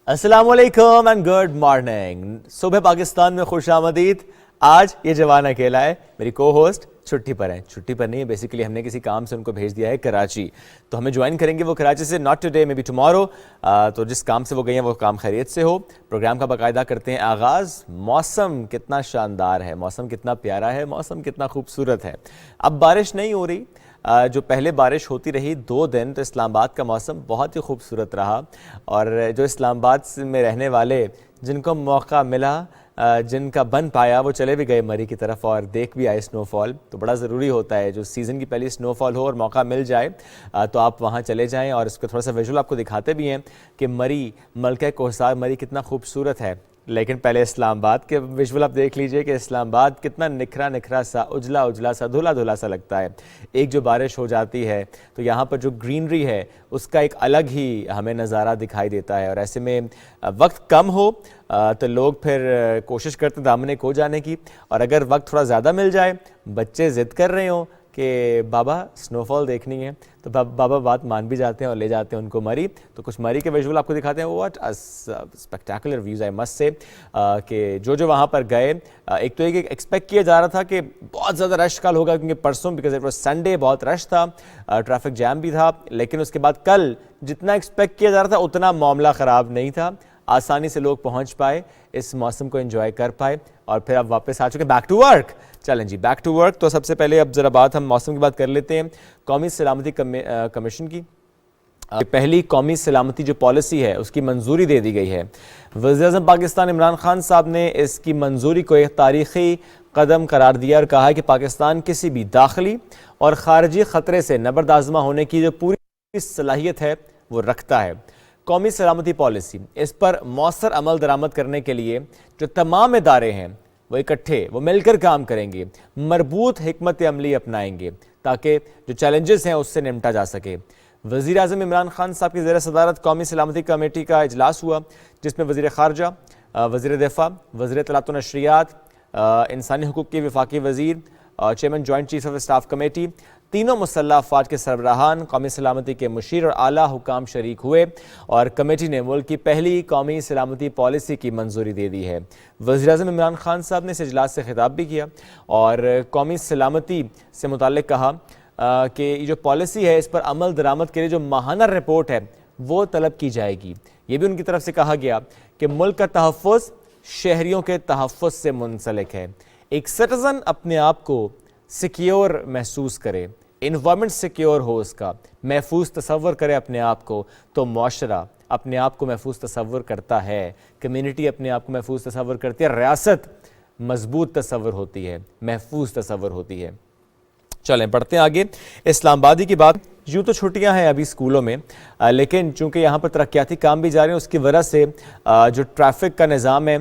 अस्सलामुअलैकुम and good morning. सुबह पाकिस्तान में खुश आमदीद। आज ये जवान अकेला है, मेरी को होस्ट छुट्टी पर है। छुट्टी पर नहीं है, बेसिकली हमने किसी काम से उनको भेज दिया है कराची, तो हमें ज्वाइन करेंगे वो कराची से, not today may be tomorrow. तो जिस काम से वो गई हैं वो काम खैरियत से हो। प्रोग्राम का बाकायदा करते हैं आगाज़। मौसम कितना शानदार है, मौसम कितना प्यारा है, मौसम कितना खूबसूरत है। अब बारिश नहीं हो रही, जो पहले बारिश होती रही 2 दिन, तो इस्लामाबाद का मौसम बहुत ही खूबसूरत रहा। और जो इस्लामाबाद में रहने वाले जिनको मौका मिला, जिनका बन पाया, वो चले भी गए मरी की तरफ और देख भी आए स्नोफॉल। तो बड़ा ज़रूरी होता है जो सीज़न की पहली स्नोफॉल हो और मौका मिल जाए तो आप वहाँ चले जाएं। और इसको थोड़ा सा विजुअल आपको दिखाते भी हैं कि मरी, मलका कोहसार मरी कितना खूबसूरत है। लेकिन पहले इस्लामाबाद के विजुअल आप देख लीजिए कि इस्लामाबाद कितना निखरा निखरा सा, उजला उजला सा, धुला धुला सा लगता है। एक जो बारिश हो जाती है तो यहाँ पर जो ग्रीनरी है उसका एक अलग ही हमें नज़ारा दिखाई देता है। और ऐसे में वक्त कम हो तो लोग फिर कोशिश करते दामने खो जाने की, और अगर वक्त थोड़ा ज़्यादा मिल जाए, बच्चे ज़िद कर रहे हों कि बाबा स्नोफॉल देखनी है, तो बाबा बात मान भी जाते हैं और ले जाते हैं उनको मरी। तो कुछ मरी के विजुअल आपको दिखाते हैं। What a spectacular views I must say कि जो वहाँ पर गए, एक तो एक एक्सपेक्ट किया जा रहा था कि बहुत ज़्यादा रश कल होगा, क्योंकि परसों बिकॉज इट वाज संडे बहुत रश था, ट्रैफिक जैम भी था। लेकिन उसके बाद कल जितना एक्सपेक्ट किया जा रहा था उतना मामला ख़राब नहीं था, आसानी से लोग पहुँच पाए, इस मौसम को एंजॉय कर पाए और फिर अब वापस आ चुके बैक टू वर्क। चलें जी, बैक टू वर्क। तो सबसे पहले अब ज़रा बात हम मौसम की बात कर लेते हैं। कौमी सलामती कमीशन की पहली कौमी सलामती जो पॉलिसी है उसकी मंजूरी दे दी गई है। वज़ीर-ए-आज़म पाकिस्तान इमरान खान साहब ने इसकी मंजूरी को एक तारीख़ी कदम करार दिया और कहा है कि पाकिस्तान किसी भी दाखिली और ख़ारजी ख़तरे से नबरदाज़मा होने की जो पूरी सलाहियत है वो रखता है। कौमी सलामती पॉलिसी, इस पर मौसर अमल दरामद करने के लिए जो तमाम इदारे हैं वो इकट्ठे, वो मिलकर काम करेंगे, मरबूत हिकमत अमली अपनाएंगे ताकि जो चैलेंजेस हैं उससे निपटा जा सके। वज़ीर आज़म इमरान खान साहब की ज़ेर सदारत कौमी सलामती कमेटी का इजलास हुआ, जिसमें वज़ीर ख़ारजा, वज़ीर दिफ़ा, वज़ीर इत्तलात व नशरियात, इंसानी हुकूक़ के वफ़ाक़ी वज़ीर, chairman joint chief of staff committee, तीनों मुसल्लह अफ़वाज के सरबराहान, कौमी सलामती के मुशीर और आला हुकाम शरीक हुए और कमेटी ने मुल्क की पहली कौमी सलामती पॉलिसी की मंजूरी दे दी है। वज़ीर-ए-आज़म इमरान खान साहब ने इस इजलास से खिताब भी किया और कौमी सलामती से मुताल्लिक़ कहा कि ये जो पॉलिसी है इस पर अमल दरामद के लिए जो माहाना रिपोर्ट है वो तलब की जाएगी। ये भी उनकी तरफ से कहा गया कि मुल्क का तहफ़्फ़ुज़ शहरियों के तहफ़्फ़ुज़ से मुंसलिक है। एक सिटीज़न अपने आप को सिक्योर महसूस करे, इन्वायरमेंट सिक्योर हो, उसका महफूज तसव्वुर करे अपने आप को, तो मुआशरा अपने आप को महफूज तसव्वुर करता है, कम्युनिटी अपने आप को महफूज तसव्वुर करती है, रियासत मजबूत तसव्वुर होती है, महफूज तसव्वुर होती है। चलें बढ़ते हैं आगे। इस्लामाबादी की बात, यूँ तो छुट्टियां हैं अभी स्कूलों में, लेकिन चूंकि यहाँ पर तरक्याती काम भी जारी हैं, उसकी वजह से जो ट्रैफिक का निज़ाम है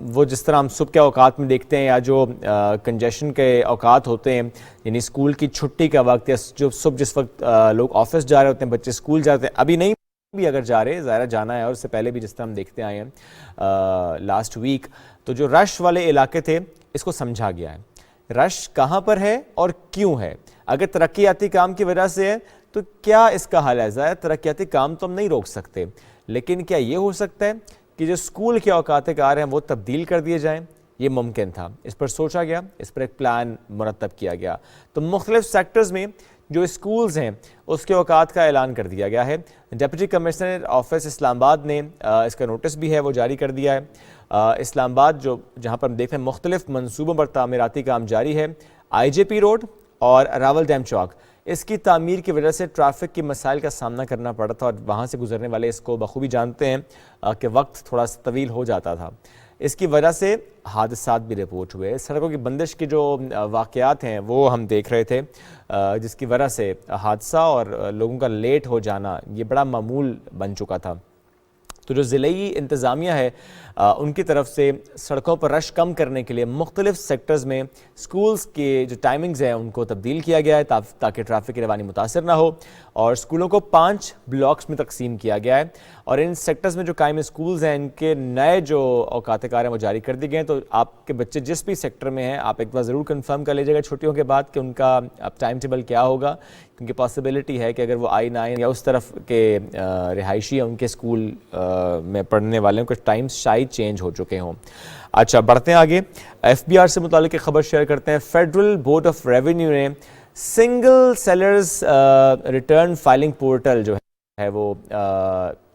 वो जिस तरह हम सुबह के औकात में देखते हैं या जो कंजेशन के औकात होते हैं, यानी स्कूल की छुट्टी का वक्त या जो सुबह जिस वक्त लोग ऑफिस जा रहे होते हैं, बच्चे स्कूल जाते हैं, अभी नहीं भी अगर जा रहे, ज़ाहिर जाना है, और उससे पहले भी जिस तरह हम देखते आए हैं लास्ट वीक, तो जो रश वाले इलाके थे इसको समझा गया है रश कहाँ पर है और क्यों है। अगर तरक्याती काम की वजह से है तो क्या इसका हल है। ज़ाहिर तरक्याती काम तो हम नहीं रोक सकते, लेकिन क्या ये हो सकता है कि जो स्कूल के औकात कार हैं वो तब्दील कर दिए जाएं। ये मुमकिन था, इस पर सोचा गया, इस पर एक प्लान मुरतब किया गया। तो मुख्तलिफ सेक्टर्स में जो स्कूल्स हैं उसके औकात का ऐलान कर दिया गया है। डिप्टी कमिश्नर ऑफिस इस्लामाबाद ने इसका नोटिस भी है वो जारी कर दिया है। इस्लामाबाद जो जहाँ पर हम देख रहे हैं मुख्तलिफ मनसूबों पर तामीराती काम जारी है। IJP रोड और रावल डैम चौक, इसकी तामीर की वजह से ट्रैफिक की मसाइल का सामना करना पड़ा था और वहाँ से गुजरने वाले इसको बखूबी जानते हैं कि वक्त थोड़ा सा तवील हो जाता था। इसकी वजह से हादसात भी रिपोर्ट हुए। सड़कों की बंदिश के जो वाक़यात हैं वो हम देख रहे थे, जिसकी वजह से हादसा और लोगों का लेट हो जाना ये बड़ा मामूल बन चुका था। तो जो ज़िले इंतज़ामिया है उनकी तरफ से सड़कों पर रश कम करने के लिए मुख्तलिफ सेक्टर्स में स्कूल्स के जो टाइमिंग्स हैं उनको तब्दील किया गया है ताकि ट्रैफिक की रवानी मुतासर ना हो, और स्कूलों को 5 ब्लॉक्स में तकसीम किया गया है। और इन सेक्टर्स में जो कायम स्कूल्स हैं इनके नए जो औकात कार हैं वो जारी कर दिए गए हैं। तो आपके बच्चे जिस भी सेक्टर में हैं आप एक बार ज़रूर कन्फर्म कर लीजिएगा छुट्टियों के बाद कि उनका अब टाइम टेबल क्या होगा, क्योंकि पॉसिबिलिटी है कि अगर वो I-9 या उस तरफ के रिहायशी या उनके स्कूल में पढ़ने वाले कुछ टाइम्स शायद चेंज हो चुके हों। अच्छा, बढ़ते हैं आगे। FBR से मुतालिक एक खबर शेयर करते हैं। फेडरल बोर्ड ऑफ रेवेन्यू ने single sellers return filing portal जो है वो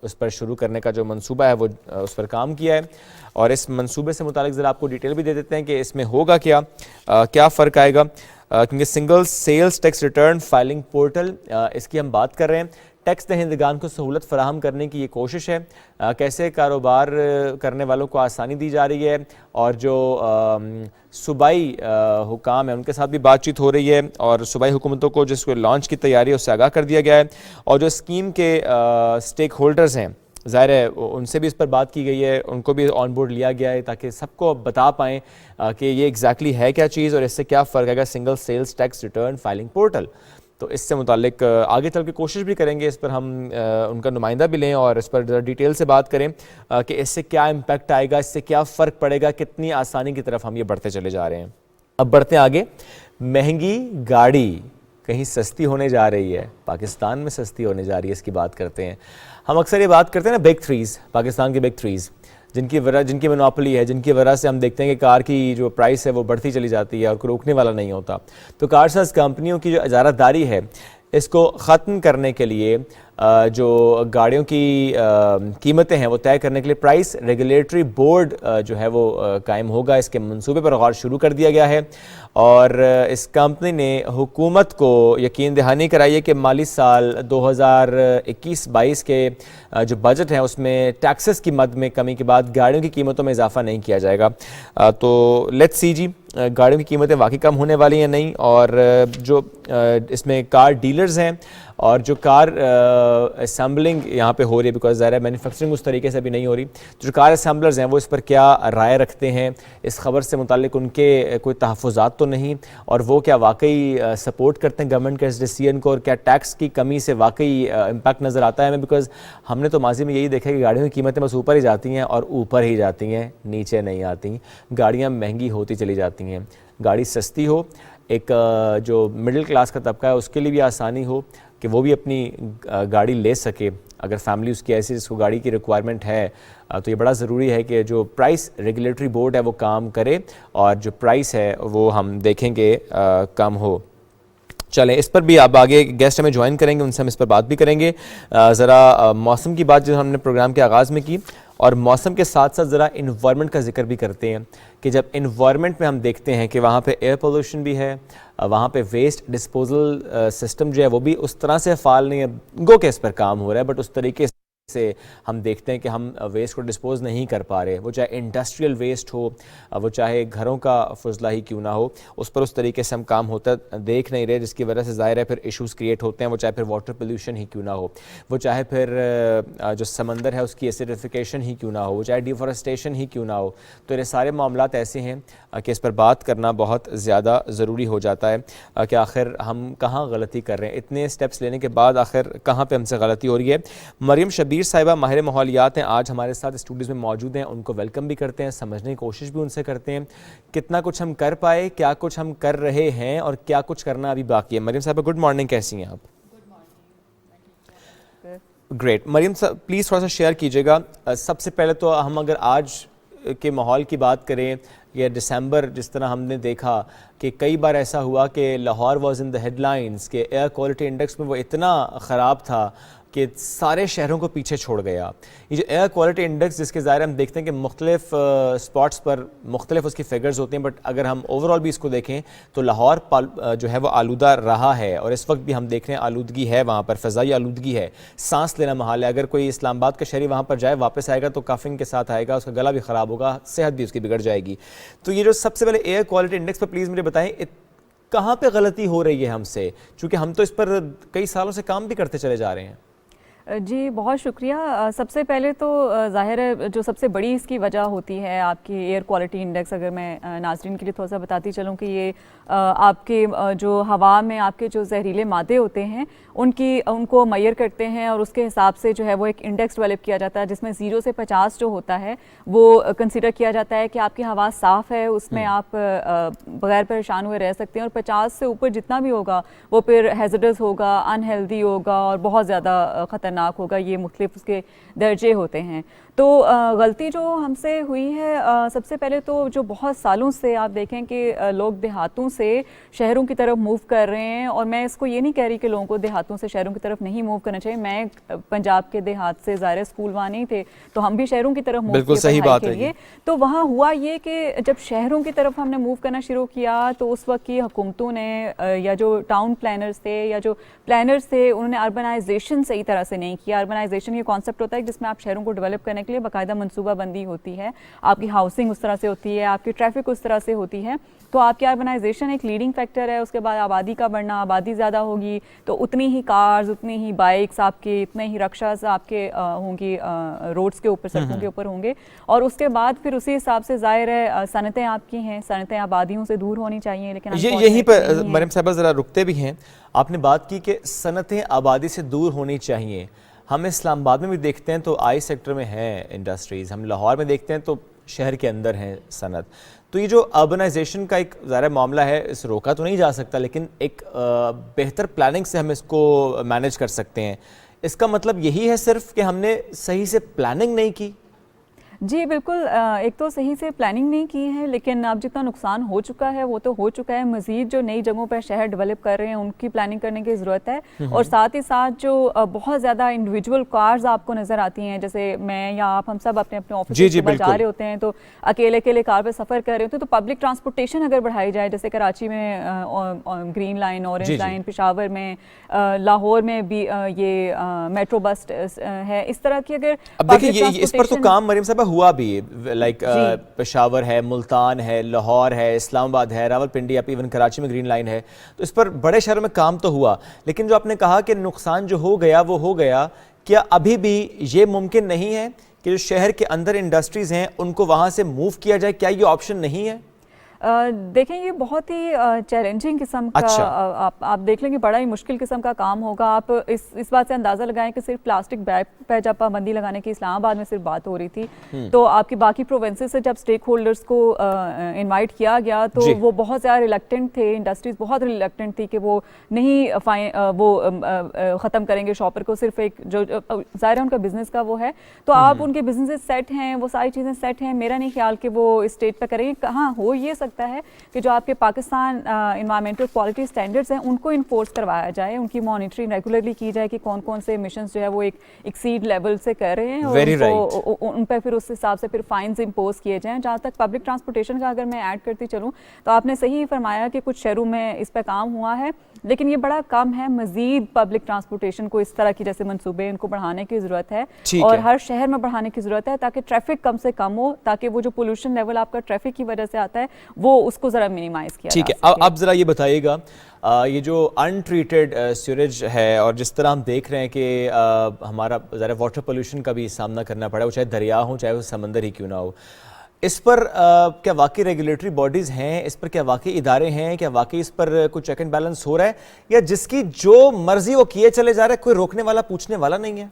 उस पर शुरू करने का जो मंसूबा है वो उस पर काम किया है, और इस मंसूबे से मुतालिक ज़रा आपको डिटेल भी दे देते हैं कि इसमें होगा क्या, क्या फ़र्क आएगा। क्योंकि single sales tax return filing portal, इसकी हम बात कर रहे हैं। टैक्स दहिंदगान को सहूलत फराहम करने की ये कोशिश है। कैसे कारोबार करने वालों को आसानी दी जा रही है, और जो सूबाई हुकाम है उनके साथ भी बातचीत हो रही है, और सूबाई हुकूमतों को जिसको लॉन्च की तैयारी है उससे आगाह कर दिया गया है, और जो स्कीम के स्टेक होल्डर्स हैं ज़ाहिर है उनसे भी इस पर बात की गई है, उनको भी ऑन बोर्ड लिया गया है ताकि सबको बता पाएँ कि ये एग्जैक्टली है क्या चीज़ और इससे क्या फ़र्क आएगा single sales tax return filing portal. तो इससे मुतालिक आगे चल के कोशिश भी करेंगे, इस पर हम उनका नुमाइंदा भी लें और इस पर ज़रा डिटेल से बात करें कि इससे क्या इम्पैक्ट आएगा, इससे क्या फ़र्क पड़ेगा, कितनी आसानी की तरफ हम ये बढ़ते चले जा रहे हैं। अब बढ़ते हैं आगे। महंगी गाड़ी कहीं सस्ती होने जा रही है, पाकिस्तान में सस्ती होने जा रही है, इसकी बात करते हैं। हम अक्सर ये बात करते हैं ना बिग थ्रीज़, पाकिस्तान के बिग थ्रीज़ जिनकी मोनोपोली है, जिनकी वजह से हम देखते हैं कि कार की जो प्राइस है वो बढ़ती चली जाती है और कोई रोकने वाला नहीं होता। तो कारसाज कंपनियों की जो इजारादारी है इसको ख़त्म करने के लिए जो गाड़ियों की कीमतें हैं वो तय करने के लिए प्राइस रेगुलेटरी बोर्ड जो है वो कायम होगा। इसके मंसूबे पर गौर शुरू कर दिया गया है, और इस कंपनी ने हुकूमत को यकीन दहानी कराई है कि माली साल 2021-22 के जो बजट है उसमें टैक्सेस की मद में कमी के बाद गाड़ियों की कीमतों में इजाफा नहीं किया जाएगा। तो लेट्स सी जी, गाड़ियों की कीमतें वाकई कम होने वाली हैं नहीं, और जो इसमें कार डीलर्स हैं और जो कार असेंबलिंग यहाँ पे हो रही है, बिकॉज ज़ाहिर है मैन्युफैक्चरिंग उस तरीके से भी नहीं हो रही, तो जो कार असेंबलर्स हैं वो इस पर क्या राय रखते हैं, इस खबर से मुतालिक उनके कोई तहफ़्फ़ुज़ात तो नहीं, और वो क्या वाकई सपोर्ट करते हैं गवर्नमेंट के इस डिसीजन को, और क्या टैक्स की कमी से वाकई इम्पैक्ट नज़र आता है हमें। बिकॉज हमने तो माजी में यही देखा है कि गाड़ियों की कीमतें बस ऊपर ही जाती हैं और ऊपर ही जाती हैं, नीचे नहीं आती, गाड़ियाँ महंगी होती चली जाती हैं। गाड़ी सस्ती हो, एक जो मिडिल क्लास का तबका है उसके लिए भी आसानी हो कि वो भी अपनी गाड़ी ले सके, अगर फैमिली उसकी ऐसी जिसको गाड़ी की रिक्वायरमेंट है। तो ये बड़ा ज़रूरी है कि जो प्राइस रेगुलेटरी बोर्ड है वो काम करे, और जो प्राइस है वो हम देखेंगे कम हो। चलें, इस पर भी आप आगे गेस्ट हमें ज्वाइन करेंगे, उनसे हम इस पर बात भी करेंगे। ज़रा मौसम की बात जो हमने प्रोग्राम के आगाज़ में की, और मौसम के साथ साथ ज़रा इन्वायरमेंट का जिक्र भी करते हैं कि जब इन्वायरमेंट में हम देखते हैं कि वहाँ पे एयर पोल्यूशन भी है, वहाँ पे वेस्ट डिस्पोजल सिस्टम जो है वो भी उस तरह से फ़ाल नहीं है। गो के इस पर काम हो रहा है, बट उस तरीके से हम देखते हैं कि हम वेस्ट को डिस्पोज नहीं कर पा रहे, वो चाहे इंडस्ट्रियल वेस्ट हो, वो चाहे घरों का फजला ही क्यों ना हो, उस पर उस तरीके से हम काम होता देख नहीं रहे, जिसकी वजह से ज़ाहिर है फिर इश्यूज़ क्रिएट होते हैं। वो चाहे फिर वाटर पोल्यूशन ही क्यों ना हो, वो चाहे फिर जो समंदर है उसकी एसिडिफिकेशन ही क्यों ना हो, वो चाहे डिफॉरेस्टेशन ही क्यों ना हो। तो ये सारे मामलात ऐसे हैं कि इस पर बात करना बहुत ज़्यादा ज़रूरी हो जाता है कि आखिर हम कहाँ गलती कर रहे हैं, इतने स्टेप्स लेने के बाद आखिर कहाँ पर हमसे गलती हो रही है। मरियम शबीर साहिबा माहिर माहौलियात हैं, आज हमारे साथ स्टूडियोज़ में मौजूद हैं। उनको वेलकम भी करते हैं, समझने की कोशिश भी उनसे करते हैं कितना कुछ हम कर पाए, क्या कुछ हम कर रहे हैं और क्या कुछ करना अभी बाकी है। मरियम साहिबा गुड मॉर्निंग, कैसी हैं आप? ग्रेट। मरियम साहब प्लीज़ थोड़ा सा शेयर कीजिएगा। सबसे पहले तो हम अगर आज के माहौल की बात करें, या दिसंबर जिस तरह हमने देखा कि कई बार ऐसा हुआ कि Lahore was in the headlines के एयर क्वालिटी इंडेक्स में वो इतना ख़राब था कि सारे शहरों को पीछे छोड़ गया। ये जो एयर क्वालिटी इंडेक्स जिसके ज़ाहिर हम देखते हैं कि मुख्तलिफ स्पॉट्स पर मुख्तलिफ उसकी फिगर्स होते हैं, बट अगर हम ओवरऑल भी इसको देखें तो लाहौर जो है वो आलूदा रहा है, और इस वक्त भी हम देख रहे हैं आलूदगी है, वहाँ पर फ़ज़ाई आलूदगी है, सांस लेना महाल है। अगर कोई इस्लामाबाद का शहरी वहाँ पर जाए, वापस आएगा तो काफिंग के साथ आएगा, उसका गला भी ख़राब होगा, सेहत भी उसकी बिगड़ जाएगी। तो ये जो सबसे पहले एयर क्वालिटी इंडेक्स पर प्लीज़ मुझे बताएं कहाँ पर गलती हो रही है हमसे, चूँकि हम तो इस पर कई सालों से काम भी करते चले जा रहे हैं। जी बहुत शुक्रिया। सबसे पहले तो ज़ाहिर है जो सबसे बड़ी इसकी वजह होती है आपकी एयर क्वालिटी इंडेक्स। अगर मैं नाज़रीन के लिए थोड़ा सा बताती चलूँ कि ये आपके जो हवा में आपके जो जहरीले मादे होते हैं उनको मैयर करते हैं और उसके हिसाब से जो है वो एक इंडेक्स डेवलप किया जाता है जिसमें 0 से 50 जो होता है वो कंसिडर किया जाता है कि आपकी हवा साफ़ है, उसमें आप बगैर परेशान हुए रह सकते हैं। और 50 से ऊपर जितना भी होगा वो फिर हैज़र्डस होगा, अनहेल्दी होगा और बहुत ज़्यादा ख़तरनाक होगा। ये मुख्तलिफ उसके दर्जे होते हैं। तो गलती जो हमसे हुई है, सबसे पहले तो जो बहुत सालों से आप देखें कि लोग देहातों से शहरों की तरफ मूव कर रहे हैं। और मैं इसको ये नहीं कह रही कि लोगों को देहातों से शहरों की तरफ नहीं मूव करना चाहिए। मैं पंजाब के देहात से ज़ाहिर स्कूल वहाँ नहीं थे तो हम भी शहरों की तरफ मूव किए पढ़ाई के लिए। तो वहाँ हुआ ये कि जब शहरों की तरफ हमने मूव करना शुरू किया तो उस वक्त की हुकूमतों ने या जो टाउन प्लानर्स थे या जो प्लानर्स थे उन्होंने अर्बनाइजेशन सही तरह से नहीं किया। अर्बनाइजेशन ये कॉन्सेप्ट होता है जिसमें आप शहरों को डेवलप करने के लिए बाकायदा मनसूबाबंदी होती है, आपकी हाउसिंग उस तरह से होती है, आपकी ट्रैफिक उस तरह से होती है। तो आपकी अर्बनाइजेशन एक लीडिंग फैक्टर है। उसके बाद आबादी का बढ़ना, आबादी ज़्यादा होगी तो उतनी ही कार्स, उतनी ही बाइक्स आपके, इतने ही रक्शास आपके होंगी रोड्स के ऊपर, सड़कों के ऊपर होंगे। और उसके बाद फिर उसी हिसाब से ज़ाहिर है सनतें आपकी हैं, सनतें आबादियों से दूर होनी चाहिए। लेकिन यहीं पर मरियम साहिबा ज़रा रुकते भी हैं। आपने बात की कि सनतें आबादी से दूर होनी चाहिए। हम इस्लामाबाद में भी देखते हैं तो आई सेक्टर में हैं इंडस्ट्रीज़, हम लाहौर में देखते हैं तो शहर के अंदर हैं सनत। तो ये जो अर्बनाइजेशन का एक ज़ाहिर मामला है, इस रोका तो नहीं जा सकता लेकिन एक बेहतर प्लानिंग से हम इसको मैनेज कर सकते हैं। इसका मतलब यही है सिर्फ कि हमने सही से प्लानिंग नहीं की? जी बिल्कुल, एक तो सही से प्लानिंग नहीं की है लेकिन अब जितना नुकसान हो चुका है वो तो हो चुका है। मज़ीद जो नई जगहों पर शहर डेवलप कर रहे हैं उनकी प्लानिंग करने की ज़रूरत है। और साथ ही साथ जो बहुत ज़्यादा इंडिविजुअल कार्स आपको नज़र आती हैं, जैसे मैं या आप, हम सब अपने अपने ऑफिस में जा रहे होते हैं तो अकेले अकेले कार पर सफ़र कर रहे होते हैं। तो पब्लिक ट्रांसपोर्टेशन अगर बढ़ाई जाए, जैसे कराची में green line, orange line, Peshawar में, लाहौर में भी ये मेट्रो बस है, इस तरह की अगर अब देखिए इस पर तो काम मरियम साहब हुआ भी, लाइक पेशावर है, मुल्तान है, लाहौर है, इस्लामाबाद है, रावलपिंडी, आप इवन कराची में ग्रीन लाइन है। तो इस पर बड़े शहरों में काम तो हुआ लेकिन जो आपने कहा कि नुकसान जो हो गया वो हो गया, क्या अभी भी ये मुमकिन नहीं है कि जो शहर के अंदर इंडस्ट्रीज हैं उनको वहाँ से मूव किया जाए? क्या ये ऑप्शन नहीं है? देखें ये बहुत ही चैलेंजिंग किस्म का, आप देख लेंगे बड़ा ही मुश्किल किस्म का काम होगा। आप इस बात से अंदाज़ा लगाएं कि सिर्फ प्लास्टिक बैग पर जब पाबंदी लगाने की इस्लामाबाद में सिर्फ बात हो रही थी तो आपकी बाकी प्रोविंसेस से जब स्टेक होल्डर्स को इनवाइट किया गया तो वो बहुत ज़्यादा रिलक्टेंट थे, इंडस्ट्रीज बहुत रिलक्टेंट थी कि वो नहीं ख़त्म करेंगे शॉपर को। सिर्फ एक जो ज़ाहिर है उनका बिजनेस का वो है तो आप उनके बिजनेस सेट हैं, वो सारी चीज़ें सेट हैं, मेरा नहीं ख्याल कि वो इस स्टेट पर करेंगे। कहाँ हो ये है कि जो आपके पाकिस्तान एनवायरमेंटल क्वालिटी स्टैंडर्ड्स हैं उनको इन्फोर्स करवाया जाए, उनकी मॉनिटरिंग रेगुलरली की जाए कि कौन कौन से मिशंस जो है वो एक एक्सीड लेवल से कर रहे हैं और उन पर फिर उस हिसाब से फिर फाइन्स इम्पोज किए जाएं। जहाँ तक पब्लिक ट्रांसपोर्टेशन का अगर मैं ऐड करती चलूँ तो आपने सही फरमाया कि कुछ शहरों में इस पर काम हुआ है लेकिन ये बड़ा कम है। मजीद पब्लिक ट्रांसपोर्टेशन को इस तरह की जैसे मंसूबे इनको बढ़ाने की ज़रूरत है और हर शहर में बढ़ाने की ज़रूरत है ताकि ट्रैफिक कम से कम हो, ताकि वो जो पोल्यूशन लेवल आपका ट्रैफिक की वजह से आता है वो उसको ज़रा मिनिमाइज़ किया। ठीक है, अब ज़रा ये बताइएगा ये जो अनट्रीटेड सीवरेज है और जिस तरह हम देख रहे हैं कि हमारा ज़रा वाटर पोल्यूशन का भी सामना करना पड़ा, वो चाहे दरिया हो चाहे वो समंदर ही क्यों ना हो, इस पर क्या वाकई रेगुलेटरी बॉडीज़ हैं? इस पर क्या वाकई इदारे हैं? क्या वाकई इस पर कुछ चेक एंड बैलेंस हो रहा है या जिसकी जो मर्जी वो किए चले जा रहे हैं, कोई रोकने वाला पूछने वाला नहीं है?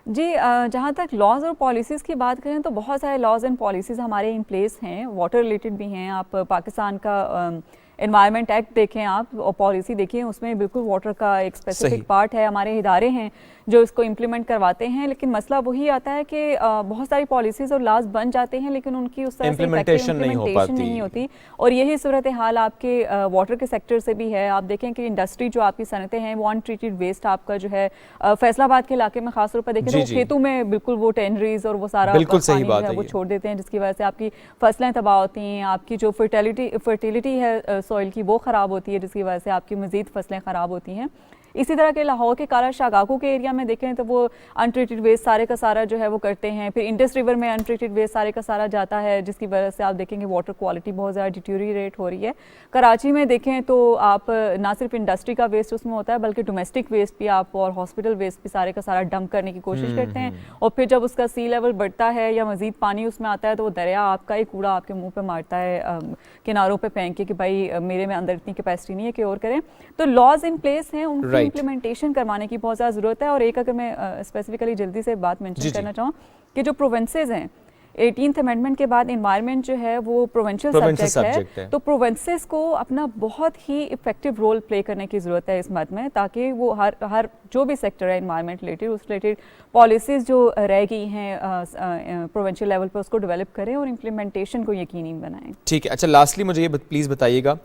जी, जहाँ तक लॉज और पॉलिसीज़ की बात करें तो बहुत सारे लॉज एंड पॉलिसीज़ हमारे इन प्लेस हैं, वाटर रिलेटेड भी हैं। आप पाकिस्तान का एनवायरनमेंट एक्ट देखें आप और पॉलिसी देखिए, उसमें बिल्कुल वाटर का एक स्पेसिफिक पार्ट है। हमारे इदारे हैं जो इसको इम्प्लीमेंट करवाते हैं लेकिन मसला वही आता है कि बहुत सारी पॉलिसीज़ और लॉज बन जाते हैं लेकिन उनकी उस तरह से इम्प्लीमेंटेशन नहीं होती। और यही सूरत हाल आपके वाटर के सेक्टर से भी है। आप देखें कि इंडस्ट्री जो आपकी सनतें हैं वो अनट्रीटेड वेस्ट आपका जो है फैसलाबाद के इलाके में खासतौर पर देखें तो खेतों में बिल्कुल वो टेनरीज और वो सारा पानी जो है वो छोड़ देते हैं जिसकी वजह से आपकी फसलें तबाह होती हैं, आपकी जो फर्टिलिटी है सॉइल की वो ख़राब होती है जिसकी वजह से आपकी मज़ीद फसलें ख़राब होती हैं। इसी तरह के लाहौर के काला शागाको के एरिया में देखें तो वो अनट्रीटेड वेस्ट सारे का सारा जो है वो करते हैं। फिर इंडस रिवर में अनट्रीटेड वेस्ट सारे का सारा जाता है, जिसकी वजह से आप देखेंगे वाटर क्वालिटी बहुत ज़्यादा डिटीरियरेट हो रही है। कराची में देखें तो आप ना सिर्फ इंडस्ट्री का वेस्ट उसमें होता है बल्कि डोमेस्टिक वेस्ट भी आप और हॉस्पिटल वेस्ट भी सारे का सारा डंप करने की कोशिश करते हैं, और फिर जब उसका सी लेवल बढ़ता है या मजीद पानी उसमें आता है तो वो दरिया आपका ही कूड़ा आपके मुंह पे मारता है किनारों पे फेंक के कि भाई मेरे में अंदर इतनी कैपेसिटी नहीं है कि और करें। तो लॉज इन प्लेस हैं, उनकी इम्प्लीमेंटेशन करवाने की बहुत ज़्यादा ज़रूरत है। और एक अगर मैं स्पेसिफिकली जल्दी से बात मेंशन करना चाहूँ कि जो प्रोविंसेस हैं 18th अमेंडमेंट के बाद एनवायरनमेंट जो है वो प्रोविंशियल सब्जेक्ट है, तो प्रोविंसेस को अपना बहुत ही इफेक्टिव रोल प्ले करने की ज़रूरत है इस मद में, ताकि वो हर जो भी सेक्टर है एनवायरनमेंट रिलेटेड उस रिलेटेड पॉलिसीज़ जो रह गई हैं प्रोविंशियल लेवल पर उसको डेवलप करें और इम्प्लीमेंटेशन को यकीनी बनाएं। ठीक है, अच्छा लास्टली मुझे ये प्लीज़ बताइएगा,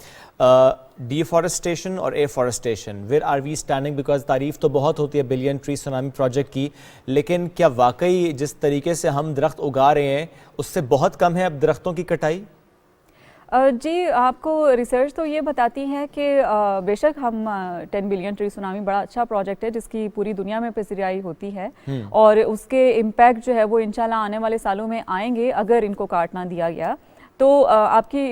डिफॉरेस्टेशन और afforestation, where are we standing? Because तारीफ तो बहुत होती है बिलियन ट्री सुनामी प्रोजेक्ट की, लेकिन क्या वाकई जिस तरीके से हम दरख्त उगा रहे हैं उससे बहुत कम है अब दरख्तों की कटाई? जी, आपको रिसर्च तो ये बताती है कि बेशक हम 10 बिलियन ट्री सुनामी बड़ा अच्छा प्रोजेक्ट है जिसकी पूरी दुनिया में पसीराई होती है और उसके इम्पैक्ट जो है वो इंशाल्लाह आने वाले सालों में आएंगे अगर इनको काट ना दिया गया। तो आपकी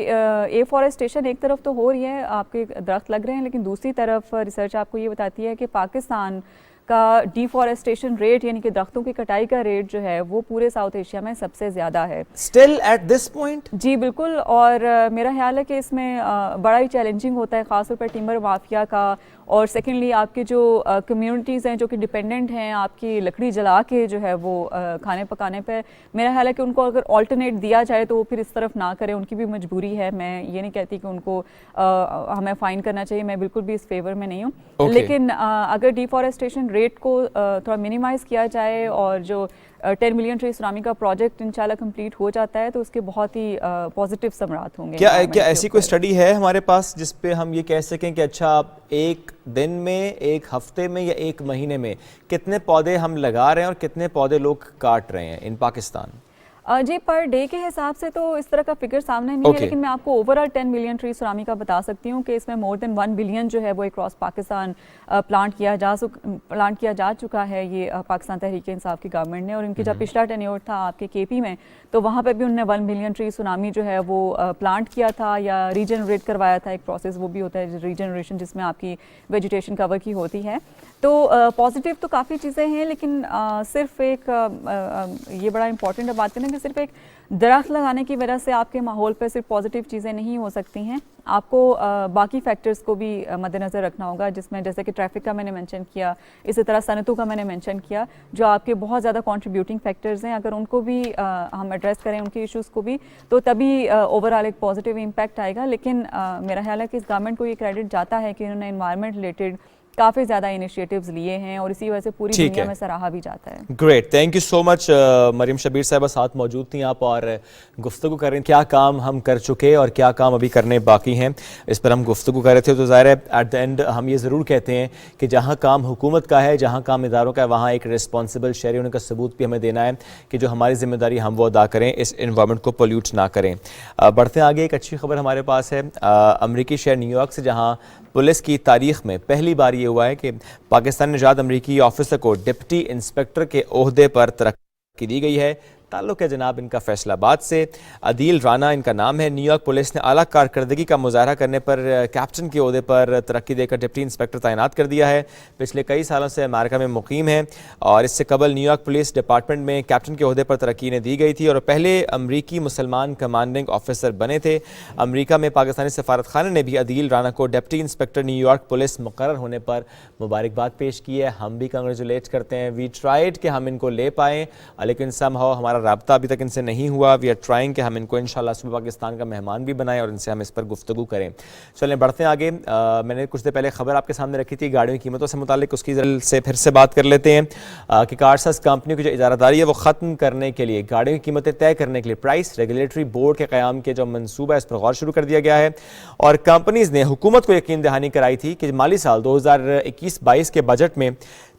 एफॉरेस्टेशन एक तरफ तो हो रही है, आपके दरख्त लग रहे हैं, लेकिन दूसरी तरफ रिसर्च आपको ये बताती है कि पाकिस्तान का डिफॉरेस्टेशन रेट यानी कि दरख्तों की कटाई का रेट जो है वो पूरे साउथ एशिया में सबसे ज़्यादा है। Still at this point? जी बिल्कुल, और मेरा ख्याल है कि इसमें बड़ा ही चैलेंजिंग होता है ख़ासतौर पर टिम्बर माफिया का, और सेकेंडली आपके जो कम्युनिटीज़ हैं जो कि डिपेंडेंट हैं आपकी लकड़ी जला के जो है वो खाने पकाने पे, मेरा ख्याल है कि उनको अगर ऑल्टरनेट दिया जाए तो वो फिर इस तरफ ना करें, उनकी भी मजबूरी है। मैं ये नहीं कहती कि उनको हमें फ़ाइन करना चाहिए, मैं बिल्कुल भी इस फेवर में नहीं हूँ, लेकिन अगर डिफॉरेस्टेशन रेट को थोड़ा मिनिमाइज़ किया जाए और जो 10 मिलियन ट्री सुनामी का प्रोजेक्ट इंशाल्लाह कंप्लीट हो जाता है तो उसके बहुत ही पॉजिटिव समरात होंगे। क्या ऐसी कोई स्टडी है हमारे पास जिस पे हम ये कह सकें कि अच्छा आप एक दिन में, एक हफ्ते में या एक महीने में कितने पौधे हम लगा रहे हैं और कितने पौधे लोग काट रहे हैं इन पाकिस्तान? जी, पर डे के हिसाब से तो इस तरह का फिगर सामने नहीं है, लेकिन मैं आपको ओवरऑल 10 मिलियन ट्री सुनामी का बता सकती हूँ कि इसमें मोर देन 1 बिलियन जो है वो अक्रॉस पाकिस्तान प्लांट किया जा चुका है ये पाकिस्तान तहरीक इंसाफ की गवर्नमेंट ने। और इनकी जब पिछला टेन्योर था आपके KP में तो वहाँ पे भी उन्होंने 1 बिलियन ट्री सुनामी जो है वो प्लांट किया था या रीजनरेट करवाया था। एक प्रोसेस वो भी होता है रीजनरेशन जिसमें आपकी वेजिटेशन कवर की होती है। तो पॉजिटिव तो काफ़ी चीज़ें हैं, लेकिन सिर्फ एक ये बड़ा इंपॉर्टेंट बात करना कि सिर्फ एक दरख्त लगाने की वजह से आपके माहौल पर सिर्फ पॉजिटिव चीज़ें नहीं हो सकती हैं, आपको बाकी फैक्टर्स को भी मद्देनज़र रखना होगा, जिसमें जैसे कि ट्रैफिक का मैंने मेंशन किया, इसी तरह सनतों का मैंने मेंशन किया, जो आपके बहुत ज़्यादा कंट्रीब्यूटिंग फैक्टर्स हैं। अगर उनको भी हम एड्रेस करें उनके इश्यूज़ को भी, तो तभी ओवरऑल एक पॉजिटिव इम्पैक्ट आएगा। लेकिन मेरा ख्याल है कि इस गवर्नमेंट को ये क्रेडिट जाता है कि इन्होंने एनवायरनमेंट रिलेटेड काफ़ी ज़्यादा इनिशिएटिव्स लिए हैं और इसी वजह से पूरी दुनिया में सराहा भी जाता है। Great, thank you so much. Mariyam Shabbir साहबा साथ मौजूद थी आप और गुफ्तगू कर रहे हैं क्या काम हम कर चुके और क्या काम अभी करने बाकी हैं, इस पर हम गुफ्तगू कर रहे थे। तो ज़ाहिर है एट द एंड हम ये ज़रूर कहते हैं कि जहाँ काम हुकूमत का है, जहाँ काम इदारों का है, वहाँ एक रिस्पॉन्सिबल शहरी होने का सबूत भी हमें देना है कि जो हमारी जिम्मेदारी हम वो अदा करें, इस इन्वायरमेंट को पोल्यूट ना करें। बढ़ते आगे, एक अच्छी खबर हमारे पास है अमरीकी शहर न्यूयॉर्क से, जहाँ पुलिस की तारीख में पहली बार ये हुआ है कि पाकिस्तान निजात अमरीकी ऑफिसर को डिप्टी इंस्पेक्टर के ओहदे पर तरक्की दी गई है। ताल्लुक़ है जनाब इनका फैसलाबाद से, अदील राना इनका नाम है। न्यूयॉर्क पुलिस ने आला कारकर्दगी का मुजाहरा करने पर कैप्टन के ओहदे पर तरक्की देकर डिप्टी इंस्पेक्टर तैनात कर दिया है। पिछले कई सालों से अमेरिका में मुकीम है और इससे कबल न्यूयॉर्क पुलिस डिपार्टमेंट में कैप्टन के ओहदे पर तरक्की ने दी गई थी और पहले अमरीकी मुसलमान कमांडिंग ऑफिसर बने थे। अमरीका में पाकिस्तानी सफारत खाने ने भी अदील राना को डिप्टी इंस्पेक्टर न्यूयॉर्क पुलिस मुकर्रर होने पर मुबारकबाद पेश की है। हम भी कंग्रेचुलेट करते हैं। वी ट्राइड कि हम इनको ले पाएँ, लेकिन समहाउ हमारा राब्ता अभी तक इनसे नहीं हुआ। वी आर ट्राइंग कि हम इनको इंशाल्लाह सुबह पाकिस्तान का मेहमान भी बनाएं और इनसे हम इस पर गुफ्तगू करें। चलें बढ़ते हैं आगे। मैंने कुछ देर पहले खबर आपके सामने रखी थी गाड़ियों की कीमतों से मुतालिक, उसकी से फिर से बात कर लेते हैं कि कारसाज कंपनियों की जो इजारादारी है वो ख़त्म करने के लिए, गाड़ियों की कीमतें तय करने के लिए प्राइस रेगुलेटरी बोर्ड के क़याम के जो मनसूबा है इस पर गौर शुरू कर दिया गया है। और कंपनीज़ ने हुकूमत को यकीन दहानी कराई थी कि माली साल 2021-22 के बजट में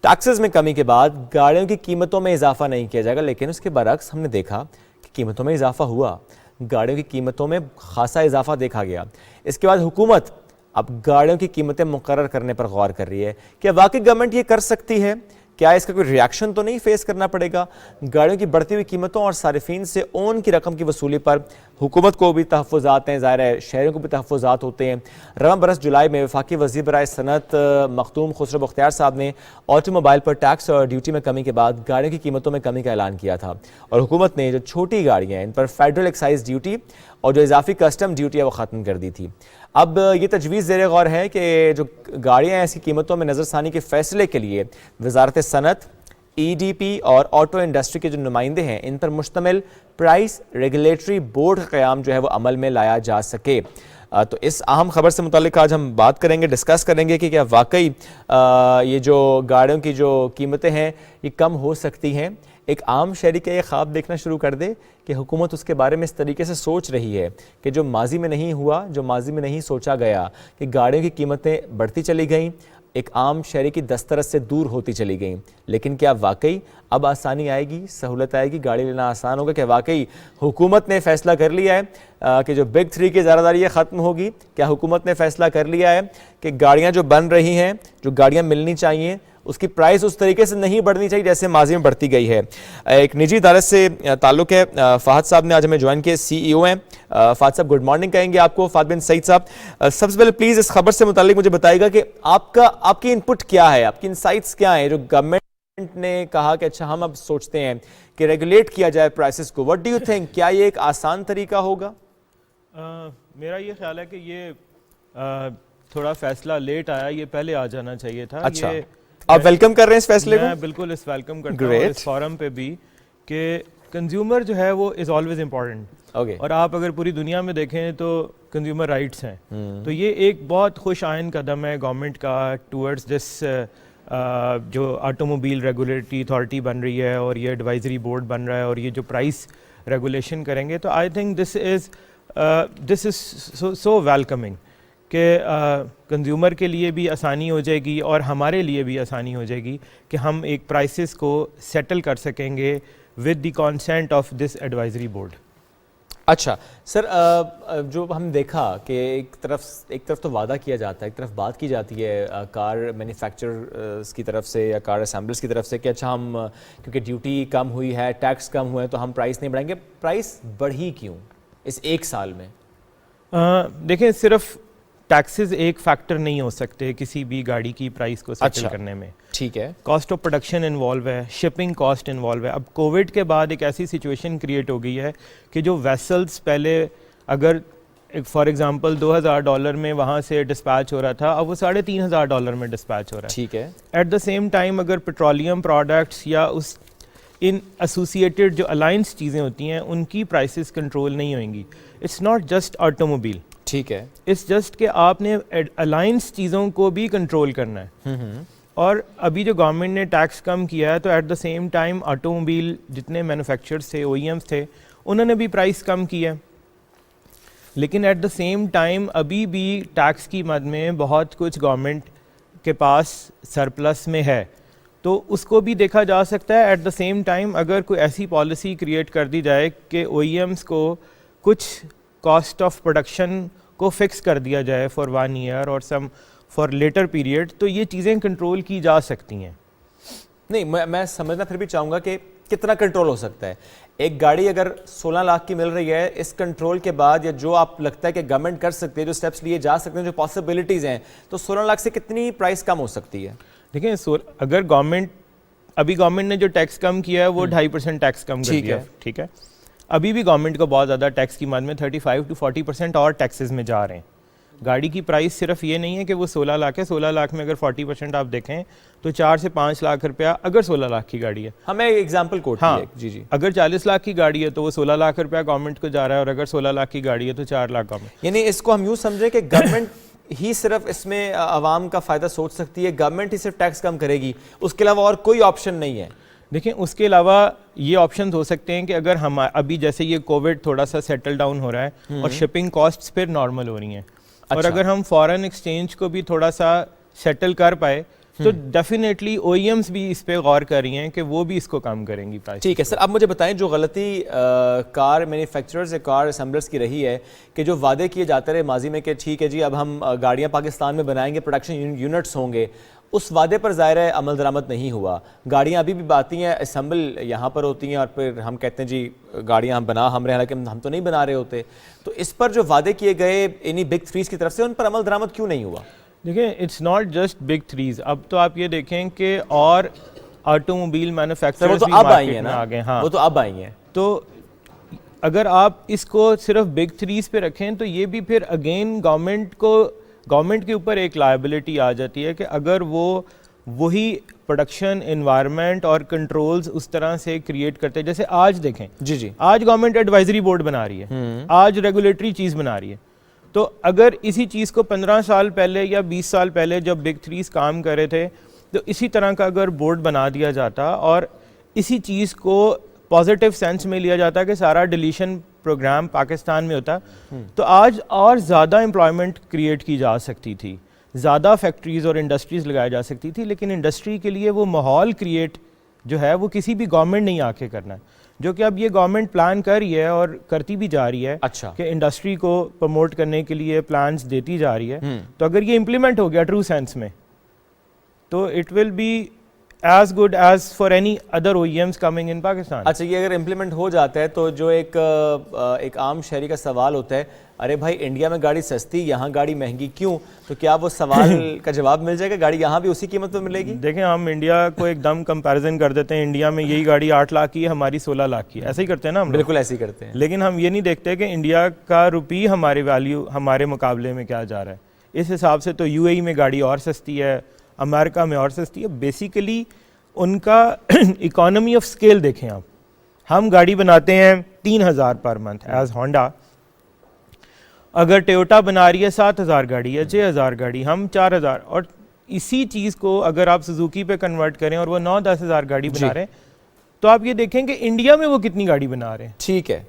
टैक्सेस में कमी के बाद गाड़ियों की कीमतों में इजाफा नहीं किया जाएगा, लेकिन उसके बरक्स हमने देखा कि कीमतों में इजाफा हुआ, गाड़ियों की कीमतों में खासा इजाफा देखा गया। इसके बाद हुकूमत अब गाड़ियों की कीमतें मुकर्रर करने पर गौर कर रही है। क्या वाकई गवर्नमेंट ये कर सकती है? क्या इसका कोई रिएक्शन तो नहीं फेस करना पड़ेगा? गाड़ियों की बढ़ती हुई कीमतों और सारिफीन से ओन की रकम की वसूली पर हुकूमत को भी तहफ़्फ़ुज़ात हैं, ज़ाहिर है शहरियों को भी तहफ़्फ़ुज़ात होते हैं। रवां बरस जुलाई में वफाकी वज़ीर बराए सनअत मखदूम खुसरो बख्तियार साहब ने ऑटोमोबाइल पर टैक्स और ड्यूटी में कमी के बाद गाड़ियों की कीमतों में कमी का ऐलान किया था और हुकूमत ने जो छोटी गाड़ियाँ हैं इन पर फेडरल एक्साइज ड्यूटी और जो इजाफी कस्टम ड्यूटी है वो ख़त्म कर दी थी। अब ये तजवीज़ ज़ेर गौर है कि जो गाड़ियाँ हैं ऐसी कीमतों में नज़रसानी के फैसले के लिए वज़ारत सनअत, EDP और ऑटो इंडस्ट्री के जो नुमाइंदे हैं इन पर मुश्तमिल प्राइस रेगुलेटरी बोर्ड का क़याम जो है वो अमल में लाया जा सके। तो इस अहम खबर से मुतालिक आज हम बात करेंगे, डिस्कस करेंगे कि क्या वाकई ये जो गाड़ियों की जो कीमतें हैं ये कम हो सकती हैं। एक आम शहरी का ये ख्वाब देखना शुरू कर दे कि हुकूमत उसके बारे में इस तरीके से सोच रही है कि जो माजी में नहीं हुआ, जो माजी में नहीं सोचा गया कि गाड़ियों की कीमतें बढ़ती चली गईं, एक आम शहरी की दस्तरस से दूर होती चली गई। लेकिन क्या वाकई अब आसानी आएगी, सहूलत आएगी, गाड़ी लेना आसान होगा? क्या वाकई हुकूमत ने फैसला कर लिया है कि जो बिग 3 की ज़ारादारी है ख़त्म होगी? क्या हुकूमत ने फैसला कर लिया है कि गाड़ियाँ जो बन रही हैं, जो गाड़ियाँ मिलनी चाहिए, उसकी प्राइस उस तरीके से नहीं बढ़नी चाहिए जैसे माजी में बढ़ती गई है? एक निजी अदालत से ताल्लुक़ है, फ़हद साहब ने आज हमें ज्वाइन किया, CEO हैं। फ़हद साहब गुड मॉर्निंग कहेंगे आपको। फ़हद बिन सईद साहब, सबसे पहले प्लीज़ इस खबर से मुतालिक मुझे बताइएगा कि आपकी इनपुट क्या है, आपकी इंसाइट्स क्या हैं? जो गवर्नमेंट ने कहा कि अच्छा हम अब सोचते हैं कि रेगुलेट किया जाए प्राइसेस को, व्हाट डू यू थिंक, क्या ये एक आसान तरीका होगा? मेरा ये ख्याल है कि ये थोड़ा फैसला लेट आया, ये पहले आ जाना चाहिए था। अच्छा, आप वेलकम कर रहे हैं इस फैसले को? मैं बिल्कुल इस वेलकम करता हूँ इस फोरम पे भी कि कंज्यूमर जो है वो इज़ ऑलवेज इम्पॉर्टेंट। और आप अगर पूरी दुनिया में देखें तो कंज्यूमर राइट्स हैं। तो ये एक बहुत खुश आइन कदम है गवर्नमेंट का टूवर्ड्स दिस जो ऑटोमोबाइल रेगुलेटरी अथॉरिटी बन रही है और ये एडवाइजरी बोर्ड बन रहा है और ये जो प्राइस रेगुलेशन करेंगे। तो I think this is so welcoming कि कंज्यूमर के लिए भी आसानी हो जाएगी और हमारे लिए भी आसानी हो जाएगी कि हम एक प्राइसेस को सेटल कर सकेंगे with the consent of this advisory board. अच्छा सर, जो हम देखा कि एक तरफ तो वादा किया जाता है, एक तरफ बात की जाती है कार मैन्युफैक्चरर्स की तरफ से या कार असेंबलर्स की तरफ से कि अच्छा हम क्योंकि ड्यूटी कम हुई है, टैक्स कम हुए हैं तो हम प्राइस नहीं बढ़ाएंगे। प्राइस बढ़ी क्यों इस एक साल में? देखें, सिर्फ टैक्सेस एक फैक्टर नहीं हो सकते किसी भी गाड़ी की प्राइस को सेटल करने में। ठीक है, कॉस्ट ऑफ प्रोडक्शन इन्वॉल्व है, शिपिंग कॉस्ट इन्वॉल्व है। अब कोविड के बाद एक ऐसी सिचुएशन क्रिएट हो गई है कि जो वेसल्स पहले अगर फॉर एग्जांपल $2000 में वहाँ से डिस्पैच हो रहा था, अब वो $3500 में डिस्पैच हो रहा है। ठीक है। एट द सेम टाइम अगर पेट्रोलियम प्रोडक्ट्स या उस इन एसोसिएटेड जो अलाइंस चीज़ें होती हैं उनकी प्राइसेस कंट्रोल नहीं होंगी। इट्स नॉट जस्ट ऑटोमोबाइल, ठीक है, इट्स जस्ट कि आपने अलाइंस चीज़ों को भी कंट्रोल करना है। और अभी जो गवर्नमेंट ने टैक्स कम किया है तो at the same time automobile जितने मैन्युफैक्चरर्स थे, OEMs थे, उन्होंने भी प्राइस कम किया है। लेकिन एट द सेम टाइम अभी भी टैक्स की मद में बहुत कुछ गवर्नमेंट के पास सरप्लस में है, तो उसको भी देखा जा सकता है। एट द सेम टाइम अगर कोई ऐसी पॉलिसी क्रिएट कर दी जाए कि OEMs को कुछ कॉस्ट ऑफ प्रोडक्शन को फिक्स कर दिया जाए फॉर 1 ईयर और सम फॉर लेटर पीरियड, तो ये चीज़ें कंट्रोल की जा सकती हैं। नहीं, मैं समझना फिर भी चाहूँगा कि कितना कंट्रोल हो सकता है। एक गाड़ी अगर 16 लाख की मिल रही है, इस कंट्रोल के बाद या जो आप लगता है कि गवर्नमेंट कर सकती है, जो स्टेप्स लिए जा सकते हैं, जो पॉसिबिलिटीज़ हैं, तो 16 लाख से कितनी प्राइस कम हो सकती है? देखिए, अगर गवर्नमेंट ने जो टैक्स कम किया है वो 2.5% टैक्स कम कर दिया है, ठीक है। अभी भी गवर्नमेंट को बहुत ज़्यादा टैक्स की मद में 35 to 40% और टैक्सेस में जा रहे हैं। गाड़ी की प्राइस सिर्फ ये नहीं है कि वो 16 लाख है। 16 लाख में अगर 40% आप देखें तो 4 से 5 लाख रुपया अगर 16 लाख की गाड़ी है। हमें एग्जाम्पल कोट हाँ, जी। अगर 40 लाख की गाड़ी है तो वो 16 लाख रुपया गवर्नमेंट को जा रहा है और अगर 16 लाख की गाड़ी है तो 4 लाख गवर्नमेंट। यानी इसको हम यूँ समझें कि गवर्नमेंट ही सिर्फ इसमें आवाम का फ़ायदा सोच सकती है, गवर्नमेंट ही सिर्फ टैक्स कम करेगी, उसके अलावा और कोई ऑप्शन नहीं है? देखिए, उसके अलावा ये ऑप्शन हो सकते हैं कि अगर हम अभी जैसे ये कोविड थोड़ा सा सेटल डाउन हो रहा है और शिपिंग कॉस्ट्स फिर नॉर्मल हो रही हैं, और अगर हम फॉरेन एक्सचेंज को भी थोड़ा सा सेटल कर पाए तो डेफिनेटली OEMs भी इस पे गौर कर रही हैं कि वो भी इसको कम करेंगी प्राइस। ठीक है सर, अब मुझे बताएं जो गलती कार मैन्युफैक्चरर्स या कार असेंबलर्स की रही है कि जो वादे किए जाते रहे माजी में कि ठीक है जी अब हम गाड़ियाँ पाकिस्तान में बनाएंगे, प्रोडक्शन यूनिट्स होंगे, उस वादे पर ज़ाहिर है अमल दरामद नहीं हुआ। गाड़ियाँ अभी भी आती हैं, असेंबल यहाँ पर होती हैं और फिर हम कहते हैं जी गाड़ियाँ हम बना हम रहे हैं, हालांकि हम तो नहीं बना रहे होते। तो इस पर जो वादे किए गए इन्हीं बिग थ्रीज की तरफ से, उन पर अमल दरामद क्यों नहीं हुआ? देखिए, it's not just big threes, अब तो आप ये देखें कि और ऑटोमोबाइल मैन्युफैक्चरर्स वो तो भी अब आई मार्केट है में ना, आ गए। हाँ, वो तो अब आई हैं। तो अगर आप इसको सिर्फ बिग थ्रीज पे रखें तो ये भी फिर अगेन गवर्नमेंट के ऊपर एक लायबिलिटी आ जाती है कि अगर वो वही प्रोडक्शन एनवायरनमेंट और कंट्रोल्स उस तरह से क्रिएट करते हैं। जैसे आज देखें, जी आज गवर्नमेंट एडवाइजरी बोर्ड बना रही है, आज रेगुलेटरी चीज़ बना रही है। तो अगर इसी चीज़ को 15 साल पहले या 20 साल पहले जब बिग थ्रीज काम कर रहे थे तो इसी तरह का अगर बोर्ड बना दिया जाता और इसी चीज़ को पॉजिटिव सेंस में लिया जाता कि सारा डिलीशन प्रोग्राम पाकिस्तान में होता, तो आज और ज़्यादा एम्प्लॉयमेंट क्रिएट की जा सकती थी, ज़्यादा फैक्ट्रीज़ और इंडस्ट्रीज़ लगाई जा सकती थी। लेकिन इंडस्ट्री के लिए वो माहौल क्रिएट जो है वो किसी भी गवर्नमेंट नहीं आके करना है, जो कि अब ये गवर्नमेंट प्लान कर रही है और करती भी जा रही है। अच्छा, कि इंडस्ट्री को प्रमोट करने के लिए प्लान्स देती जा रही है। तो अगर ये इम्प्लीमेंट हो गया ट्रू सेंस में तो it will be as good as for any other OEMs coming in Pakistan। अच्छा, ये अगर इम्प्लीमेंट हो जाता है तो जो एक आम शहरी का सवाल होता है, अरे भाई इंडिया में गाड़ी सस्ती, यहाँ गाड़ी महंगी क्यों? तो क्या वो सवाल का जवाब मिल जाएगा, गाड़ी यहाँ भी उसी कीमत पर मिलेगी? देखें, हम इंडिया को एकदम कंपैरिजन कर देते हैं, इंडिया में यही गाड़ी 8 लाख की है, हमारी 16 लाख की है, ऐसे ही करते हैं ना हम। बिल्कुल ऐसे ही करते हैं। लेकिन हम ये नहीं देखते कि इंडिया का रुपी हमारी वैल्यू हमारे मुकाबले में क्या जा रहा है। इस हिसाब से तो UAE में गाड़ी और सस्ती है, अमेरिका में और सस्ती है। बेसिकली उनका इकोनॉमी ऑफ स्केल देखें आप, हम गाड़ी बनाते हैं 3000 पर मंथ एज होंडा, अगर टोयोटा बना रही है 7000 गाड़ी या 6000 गाड़ी, हम 4000, और इसी चीज़ को अगर आप सुजुकी पे कन्वर्ट करें और वो 9-10 हज़ार गाड़ी बना रहे हैं तो आप ये देखें कि इंडिया में वो कितनी गाड़ी बना रहे हैं। ठीक है,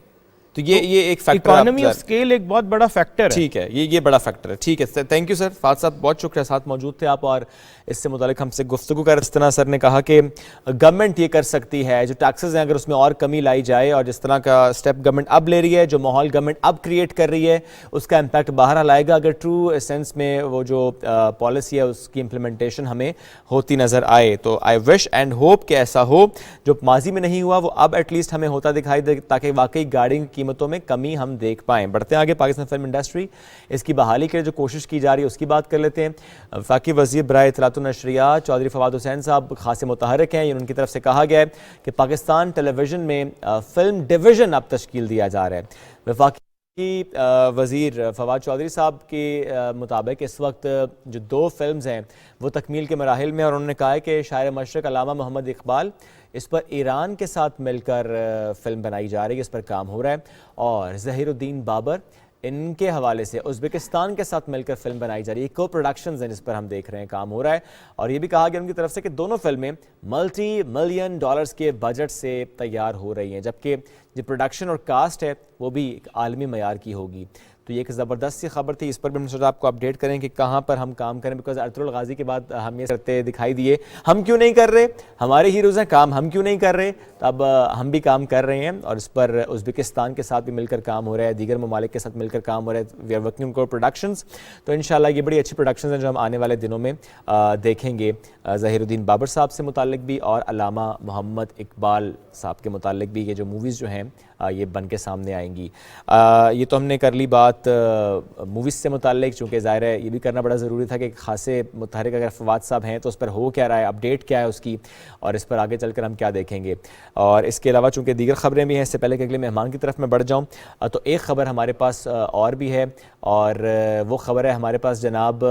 तो ये एक फैक्टर, इकोनॉमी ऑफ स्केल एक बहुत बड़ा फैक्टर है। ठीक है, ये बड़ा फैक्टर है। ठीक है sir, thank you sir, Fahd साहब बहुत शुक्रिया, साथ मौजूद थे आप और इससे मुतालिक हमसे गुफ्तगू कर। इस तरह सर ने कहा कि गवर्नमेंट ये कर सकती है, जो टैक्सेस हैं अगर उसमें और कमी लाई जाए, और जिस तरह का स्टेप गवर्नमेंट अब ले रही है, जो माहौल गवर्नमेंट अब क्रिएट कर रही है, उसका इम्पैक्ट बाहर लाएगा अगर ट्रू सेंस में वो जो पॉलिसी है उसकी इम्प्लीमेंटेशन हमें होती नज़र आए। तो आई विश एंड होप कि ऐसा हो, जो माजी में नहीं हुआ वो अब एटलीस्ट हमें होता दिखाई दे, ताकि वाकई गाड़ी की कीमतों में कमी हम देख पाएँ। बढ़ते हैं आगे, पाकिस्तान फिल्म इंडस्ट्री, इसकी बहाली के लिए जो कोशिश की जा रही है उसकी बात कर लेते हैं। वफाकी वज़ीर बराए इत्तलात व नशरियात चौधरी फवाद हुसैन साहब खासे मुतहर्रिक हैं। उनकी तरफ से कहा गया है कि पाकिस्तान टेलीविज़न में फिल्म डिवीज़न अब तश्कील दिया जा रहा है। वफाकी वज़ीर फवाद चौधरी साहब के मुताबिक इस वक्त जो 2 फिल्म्स हैं वो तकमील के मराहिल में, और उन्होंने कहा है कि शायर मशरक़ अल्लामा मोहम्मद इकबाल, इस पर ईरान के साथ मिलकर फिल्म बनाई जा रही है, इस पर काम हो रहा है, और ज़हीरुद्दीन बाबर इनके हवाले से उज़्बेकिस्तान के साथ मिलकर फिल्म बनाई जा रही है। को प्रोडक्शंस हैं जिस पर हम देख रहे हैं काम हो रहा है, और ये भी कहा गया उनकी तरफ से कि दोनों फिल्में $multi-million के बजट से तैयार हो रही हैं, जबकि जो प्रोडक्शन और कास्ट है वो भी एक आलमी मयार की होगी। तो ये एक ज़बरदस्त सी खबर थी, इस पर भी हमने सोचा आपको अपडेट करें कि कहाँ पर हम काम करें, बिकॉज अर्तुगरुल गाजी के बाद हम ये करते दिखाई दिए, हम क्यों नहीं कर रहे, हमारे हीरोज़ हैं, काम हम क्यों नहीं कर रहे, तो अब हम भी काम कर रहे हैं, और इस पर उज़्बेकिस्तान के साथ भी मिलकर काम हो रहा है, दीगर ममालिक के साथ मिलकर काम हो रहा है। वी आर वर्किंग को प्रोडक्शंस, तो इंशाल्लाह ये बड़ी अच्छी प्रोडक्शंस हैं जो हम आने वाले दिनों में देखेंगे, ज़हीरुद्दीन बाबर साहब से मुताल्लिक भी और अल्लामा मोहम्मद इकबाल साहब के मुताल्लिक भी। ये जो मूवीज़ जो हैं ये बन के सामने आएंगी। ये तो हमने कर ली बात मूवीज़ से मुताल्लिक, चूँकि ज़ाहिर है ये भी करना बड़ा ज़रूरी था कि खासे मुतहरिक अगर फवाद साहब हैं तो उस पर हो क्या रहा है, अपडेट क्या है उसकी, और इस पर आगे चलकर हम क्या देखेंगे। और इसके अलावा चूँकि दीगर ख़बरें भी हैं, इससे पहले कि अगले मेहमान की तरफ मैं बढ़ जाऊँ, तो एक ख़बर हमारे पास और भी है, और वो ख़बर है हमारे पास जनाब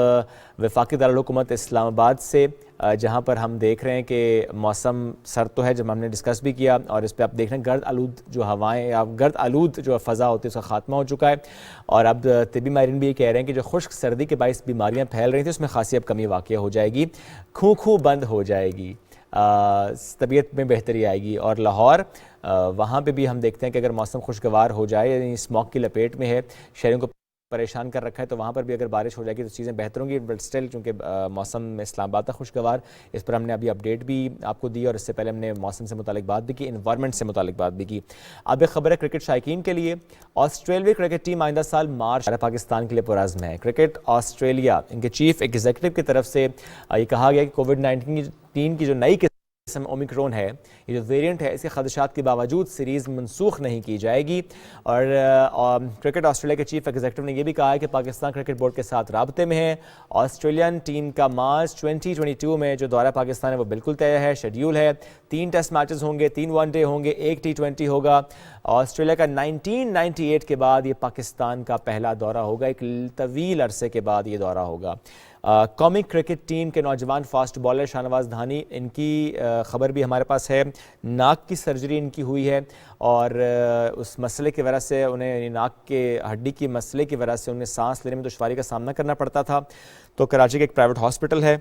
वफाकी दारुल हुकूमत इस्लामाबाद से, जहाँ पर हम देख रहे हैं कि मौसम सर्द तो है, जब हमने डिस्कस भी किया, और इस पर आप देख रहे हैं गर्द आलूद जो हवाएं या गर्द आलूद जो फ़ज़ा होती है उसका ख़ात्मा हो चुका है, और अब तिबी माहिरीन भी ये कह रहे हैं कि जो खुश्क सर्दी के बायस बीमारियाँ फैल रही थी उसमें खासी अब कमी वाक़या हो जाएगी, खू बंद हो जाएगी, तबीयत में बेहतरी आएगी। और लाहौर वहाँ पे भी हम देखते हैं कि अगर मौसम खुशगवार हो जाए, यानी स्मॉग की लपेट में है, शहरों को परेशान कर रखा है, तो वहाँ पर भी अगर बारिश हो जाएगी तो चीज़ें बेहतर होंगी। बट स्टिल चूँकि मौसम इस्लामाबाद का खुशगवार, इस पर हमने अभी अपडेट भी आपको दी और इससे पहले हमने मौसम से मुतालिक बात भी की, इन्वायरमेंट से मुतालिक बात भी की। अब एक खबर है क्रिकेट शायकीन के लिए। ऑस्ट्रेलियाई क्रिकेट टीम आइंदा साल मार्च पाकिस्तान के लिए पुरज़्म है। क्रिकेट ऑस्ट्रेलिया इनके चीफ एग्जीक्यूटिव की तरफ से ये कहा गया कि कोविड-19 की जो नई ओमिक्रॉन है, ये जो वेरिएंट है, इसके खदशात के बावजूद सीरीज़ मनसूख नहीं की जाएगी। और क्रिकेट ऑस्ट्रेलिया के चीफ एग्जीक्यूटिव ने यह भी कहा है कि पाकिस्तान क्रिकेट बोर्ड के साथ राब्ते में है। ऑस्ट्रेलियन टीम का मार्च 2022 में जो दौरा पाकिस्तान है वो बिल्कुल तय है, शेड्यूल है। 3 टेस्ट मैचेस होंगे, 3 वनडे होंगे, 1 T20 होगा। ऑस्ट्रेलिया का 1998 के बाद ये पाकिस्तान का पहला दौरा होगा, एक तवील अरसे के बाद ये दौरा होगा। कौमी क्रिकेट टीम के नौजवान फास्ट बॉलर शाहनवाज धानी, इनकी ख़बर भी हमारे पास है। नाक की सर्जरी इनकी हुई है और उस मसले की वजह से उन्हें, नाक के हड्डी की मसले की वजह से उन्हें सांस लेने में दुश्वारी का सामना करना पड़ता था। तो कराची के एक प्राइवेट हॉस्पिटल है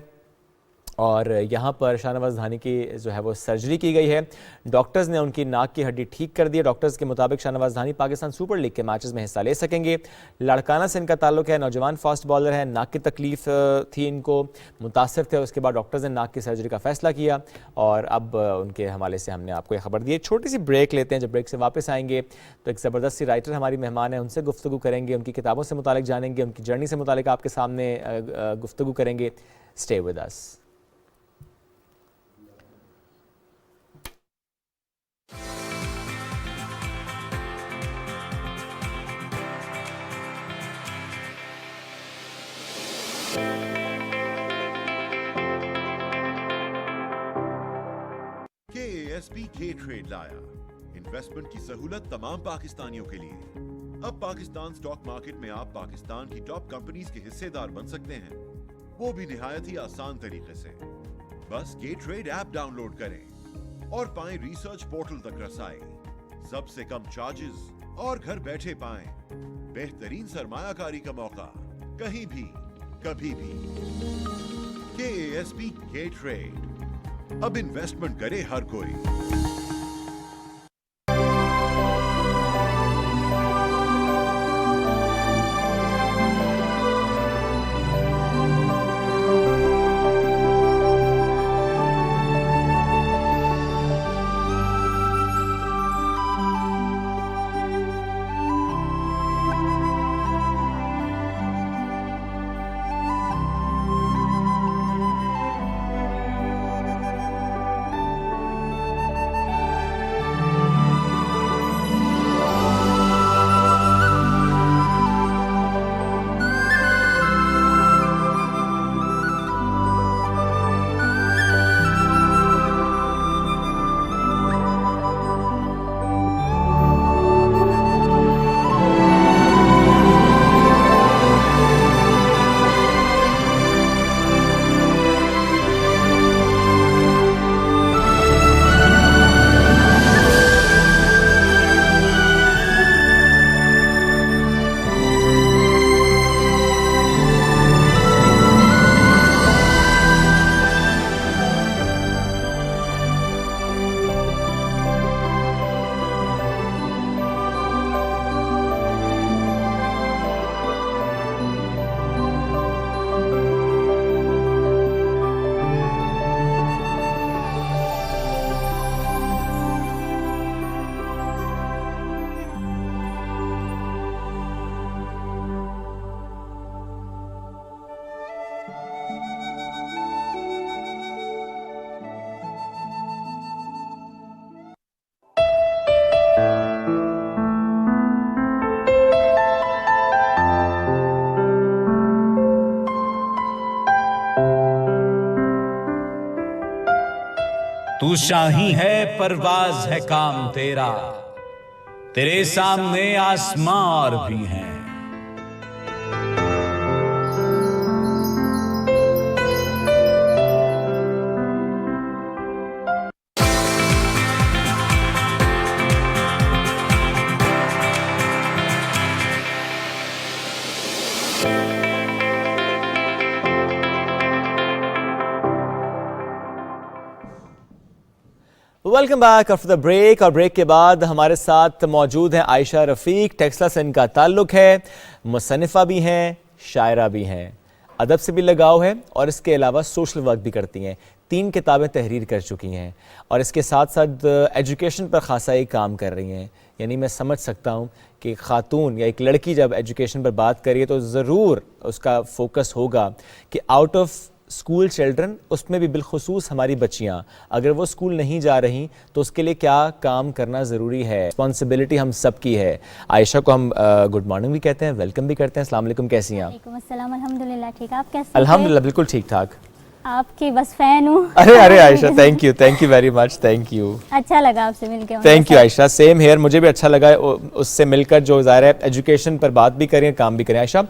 और यहाँ पर शाहनवाज धानी की जो है वो सर्जरी की गई है। डॉक्टर्स ने उनकी नाक की हड्डी ठीक कर दी है। डॉक्टर्स के मुताबिक शाहनवाज धानी पाकिस्तान सुपर लीग के मैचेस में हिस्सा ले सकेंगे। लड़काना से इनका ताल्लुक है, नौजवान फास्ट बॉलर है। नाक की तकलीफ थी, इनको मुतासिर थे, उसके बाद डॉक्टर्स ने नाक की सर्जरी का फैसला किया और अब उनके हवाले से हमने आपको ये खबर दी। छोटी सी ब्रेक लेते हैं, जब ब्रेक से वापस आएंगे तो एक ज़बरदस्त सी राइटर हमारी मेहमान है, उनसे गुफ्तगू करेंगे, उनकी किताबों से मुतालिक जानेंगे, उनकी जर्नी से मुतालिक आपके सामने गुफ्तगू करेंगे। Stay with us. KASB K trade लाया इन्वेस्टमेंट की सहूलत तमाम पाकिस्तानियों के लिए। अब पाकिस्तान स्टॉक मार्केट में आप पाकिस्तान की टॉप कंपनीज के हिस्सेदार बन सकते हैं, वो भी निहायत ही आसान तरीके से। बस K ट्रेड ऐप डाउनलोड करें और पाएं रिसर्च पोर्टल तक रसाई, सबसे कम चार्जेस और घर बैठे पाएं बेहतरीन सरमायाकारी का मौका, कहीं भी कभी भी। KASB K ट्रेड, अब इन्वेस्टमेंट करे हर कोई। तू शाही है, परवाज है काम तेरा, तेरे सामने आसमां और भी हैं। Welcome back after the break. और ब्रेक के बाद हमारे साथ मौजूद हैं आयशा रफ़ीक। टेक्सला से इनका ताल्लुक़ है, मुसन्निफ़ा भी हैं, शायरा भी हैं, अदब से भी लगाव है और इसके अलावा सोशल वर्क भी करती हैं। 3 किताबें तहरीर कर चुकी हैं और इसके साथ साथ एजुकेशन पर ख़ासा ही काम कर रही हैं। यानी मैं समझ सकता हूँ कि ख़ातून या एक लड़की जब एजुकेशन पर बात करिए तो ज़रूर उसका फोकस होगा कि आउट ऑफ स्कूल चिल्ड्रन, उसमें भी बिलखुसूस हमारी बच्चियाँ, अगर वो स्कूल नहीं जा रही तो उसके लिए क्या काम करना ज़रूरी है। रिस्पॉन्सिबिलिटी हम सब की है। आयशा को हम गुड मॉर्निंग भी कहते हैं, वेलकम भी करते हैं। अस्सलाम वालेकुम, कैसी हैं आप? वालेकुम अस्सलाम, अल्हम्दुलिल्लाह ठीक। आप कैसे हैं? अल्हम्दुलिल्लाह बिल्कुल ठीक ठाक। आपकी बस फैन हूँ। अरे Ayesha, thank you very much, thank you. अच्छा लगा आपसे मिलके। Thank you Ayesha, same here, मुझे भी अच्छा लगा उससे मिलकर। जो ज़ाहिर है एजुकेशन पर बात भी करें, काम भी करें। आयशा,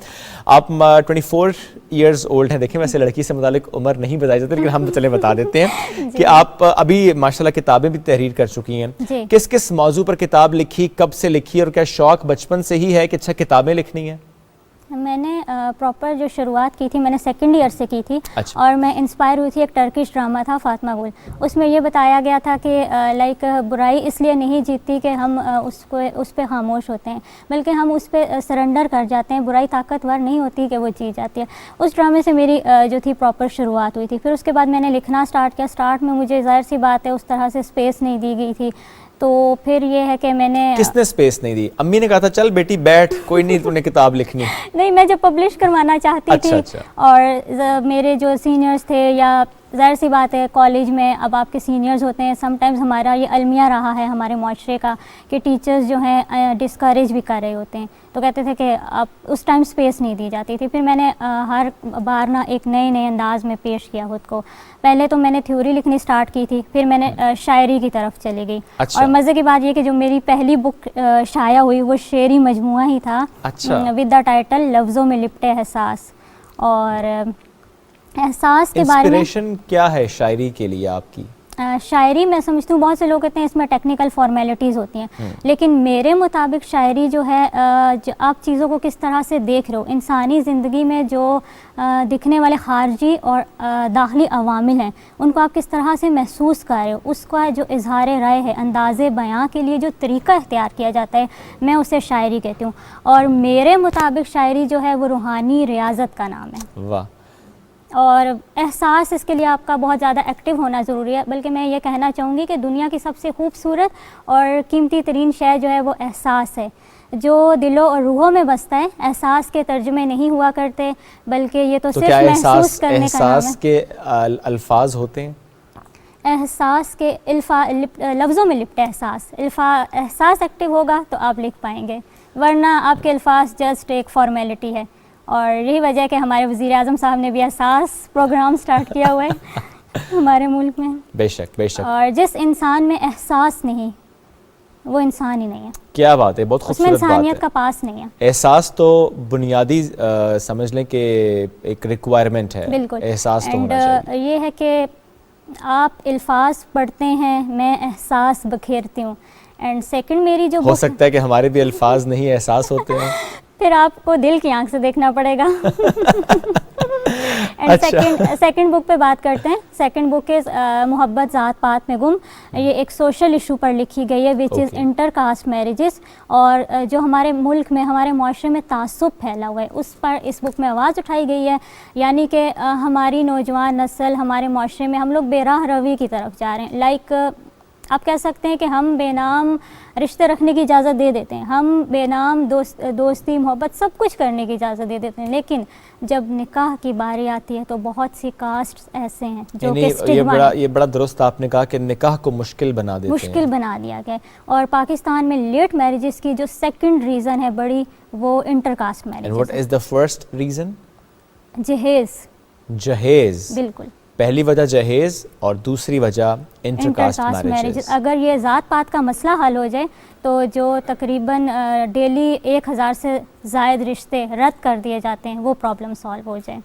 आप 24 इयर्स ओल्ड हैं। देखिए वैसे लड़की से मुतालिक उम्र नहीं बताई जाती, लेकिन हम तो चले बता देते हैं कि आप अभी माशाल्लाह किताबें भी तहरीर कर चुकी हैं। किस किस मौजू पर किताब लिखी, कब से लिखी और क्या शौक बचपन से ही है कि अच्छा किताबें लिखनी है? मैंने प्रॉपर जो शुरुआत की थी मैंने 2nd ईयर से की थी। अच्छा। और मैं इंस्पायर हुई थी, एक टर्किश ड्रामा था फातिमा गुल, उसमें ये बताया गया था कि लाइक बुराई इसलिए नहीं जीतती कि हम उस पर खामोश होते हैं, बल्कि हम उस पर सरेंडर कर जाते हैं। बुराई ताकतवर नहीं होती कि वो जीत जाती है। उस ड्रामे से मेरी जो थी प्रॉपर शुरुआत हुई थी। फिर उसके बाद मैंने लिखना स्टार्ट किया। स्टार्ट में मुझे ज़ाहिर सी बात है उस तरह से स्पेस नहीं दी गई थी, तो फिर ये है कि मैंने किसने स्पेस नहीं दी? अम्मी ने कहा था चल बेटी बैठ, कोई नहीं तूने किताब लिखनी? नहीं, मैं जब पब्लिश करवाना चाहती थी अच्छा। और मेरे जो सीनियर्स थे, या ज़ाहिर सी बात है कॉलेज में अब आपके सीनियर्स होते हैं, समटाइम्स हमारा ये अलमिया रहा है हमारे माशरे का कि टीचर्स जो हैं डिस्करेज भी कर रहे होते हैं, तो कहते थे कि आप उस टाइम स्पेस नहीं दी जाती थी। फिर मैंने हर बार ना एक नए अंदाज में पेश किया खुद को। पहले तो मैंने थ्योरी लिखनी स्टार्ट की थी, फिर मैंने शायरी की तरफ चली गई। अच्छा। और मज़े की बात ये कि जो मेरी पहली बुक शाया हुई वो शेरी मजमुआ ही था। अच्छा। विद द टाइटल लफ्ज़ों में लिपटे एहसास। और एहसास के बारे में इंस्पिरेशन क्या है शायरी के लिए आपकी? शायरी मैं समझती हूँ, बहुत से लोग कहते हैं इसमें टेक्निकल फॉर्मेलिटीज़ होती हैं, लेकिन मेरे मुताबिक शायरी जो है जो आप चीज़ों को किस तरह से देख रहे हो, इंसानी ज़िंदगी में जो दिखने वाले खारजी और दाखिली अवामिल हैं उनको आप किस तरह से महसूस कर रहे हो, उसका जो इजहार राय है, अंदाज़े बयां के लिए जो तरीका इख्तियार किया जाता है, मैं उसे शायरी कहती हूँ। और मेरे मुताबिक शायरी जो है वो रूहानी रियाजत का नाम है। वाह। और एहसास इसके लिए आपका बहुत ज़्यादा एक्टिव होना ज़रूरी है। बल्कि मैं ये कहना चाहूँगी कि दुनिया की सबसे खूबसूरत और कीमती तरीन शय जो है वो एहसास है, जो दिलों और रूहों में बसता है। एहसास के तर्जुमे नहीं हुआ करते, बल्कि ये तो सिर्फ महसूस करने का नाम है। एहसास के अल्फाज होते हैं? एहसास के लफ्ज़ों में लिपटे एहसास। एहसास एक्टिव होगा तो आप लिख पाएंगे, वरना आपके अल्फाज जस्ट एक फॉर्मेलिटी है। और यही वजह है कि हमारे वज़ीर आज़म साहब ने भी एहसास प्रोग्राम स्टार्ट किया हुआ है हमारे मुल्क में। बेशक बेशक। और जिस इंसान में एहसास नहीं, वो इंसान ही नहीं है। क्या बात है, बहुत खूबसूरत बात है। उसमें इंसानियत का पास नहीं है। एहसास तो बुनियादी समझ लें कि एक रिक्वायरमेंट है। बिल्कुल। एहसास तो होना चाहिए। ये है कि आप अल्फाज पढ़ते हैं, मैं एहसास बखेरती हूँ। एंड सेकंड मेरी जो हो सकता है कि हमारे भी अल्फाज नहीं एहसास होते हैं। फिर आपको दिल की आंख से देखना पड़ेगा। सेकंड बुक पे बात करते हैं। सेकंड बुक इज़ मोहब्बत ज़ात पात में गुम। ये एक सोशल इशू पर लिखी गई है, which is inter caste marriages. और जो हमारे मुल्क में, हमारे माशरे में तासुब फैला हुआ है, उस पर इस बुक में आवाज़ उठाई गई है। यानी कि हमारी नौजवान नस्ल, हमारे माशरे में हम लोग बेराह रवी की तरफ जा रहे हैं। लाइक आप कह सकते हैं कि हम बेनाम रिश्ते रखने की इजाज़त दे देते हैं, हम बेनाम दोस्ती मोहब्बत सब कुछ करने की इजाज़त दे देते हैं, लेकिन जब निकाह की बारी आती है तो बहुत सी कास्ट ऐसे हैं जो कि ये बड़ा दुरुस्त आपने कहा कि निकाह को मुश्किल बना देते हैं, मुश्किल बना दिया गया। और पाकिस्तान में लेट मैरिजेस की जो सेकंड रीज़न है बड़ी, वो intercaste marriage. What is the first reason? जहेज। बिल्कुल। पहली वजह जहेज और दूसरी वजह इंटरकास्ट मैरिजेस। अगर ये ज़ात पात का मसला हल हो जाए तो जो तकरीबन डेली 1000 से ज़ायद रिश्ते रद्द कर दिए जाते हैं, वो प्रॉब्लम सॉल्व हो जाए।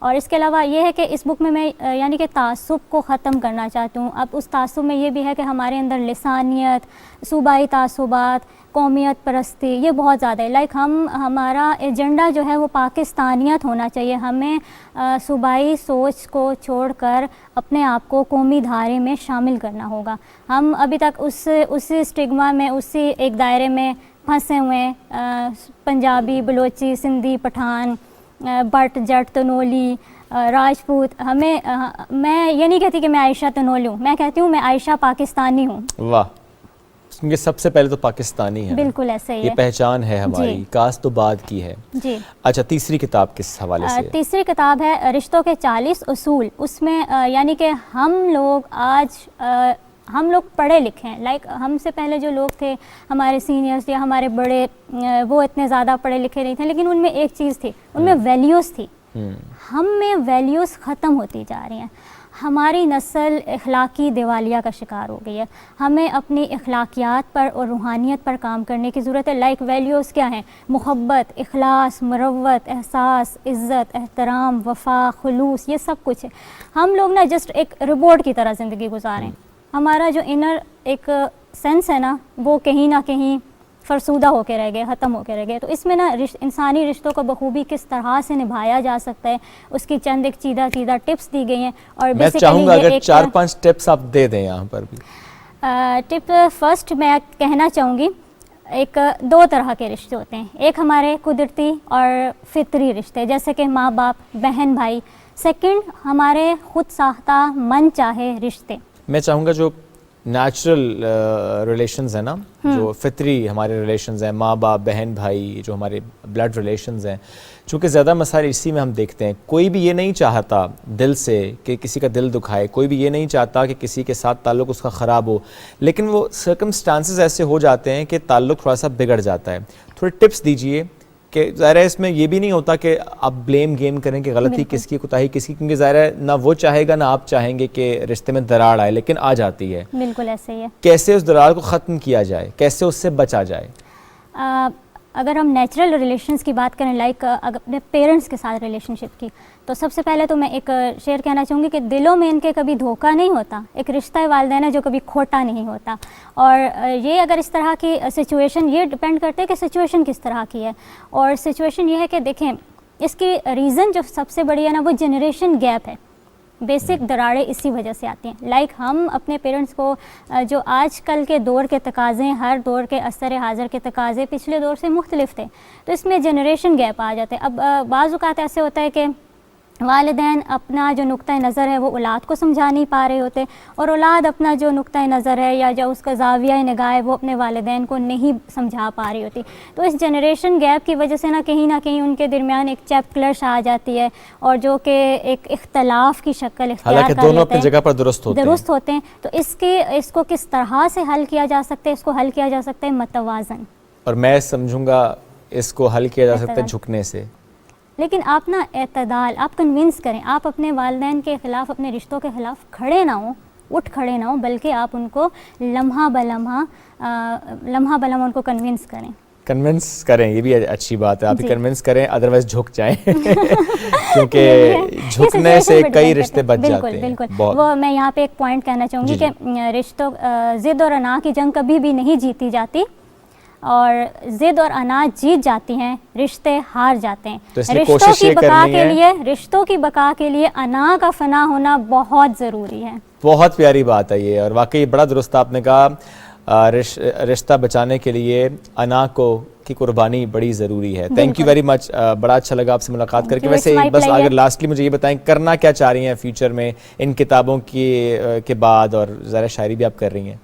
और इसके अलावा ये है कि इस बुक में मैं यानी कि तासुब को ख़त्म करना चाहती हूँ। अब उस तासुब में ये भी है कि हमारे अंदर लिसानियत, सूबाई तासुबात, कौमियत परस्ती ये बहुत ज़्यादा है। लाइक हमारा एजेंडा जो है वो पाकिस्तानियत होना चाहिए। हमें सूबाई सोच को छोड़कर अपने आप को कौमी धारे में शामिल करना होगा। हम अभी तक उसी स्टिग्मा में, उसी एक दायरे में फंसे हुए हैं। पंजाबी, बलोची, सिंधी, पठान, बट, जट, तनोली, राजपूत। मैं ये नहीं कहती कि मैं आयशा तनोली हूँ, मैं कहती हूँ मैं आयशा पाकिस्तानी हूँ। वाह, क्योंकि सबसे पहले तो पाकिस्तानी है। बिल्कुल ऐसे ही ये है, पहचान है हमारी, कास्ट तो बाद की है जी। अच्छा, तीसरी किताब किस हवाले से? तीसरी किताब है रिश्तों के 40 उसूल। उसमें यानी कि हम लोग पढ़े लिखे हैं। लाइक हमसे पहले जो लोग थे, हमारे सीनियर्स या हमारे बड़े, वो इतने ज़्यादा पढ़े लिखे नहीं थे, लेकिन उनमें एक चीज़ थी, उनमें वैल्यूज़ थी। हम में वैल्यूज़ ख़त्म होती जा रही हैं। हमारी नस्ल इखलाकी दिवालिया का शिकार हो गई है। हमें अपनी इखलाकियात पर और रूहानियत पर काम करने की ज़रूरत है। लाइक वैल्यूज़ क्या हैं? मोहब्बत, इखलास, मरवत, एहसास, इज़्ज़त, एहतराम, वफ़ा, खुलूस, ये सब कुछ है। हम लोग ना जस्ट एक रोबोट की तरह ज़िंदगी गुजारें। हमारा जो इनर एक सेंस है ना, वो कहीं ना कहीं फरसूदा होकर रह गए, ख़त्म होकर रह गए। तो इसमें ना इंसानी रिश्तों को बखूबी किस तरह से निभाया जा सकता है, उसकी चंद एक सीधा टिप्स दी गई हैं। और मैं चाहूँगा अगर 4-5 टिप्स आप दे दें यहाँ पर भी। टिप फर्स्ट मैं कहना चाहूँगी, एक 2 तरह के रिश्ते होते हैं। एक हमारे कुदरती और फितरी रिश्ते, जैसे कि माँ बाप, बहन भाई। सेकंड हमारे खुद साख्ता मन चाहे रिश्ते। मैं चाहूँगा जो नेचुरल रिलेशंस है ना, जो फितरी हमारे रिलेशंस हैं, माँ बाप, बहन भाई, जो हमारे ब्लड रिलेशंस हैं, चूँकि ज़्यादा मसाइल इसी में हम देखते हैं। कोई भी ये नहीं चाहता दिल से कि किसी का दिल दुखाए, कोई भी ये नहीं चाहता कि किसी के साथ ताल्लुक़ उसका ख़राब हो, लेकिन वो सर्कमस्टांसेस ऐसे हो जाते हैं कि ताल्लुक़ थोड़ा सा बिगड़ जाता है। थोड़े टिप्स दीजिए कि ज़ाहिर है इसमें ये भी नहीं होता कि आप ब्लेम गेम करें कि गलती किसकी, कोताही किसकी, क्योंकि ज़ाहिर है ना वो चाहेगा ना आप चाहेंगे कि रिश्ते में दरार आए, लेकिन आ जाती है। बिल्कुल ऐसे ही है। कैसे उस दरार को ख़त्म किया जाए, कैसे उससे बचा जाए? अगर हम नेचुरल रिलेशंस की बात करें, लाइक अपने पेरेंट्स के साथ रिलेशनशिप की, तो सबसे पहले तो मैं एक शेर कहना चाहूँगी कि दिलों में इनके कभी धोखा नहीं होता। एक रिश्ता वालिदैन है जो कभी खोटा नहीं होता। और ये अगर इस तरह की सिचुएशन, ये डिपेंड करते हैं कि सिचुएशन किस तरह की है। और सिचुएशन ये है कि देखें, इसकी रीज़न जो सबसे बड़ी है ना, वो जनरेशन गैप है। बेसिक दरारें इसी वजह से आती हैं। लाइक हम अपने पेरेंट्स को, जो आजकल के दौर के तकाज़े, हर दौर के असर हाज़र के तकाज़े पिछले दौर से मुख्तलिफ थे, तो इसमें जनरेशन गैप आ जाते हैं। अब बाज़ औक़ात ऐसे होता है कि वालिदैन अपना जो नुक्ता नज़र है वो औलाद को समझा नहीं पा रहे होते, और औलाद अपना जो नुक्ता नज़र है या जो उसका ज़ाविया निगाह है वो अपने वालिदैन को नहीं समझा पा रही होती। तो इस जनरेशन गैप की वजह से ना कहीं उनके दरमियान एक चैप क्लश आ जाती है, और जो कि एक इख्तलाफ की शक्ल हालांकि दोनों अपनी जगह पर दुरुस्त होते हैं। तो इसको किस तरह से हल किया जा सकता है? इसको हल किया जा सकता है मतवाज़न, और मैं समझूंगा इसको हल किया जा सकता है झुकने से। लेकिन आप ना एतदाल, आप कन्विंस करें, आप अपने वालिदैन के ख़िलाफ़, अपने रिश्तों के ख़िलाफ़ खड़े ना हो, उठ खड़े ना हो, बल्कि आप उनको लम्हा बलम्हा उनको कन्विंस करें। कन्विंस करें, ये भी अच्छी बात है। आप ही कन्विंस करें, अदरवाइज झुक जाएं क्योंकि झुकने से कई रिश्ते बच जाते हैं। बिल्कुल। वो मैं यहाँ पे एक पॉइंट कहना चाहूँगी कि रिश्तों, ज़िद और अना की जंग कभी भी नहीं जीती जाती, और ज़िद और अना जीत जाती हैं, रिश्ते हार जाते हैं। तो रिश्तों की बका के लिए अना का फना होना बहुत ज़रूरी है। बहुत प्यारी बात है ये, और वाकई बड़ा दुरुस्त आपने कहा। रिश्ता बचाने के लिए अना की कुर्बानी बड़ी ज़रूरी है। थैंक यू वेरी मच, बड़ा अच्छा लगा आपसे मुलाकात करके। वैसे बस अगर लास्टली मुझे ये बताएं, करना क्या चाह रही हैं फ्यूचर में इन किताबों के बाद, और ज़रा शायरी भी आप कर रही हैं?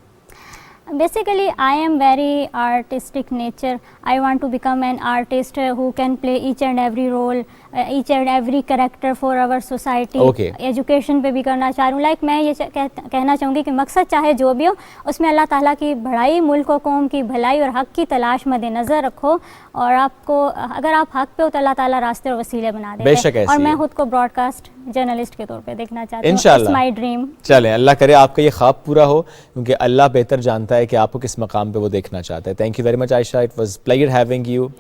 Basically, I am very artistic nature. I want to become an artist who can play each and every role, each and every character for our society. Okay. Education पे भी करना चाह रही हूँ। लाइक मैं ये कहना चाहूँगी कि मकसद चाहे जो भी हो, उसमें अल्लाह ताला की बढ़ाई, मुल्क व कौम की भलाई और हक़ की तलाश मद्देनज़र रखो, और आपको अगर आप हक़ पे हो तो अल्लाह ताला रास्ते और वसीले बना देते हैं। बेशक ऐसी और मैं है। खुद को ब्रॉडकास्ट जर्नलिस्ट के तौर पे देखना चाहती हूँ। इंशाल्लाह, इट्स माय ड्रीम। चलें, अल्लाह करे आपका ये ख्वाब पूरा हो, क्योंकि अल्लाह बेहतर जानता है कि आपको किस मकाम पे वो देखना चाहता है। Thank you very much Ayesha, it was pleasure having you. और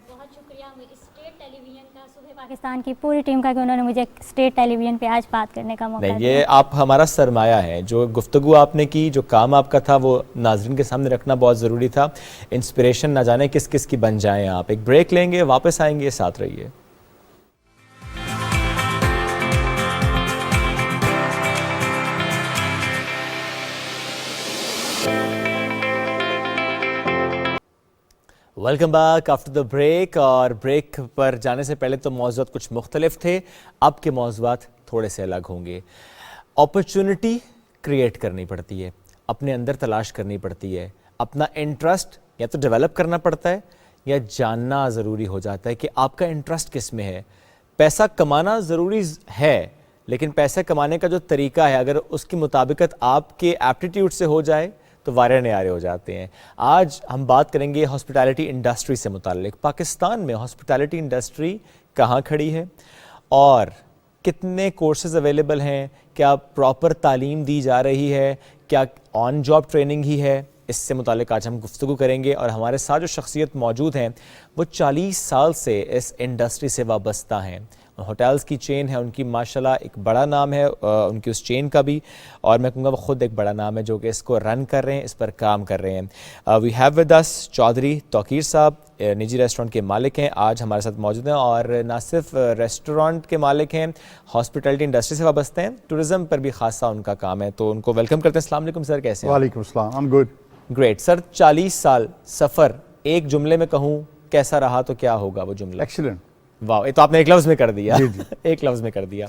बहुत शुक्रिया स्टेट टेलीविज़न का सुबह पाकिस्तान की पूरी टीम का कि उन्होंने मुझे स्टेट टेलीविज़न पे आज बात करने का मौका नहीं, दिया। ये आप हमारा सरमाया है। जो गुफ्तगू आपने की, जो काम आपका था, वो नाजरीन के सामने रखना बहुत ज़रूरी था। इंस्पिरेशन ना जाने किस किस की बन जाएं आप। एक ब्रेक लेंगे, वापस आएंगे, साथ रहिए। Welcome back after the break. और ब्रेक पर जाने से पहले तो मौज़ूआत कुछ मुख्तलिफ थे, अब के मौज़ूआत थोड़े से अलग होंगे। अपॉर्चुनिटी क्रिएट करनी पड़ती है, अपने अंदर तलाश करनी पड़ती है, अपना इंटरेस्ट या तो डेवलप करना पड़ता है या जानना ज़रूरी हो जाता है कि आपका इंटरेस्ट किस में है। पैसा कमाना ज़रूरी है, लेकिन पैसा कमाने का जो तरीका है, अगर उसकी मुताबिकत आपके एप्टीट्यूड से हो जाए तो वारे न्यारे हो जाते हैं। आज हम बात करेंगे हॉस्पिटैलिटी इंडस्ट्री से मुताल्लिक। पाकिस्तान में हॉस्पिटैलिटी इंडस्ट्री कहाँ खड़ी है और कितने कोर्सेज अवेलेबल हैं, क्या प्रॉपर तालीम दी जा रही है, क्या ऑन जॉब ट्रेनिंग ही है, इससे मुताल्लिक आज हम गुफ्तगू करेंगे। और हमारे साथ जो शख्सियत मौजूद हैं वो 40 साल से इस इंडस्ट्री से वाबस्ता हैं। होटल्स की चेन है उनकी, माशाल्लाह एक बड़ा नाम है उनकी उस चेन का भी, और मैं कहूँगा वो ख़ुद एक बड़ा नाम है जो कि इसको रन कर रहे हैं, इस पर काम कर रहे हैं। We have with us Chaudhary Tauqeer साहब, निजी रेस्टोरेंट के मालिक हैं, आज हमारे साथ मौजूद हैं। और ना सिर्फ रेस्टोरेंट के मालिक हैं, हॉस्पिटैलिटी इंडस्ट्री से वाबस्ते हैं, टूरिज़म पर भी खासा उनका काम है, तो उनको वेलकम करते हैं। अस्सलाम वालेकुम सर, कैसे हैं? वालेकुम अस्सलाम, I am good. Great sir, 40 साल सफ़र एक जुमले में कहूँ कैसा रहा तो क्या होगा वो जुमला? एक्सीलेंट। वाह, ये तो आपने एक लफ्ज़ में कर दिया। जी, जी। एक लफ्ज़ में कर दिया।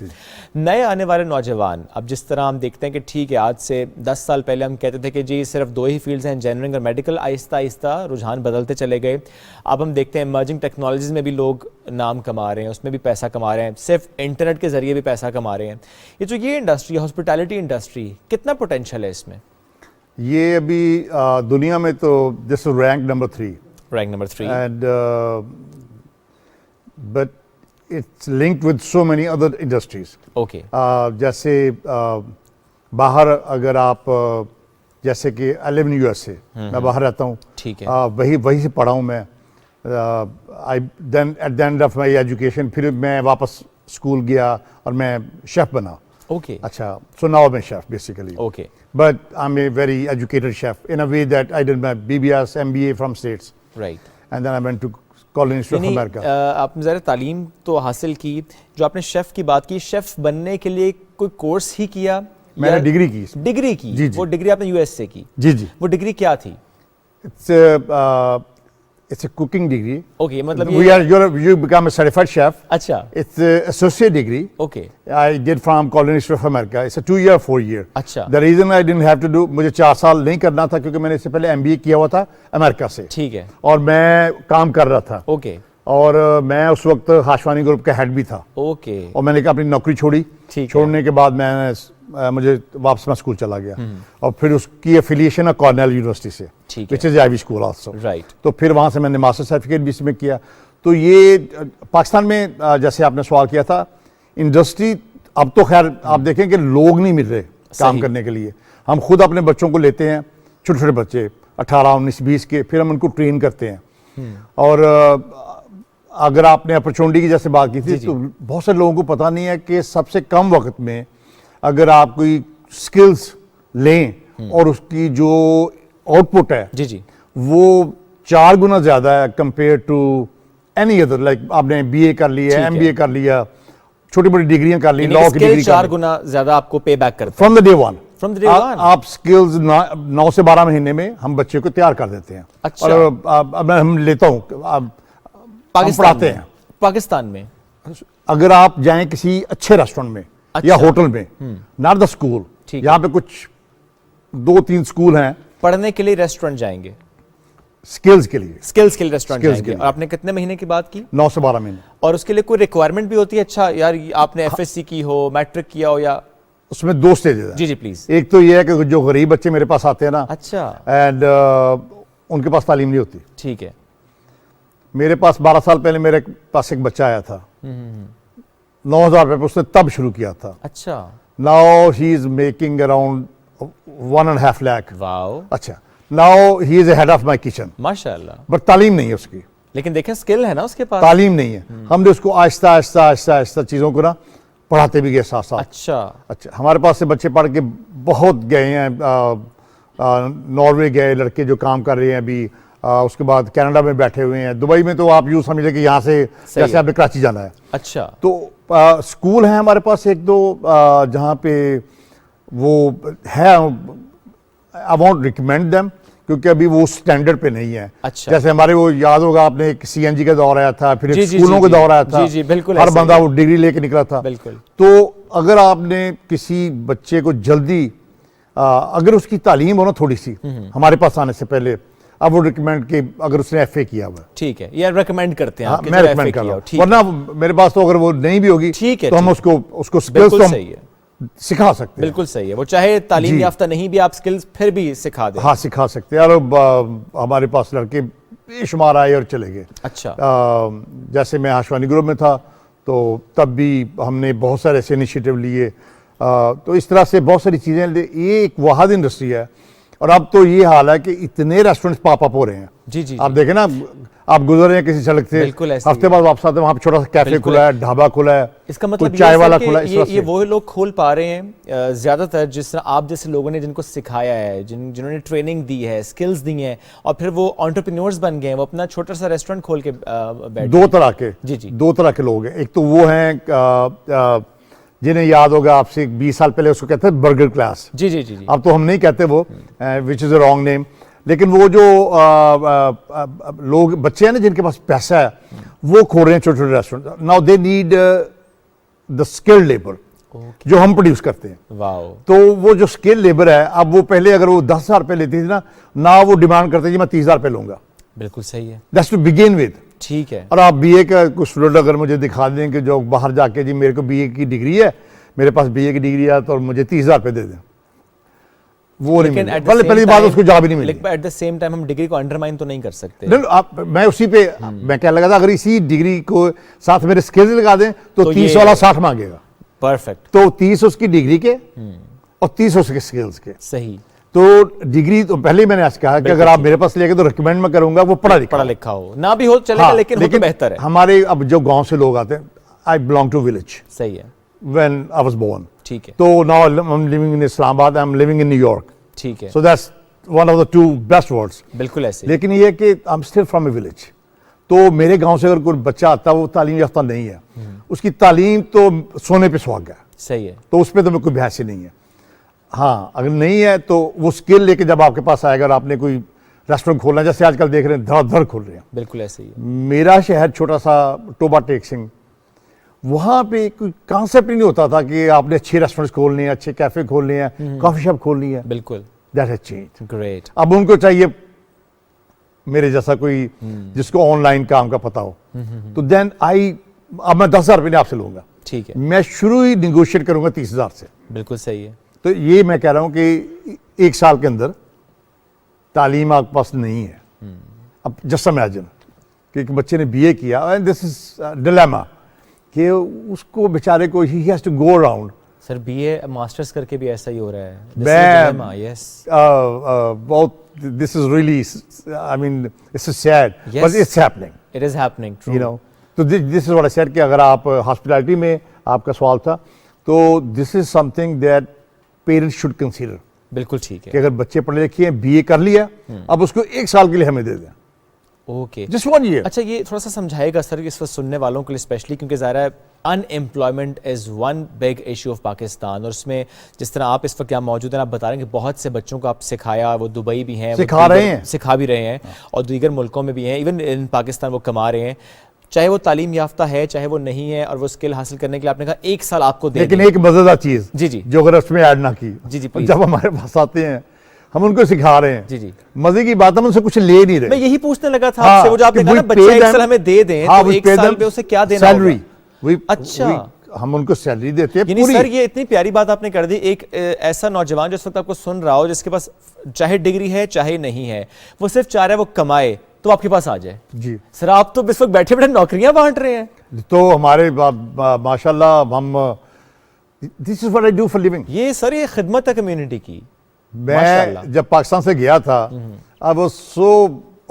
नए आने वाले नौजवान, अब जिस तरह हम देखते हैं कि ठीक है, आज से 10 साल पहले हम कहते थे कि जी सिर्फ 2 ही फील्ड्स हैं, इंजीनियरिंग और मेडिकल। आहिस्ता आहिस्ता रुझान बदलते चले गए। अब हम देखते हैं इमर्जिंग टेक्नोलॉजीज़ में भी लोग नाम कमा रहे हैं, उसमें भी पैसा कमा रहे हैं, सिर्फ इंटरनेट के ज़रिए भी पैसा कमा रहे हैं। ये जो ये इंडस्ट्री, हॉस्पिटैलिटी इंडस्ट्री, कितना पोटेंशियल है इसमें? ये अभी दुनिया में तो this rank number 3 and but it's linked with so many other industries. Okay, जैसे बाहर अगर आप जैसे कि आई लिव इन यूएसए, मैं बाहर रहता हूँ, ठीक है। वही से पढ़ा हूँ मैं। I then at the end of my education फिर मैं वापस स्कूल गया और मैं शेफ़ बना। ओके, अच्छा, so now I'm a chef basically. Okay. But I'm a very educated chef in a way that I did my BBS, MBA from States. Right. And then I went to College Institute of America. आपने ज़रा तालीम तो हासिल की, जो आपने chef की बात की, शेफ़ बनने के लिए कोई कोर्स ही किया? मैंने डिग्री की। डिग्री की? जी, जी। वो डिग्री आपने यूएस से की? जी जी। वो डिग्री क्या थी? It's a cooking degree. Okay, मतलब You become a certified chef. अच्छा, It's an associate degree. Okay, I did from College Institute of America. It's a 2-year, 4-year. अच्छा। The reason I didn't have to do, मुझे 4 साल नहीं करना था क्योंकि मैंने इससे पहले MBA किया हुआ था अमेरिका से, ठीक है। और मैं काम कर रहा था। ओके, और मैं उस वक्त हाशवानी ग्रुप का हेड भी था। ओके, और मैंने कहा अपनी नौकरी छोड़ी। ठीक है। छोड़ने के बाद मुझे वापस मैं स्कूल चला गया और फिर उसकी एफिलिएशन है कॉर्नेल यूनिवर्सिटी से, ठीक है। Which is Ivy school also. Right. तो फिर वहाँ से मैंने मास्टर सर्टिफिकेट भी इसमें किया। तो ये पाकिस्तान में जैसे आपने सवाल किया था, इंडस्ट्री अब तो खैर आप देखें कि लोग नहीं मिल रहे काम करने के लिए। हम खुद अपने बच्चों को लेते हैं, छोटे छोटे बच्चे 18, 19, 20 के, फिर हम उनको ट्रेन करते हैं। और अगर आपने अपॉर्चुनिटी की जैसे बात की थी, तो बहुत सारे लोगों को पता नहीं है कि सबसे कम वक्त में अगर आप कोई स्किल्स लें और उसकी जो आउटपुट है जी जी, वो 4 गुना ज़्यादा है compare to any other. Like आपने BA कर लिया, MBA कर लिया, छोटी बड़ी डिग्रियां कर ली, लॉ की डिग्री 4 गुना ज़्यादा आपको पे बैक करता है from the day one. From the day one आप स्किल्स 9 से 12 महीने में हम बच्चे को तैयार कर देते हैं। अच्छा। और अब हम लेता हूँ, पढ़ाते हैं पाकिस्तान में। अगर आप जाएं किसी अच्छे रेस्टोरेंट में या होटल में, नॉट द स्कूल, यहाँ पे कुछ 2-3 स्कूल हैं पढ़ने के लिए, रेस्टोरेंट जाएंगे स्किल्स के लिए, स्किल्स के लिए रेस्टोरेंट Skills जाएंगे। के लिए। और आपने कितने महीने की बात की? 9 से 12 महीने। और उसके लिए कोई रिक्वायरमेंट भी होती है? अच्छा यार, आपने FSC की हो, मैट्रिक किया हो, या? उसमें 2 स्टेजेस हैं। जी जी प्लीज। एक तो ये है कि जो गरीब बच्चे मेरे पास आते हैं ना, अच्छा, एंड उनके पास तालीम नहीं होती। ठीक है। मेरे पास 12 साल पहले मेरे पास एक बच्चा आया था, 9,000 रुपये उसने तब शुरू किया था। अच्छा, now he is making around 1.5 lakh. Wow, अच्छा, now he is head of my kitchen, माशाल्लाह। बट तालीम नहीं है उसकी। लेकिन देखें स्किल है ना उसके पास। तालीम नहीं है। हमने उसको आहिस्ता आहिस्ता आहिस्ता आहिस्ता चीज़ों को ना पढ़ाते भी गए साथ साथ। अच्छा, हमारे पास से बच्चे पढ़ के बहुत गए हैं, नॉर्वे गए लड़के जो काम कर रहे हैं अभी, उसके बाद कनाडा में बैठे हुए हैं, दुबई में तो आप यूँ समझ लें कि यहाँ से जैसे आपने कराची जाना है। अच्छा, तो स्कूल हैं हमारे पास एक दो जहाँ पे वो है, आई वॉन्ट रिकमेंड देम, क्योंकि अभी वो स्टैंडर्ड पे नहीं है। अच्छा। जैसे हमारे वो याद होगा आपने एक सीएनजी का दौर आया था, फिर जी, एक जी, स्कूलों जी, का जी, दौर आया था। जी, जी, बिल्कुल हर ऐसे बंदा ही। वो डिग्री लेके निकला था। बिल्कुल। तो अगर आपने किसी बच्चे को जल्दी अगर उसकी तालीम हो ना थोड़ी सी हमारे पास आने से पहले, अब वो रिकमेंड कि अगर उसने एफए किया हुआ है, ठीक है, ये रेकमेंड करते हैं हाँ, आप कि मैं जो रिकमेंड FA कर किया रहा हो, हूँ। ठीक है। वरना मेरे पास तो अगर वो नहीं भी होगी ठीक है, तो हम ठीक है। उसको स्किल्स बिल्कुल तो हम सही है, सिखा सकते हैं। बिल्कुल सही है। वो चाहे तालीम जी। याफ्ता नहीं भी, आप स्किल्स फिर भी सिखा दें। हाँ, सिखा सकते हैं। और हमारे पास लड़के बेशुमार आए और चले गए। अच्छा, जैसे मैं आशवानी ग्रुप में था तो तब भी हमने बहुत सारे ऐसे इनिशिएटिव लिए। तो इस तरह से बहुत सारी चीज़ें, ये एक वाहिद इंडस्ट्री है। और अब तो ये हाल है कि इतने रेस्टोरेंट्स पॉप अप हो रहे हैं। जी, जी, आप जी। देखें ना, आप गुजर रहे हैं किसी सड़क से, बिल्कुल ऐसे ही हफ्ते बाद वापस आते हैं, वहाँ पे छोटा सा कैफे बिल्कुल खुला है, ढाबा खुला है, इसका कोई मतलब ये चाय है वाला सर खुला है। कि इस तरह ये से वो लोग खोल पा रहे हैं ज्यादातर जिस तरह आप जैसे लोगों ने जिनको सिखाया है, जिन्होंने ट्रेनिंग दी है, स्किल्स दी हैं, और फिर वो एंटरप्रेन्योर्स बन गए हैं, वो अपना छोटा सा रेस्टोरेंट खोल के बैठ दो तरह के, जी, जी। दो तरह के लोग हैं। एक तो वो हैं जिन्हें याद होगा आपसे 20 साल पहले उसको कहते हैं बर्गर क्लास। जी, जी, जी, जी। अब तो हम नहीं कहते वो, which is a wrong name. लेकिन वो जो लोग बच्चे हैं ना जिनके पास पैसा है, वो खोल रहे हैं छोटे छोटे restaurant. Now they need the skilled labour जो हम प्रोड्यूस करते हैं। वाओ। तो वो जो स्किल लेबर है, अब वो पहले अगर वो 10,000 रुपये लेती थी ना वो डिमांड करते जी मैं 30,000 रुपये लूंगा। बिल्कुल सही है, दैट्स टू बिगिन विद। ठीक है। और आप बीए का कुछ स्टूडेंट अगर मुझे दिखा दें कि जो बाहर जाके जी मेरे को बीए की डिग्री है, मेरे पास बीए की डिग्री है तो मुझे 30,000 रुपये दे दें, वो नहीं मिलेगा। पहली बात उसको जॉब ही नहीं मिलेगी। एट द सेम टाइम हम डिग्री को अंडरमाइन तो नहीं कर सकते। नहीं, आप मैं उसी पे मैं क्या लगा था, अगर इसी डिग्री को साथ मेरे स्किल्स लगा दें तो 30 वाला 60 मांगेगा। परफेक्ट। तो 30 उसकी डिग्री के और 30 उसके स्किल्स के। सही। तो डिग्री तो पहले ही मैंने आज कहा कि अगर आप मेरे पास लेके तो रिकमेंड मैं करूंगा वो पढ़ा लिखा हो, ना भी हो चलेगा, हाँ, लेकिन हो तो बेहतर है। हमारे अब जो गांव से लोग आते हैं, आई बिलोंग टू विलेज सही है, व्हेन आई वाज बोर्न। ठीक है, तो now I am living in Islamabad, I am living in New York. ठीक है। So that's one of the two best words. बिल्कुल ऐसे। लेकिन ये है कि I am still from A village. तो मेरे गांव से अगर कोई बच्चा आता है वो तालीम याफ्ता नहीं है, उसकी तालीम तो सोने पे सुहागा है, सही है, तो उस पर तो कोई बहस ही नहीं है। हाँ, अगर नहीं है तो वो स्किल लेके जब आपके पास आएगा और आपने कोई रेस्टोरेंट खोलना, जैसे आजकल देख रहे हैं धड़ धड़ खोल रहे हैं। बिल्कुल ऐसे ही है। मेरा शहर छोटा सा टोबा टेक सिंह, वहाँ पे कोई कॉन्सेप्ट ही नहीं होता था कि आपने अच्छे रेस्टोरेंट खोलने हैं, अच्छे कैफे खोलने हैं, कॉफी शॉप खोलनी है। बिल्कुल। That has changed. ग्रेट। अब उनको चाहिए मेरे जैसा कोई जिसको ऑनलाइन काम का पता हो। तो देन अब मैं 10,000 रुपये आपसे लूंगा, ठीक है, मैं शुरू ही निगोशिएट करूंगा 30,000 से। बिल्कुल सही है। तो ये मैं कह रहा हूं कि एक साल के अंदर तालीम आपके पास नहीं है। अब जस्ट इमेजिन कि एक बच्चे ने बीए किया, एंड दिस इज डिलेमा कि उसको बेचारे को ही has to go around. Sir BA masters करके भी ऐसा ही हो रहा है। मैं यस बहुत this is really, I mean it's sad but it's happening, it is happening, you know. तो this is what I said कि अगर आप हॉस्पिटैलिटी में आपका सवाल था, तो this is something that parents should consider. बिल्कुल ठीक कि है। अगर बच्चे पढ़े लिखे हैं, बीए कर लिया, अब उसको एक साल के लिए हमें दे दें, ओके, जस्ट 1 ईयर। अच्छा ये थोड़ा सा समझाएगा सर इस वक्त सुनने वालों के लिए स्पेशली, क्योंकि ज़ाहिर है unemployment is one big issue of Pakistan, और उसमें जिस तरह आप इस वक्त यहाँ मौजूद हैं, आप बता रहे हैं कि बहुत से बच्चों को आप सिखाया, वो दुबई भी हैं, सिखा रहे हैं, सिखा भी रहे हैं, और दीगर मुल्कों में भी हैं, इवन इन पाकिस्तान वो कमा रहे हैं, चाहे वो तालीम याफ्ता है चाहे वो नहीं है, और वो स्किल हासिल करने के लिए आपने कहा 1 साल आपको दे लेकिन दें। एक मजेदार चीज जी जी जो अगर उसमें ऐड ना की, जी जी प्लीज। जब हमारे पास आते हैं हम उनको सिखा रहे हैं, जी जी, मजे की बात, हम उनसे कुछ ले नहीं मैं रहे। यही पूछने लगा था हाँ, आपसे, वो जो आपने कि कहा ना we बच्चा pay 1 them- साल हमें दे दें, हाँ, तो we 1 pay साल them पे उसे क्या देना salary। होगा? अच्छा, हम उनको सैलरी देते हैं यानी पूरी। सर ये इतनी प्यारी बात आपने कर दी। एक ऐसा नौजवान जो इस वक्त आपको सुन रहा हो, जिसके पास चाहे डिग्री है चाहे नहीं है, वो सिर्फ चाह रहा है वो कमाए, तो आपके पास आ जाए। जी सर आप तो इस वक्त बैठे बैठे नौकरियां बांट रहे हैं। तो हमारे माशाल्लाह हम, this is what I do for living. ये सर ये खिदमत है कम्युनिटी की। मैं जब पाकिस्तान से गया था, I was so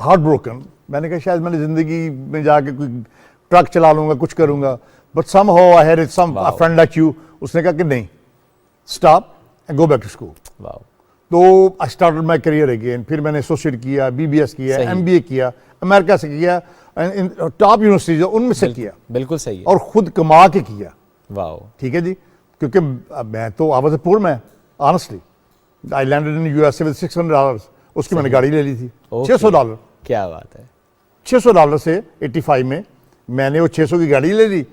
heart broken मैंने कहा शायद मैंने ज़िंदगी में जाके कोई ट्रक चला लूँगा, कुछ करूँगा, but somehow I had some a friend like you, उसने कहा कि नहीं, stop and go back to school. Wow, तो I started my career again. फिर मैंने एसोसिएट किया, BBS किया, सही। MBA किया, अमेरिका से किया, टॉप यूनिवर्सिटीज उनमें से किया, बिल्कुल सही है। और खुद कमा के किया। वाओ, ठीक है जी, क्योंकि मैं तो I was a poor man honestly. I landed in USA with $600, उसकी मैंने गाड़ी ले ली थी। Okay. $600, क्या बात है। $600 से 85 में मैंने वो 600 की गाड़ी ले ली,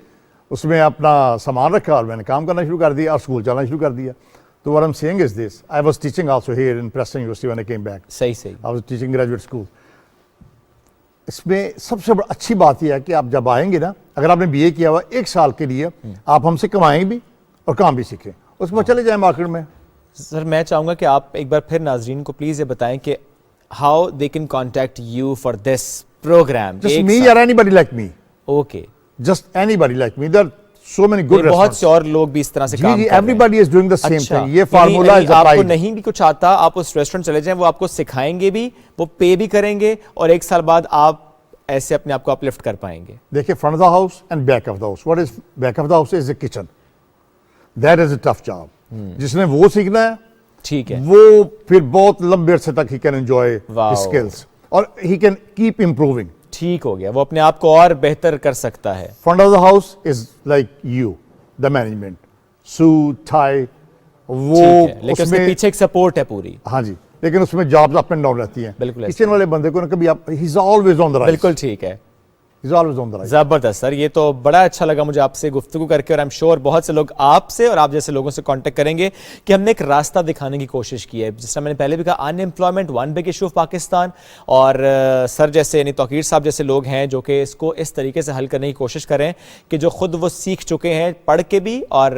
उसमें अपना सामान रखा और मैंने काम करना शुरू कर दिया और स्कूल जाना शुरू कर दिया। तो what I'm saying is this, I was teaching also here in Preston University when I came back. सही सही, I was teaching graduate school. इसमें सबसे अच्छी बात यह है कि आप जब आएंगे ना, अगर आपने BA किया हुआ 1 साल के लिए, आप हमसे कमाएंगे भी और काम भी सीखें, उसके बाद चले जाएं मार्केट में। सर मैं चाहूँगा कि आप एक बार फिर नाजरीन को प्लीज़ ये बताएं कि how they can contact you for this program. Just me or anybody like me. Okay, Just anybody like me. There are so many good बहुत restaurants. से और लोग भी इस तरह से जी काम जी, कर रहे हैं। everybody is doing the same अच्छा, thing. ये फार्मूला यानी is आपको applied. नहीं भी कुछ आता, आप उस रेस्टोरेंट चले जाएं, वो आपको सिखाएंगे भी, वो पे भी करेंगे, और 1 साल बाद आप ऐसे अपने आप को अपलिफ्ट कर पाएंगे। देखिए, front of the house and back of the house. What is back of the house is the kitchen. That is a tough job. जिसने वो सीखना है, ठीक है, वो फिर बहुत लंबे अरसे तक he can enjoy Wow. his skills और he can keep improving. ठीक हो गया, वो अपने आप को और बेहतर कर सकता है। Front of the house is like you, the management, suit, tie. वो ठीक है, लेकिन उसके उसमें पीछे एक सपोर्ट है पूरी। हाँ जी, लेकिन उसमें जॉब्स अप एंड डाउन रहती हैं। बिल्कुल ऐसे। किचन वाले बंदे को ना कभी आप he is always on the right. बिल्कुल ठीक है, he is always on the right. जबरदस्त सर, ये तो बड़ा अच्छा लगा मुझे आपसे गुफ्तगू करके, और आई एम श्योर बहुत से लोग आपसे और आप जैसे लोगों से कांटेक्ट करेंगे कि हमने एक रास्ता दिखाने की कोशिश की है। जिस तरह मैंने पहले भी कहा, unemployment one big issue of Pakistan, और सर जैसे यानी तौकीर साहब जैसे लोग हैं जो कि इसको इस तरीके से हल करने की कोशिश करें कि जो खुद वो सीख चुके हैं पढ़ के भी, और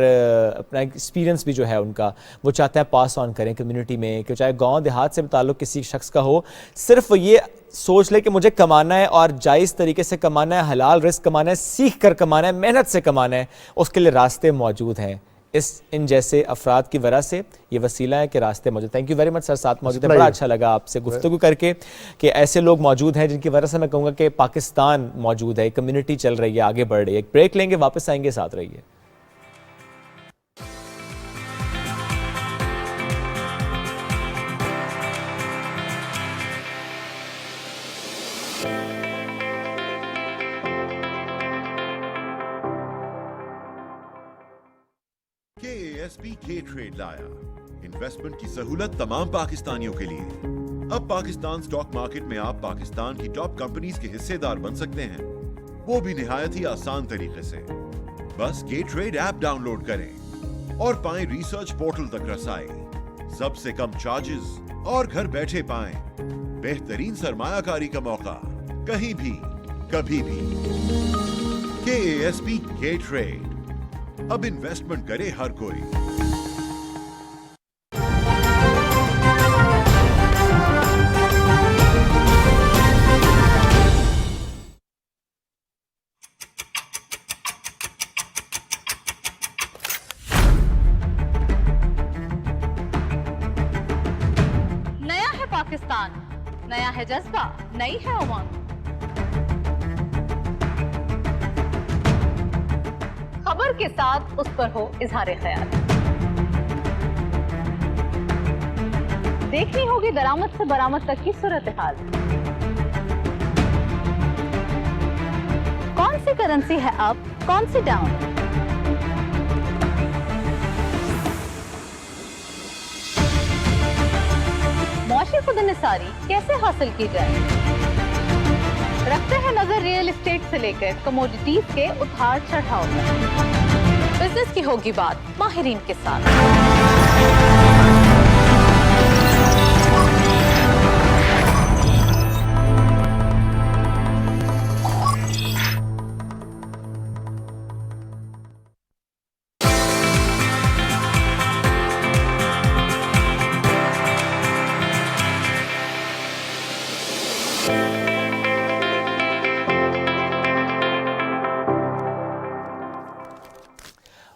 अपना एक्सपीरियंस भी जो है उनका वो चाहते हैं पास ऑन करें कम्युनिटी में, कि चाहे गाँव देहात से ताल्लुक़ किसी शख्स का हो, सिर्फ ये सोच ले कि मुझे कमाना है और जायज़ तरीके से कमाना है, हलाल रिस्क कमाना है, सीख कर कमाना है, मेहनत से कमाना है, उसके लिए रास्ते मौजूद हैं। इन जैसे अफराद की वजह से ये वसीला है कि रास्ते मौजूद। Thank you very much sir, साथ मौजूद है। बड़ा अच्छा लगा आपसे गुफ्तगू करके कि ऐसे लोग मौजूद हैं जिनकी वजह से मैं कहूँगा कि पाकिस्तान मौजूद है, कम्युनिटी चल रही है, आगे बढ़ रही है। एक ब्रेक लेंगे, वापस आएंगे, साथ रहिए। KASP K ट्रेड लाया इन्वेस्टमेंट की सहूलत तमाम पाकिस्तानियों के लिए। अब पाकिस्तान स्टॉक मार्केट में आप पाकिस्तान की टॉप कंपनीज के हिस्सेदार बन सकते हैं, वो भी निहायत ही आसान तरीके से। बस K ट्रेड ऐप डाउनलोड करें और पाएं रिसर्च पोर्टल तक रसाई, सबसे कम चार्जेस, और घर बैठे पाएं बेहतरीन सरमायाकारी का मौका, कहीं भी कभी भी। KASP K ट्रेड, अब इन्वेस्टमेंट करे हर कोई। नया है पाकिस्तान, नया है जज्बा, नई है उमंग। खबर के साथ उस पर हो इजहार ख्याल। देखनी होगी दरामद से बरामद तक की सूरत हाल। कौन सी करेंसी है अप, कौन सी डाउन? मुआशी खुदनिसारी कैसे हासिल की जाए? रखते हैं नजर रियल एस्टेट से लेकर कमोडिटीज के उतार चढ़ाव तक। बिजनेस की होगी बात माहिरीन के साथ।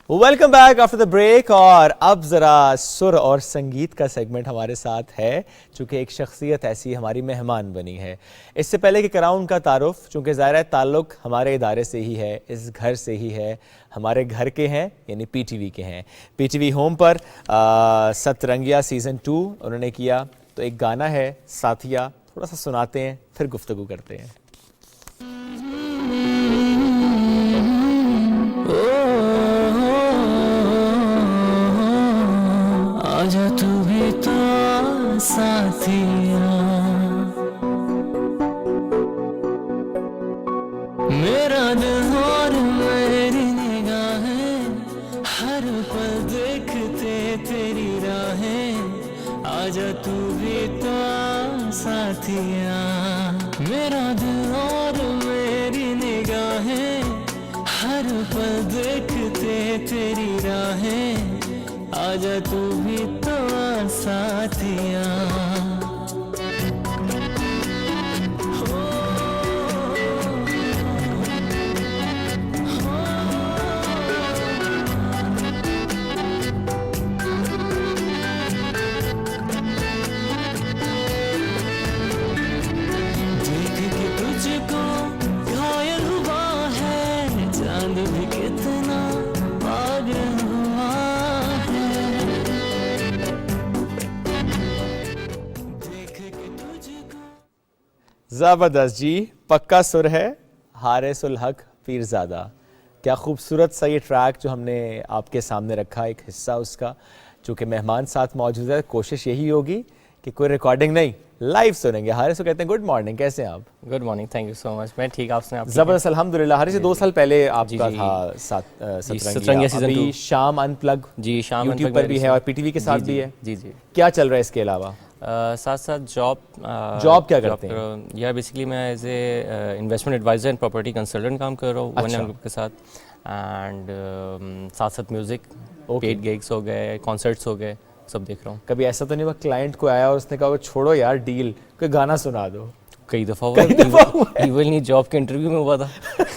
Welcome back after the break. और अब ज़रा सुर और संगीत का सेगमेंट हमारे साथ है, चूँकि एक शख्सियत ऐसी हमारी मेहमान बनी है। इससे पहले कि कराऊं उनका तारुफ, चूँकि ज़ाहिर है ताल्लुक़ हमारे इदारे से ही है, इस घर से ही है, हमारे घर के हैं, यानी पीटीवी के हैं। पीटीवी होम पर सतरंगिया सीज़न 2 उन्होंने किया, तो एक गाना है साथिया, थोड़ा सा सुनाते हैं फिर गुफ्तगू करते हैं। आजा तू भी तो साथिया, मेरा दिल और मेरी निगाहें हर पल देखते तेरी राहें। आजा तू भी तो साथिया, मेरा दिल और मेरी निगाहें हर पल देखते तेरी राहें। आजा तू भी तो साथिया। देख के तुझको घायल हुआ है, चांद भी कितना पागल हुआ है। देख के तुझको। ज़बरदस्त जी, पक्का सुर है, हारिस उल हक पीरज़ादा। क्या खूबसूरत सा ये ट्रैक जो हमने आपके सामने रखा, एक हिस्सा उसका। चूँकि मेहमान साथ मौजूद है, कोशिश यही होगी कि कोई रिकॉर्डिंग नहीं, लाइव सुनेंगे। हारिस को कहते हैं गुड मॉर्निंग, कैसे हैं आप? Good morning, thank you so much. मैं ठीक, आपसे आप? ज़बरदस्त अल्हम्दुलिल्लाह। हारिस, 2 साल पहले आपका जी, था सतरंगिया सतरंगिया सीज़न अभी 2। शाम अनप्लग जी, शाम यूट्यूब अनप्लग पर भी है और पीटीवी के साथ भी है। जी जी। क्या चल रहा है इसके अलावा? साथ साथ जॉब क्या करते हैं? यार बेसिकली मैं as a investment advisor and property consultant काम कर रहा हूँ अच्छा। ग्रुप के साथ। एंड साथ साथ म्यूज़िक, Okay. पेड गिग्स हो गए, कॉन्सर्ट्स हो गए, सब देख रहा हूँ। कभी ऐसा तो नहीं हुआ क्लाइंट को आया और उसने कहा छोड़ो यार डील, कोई गाना सुना दो? कई दफ़ा हुआ, इवन नहीं जॉब के इंटरव्यू में हुआ था।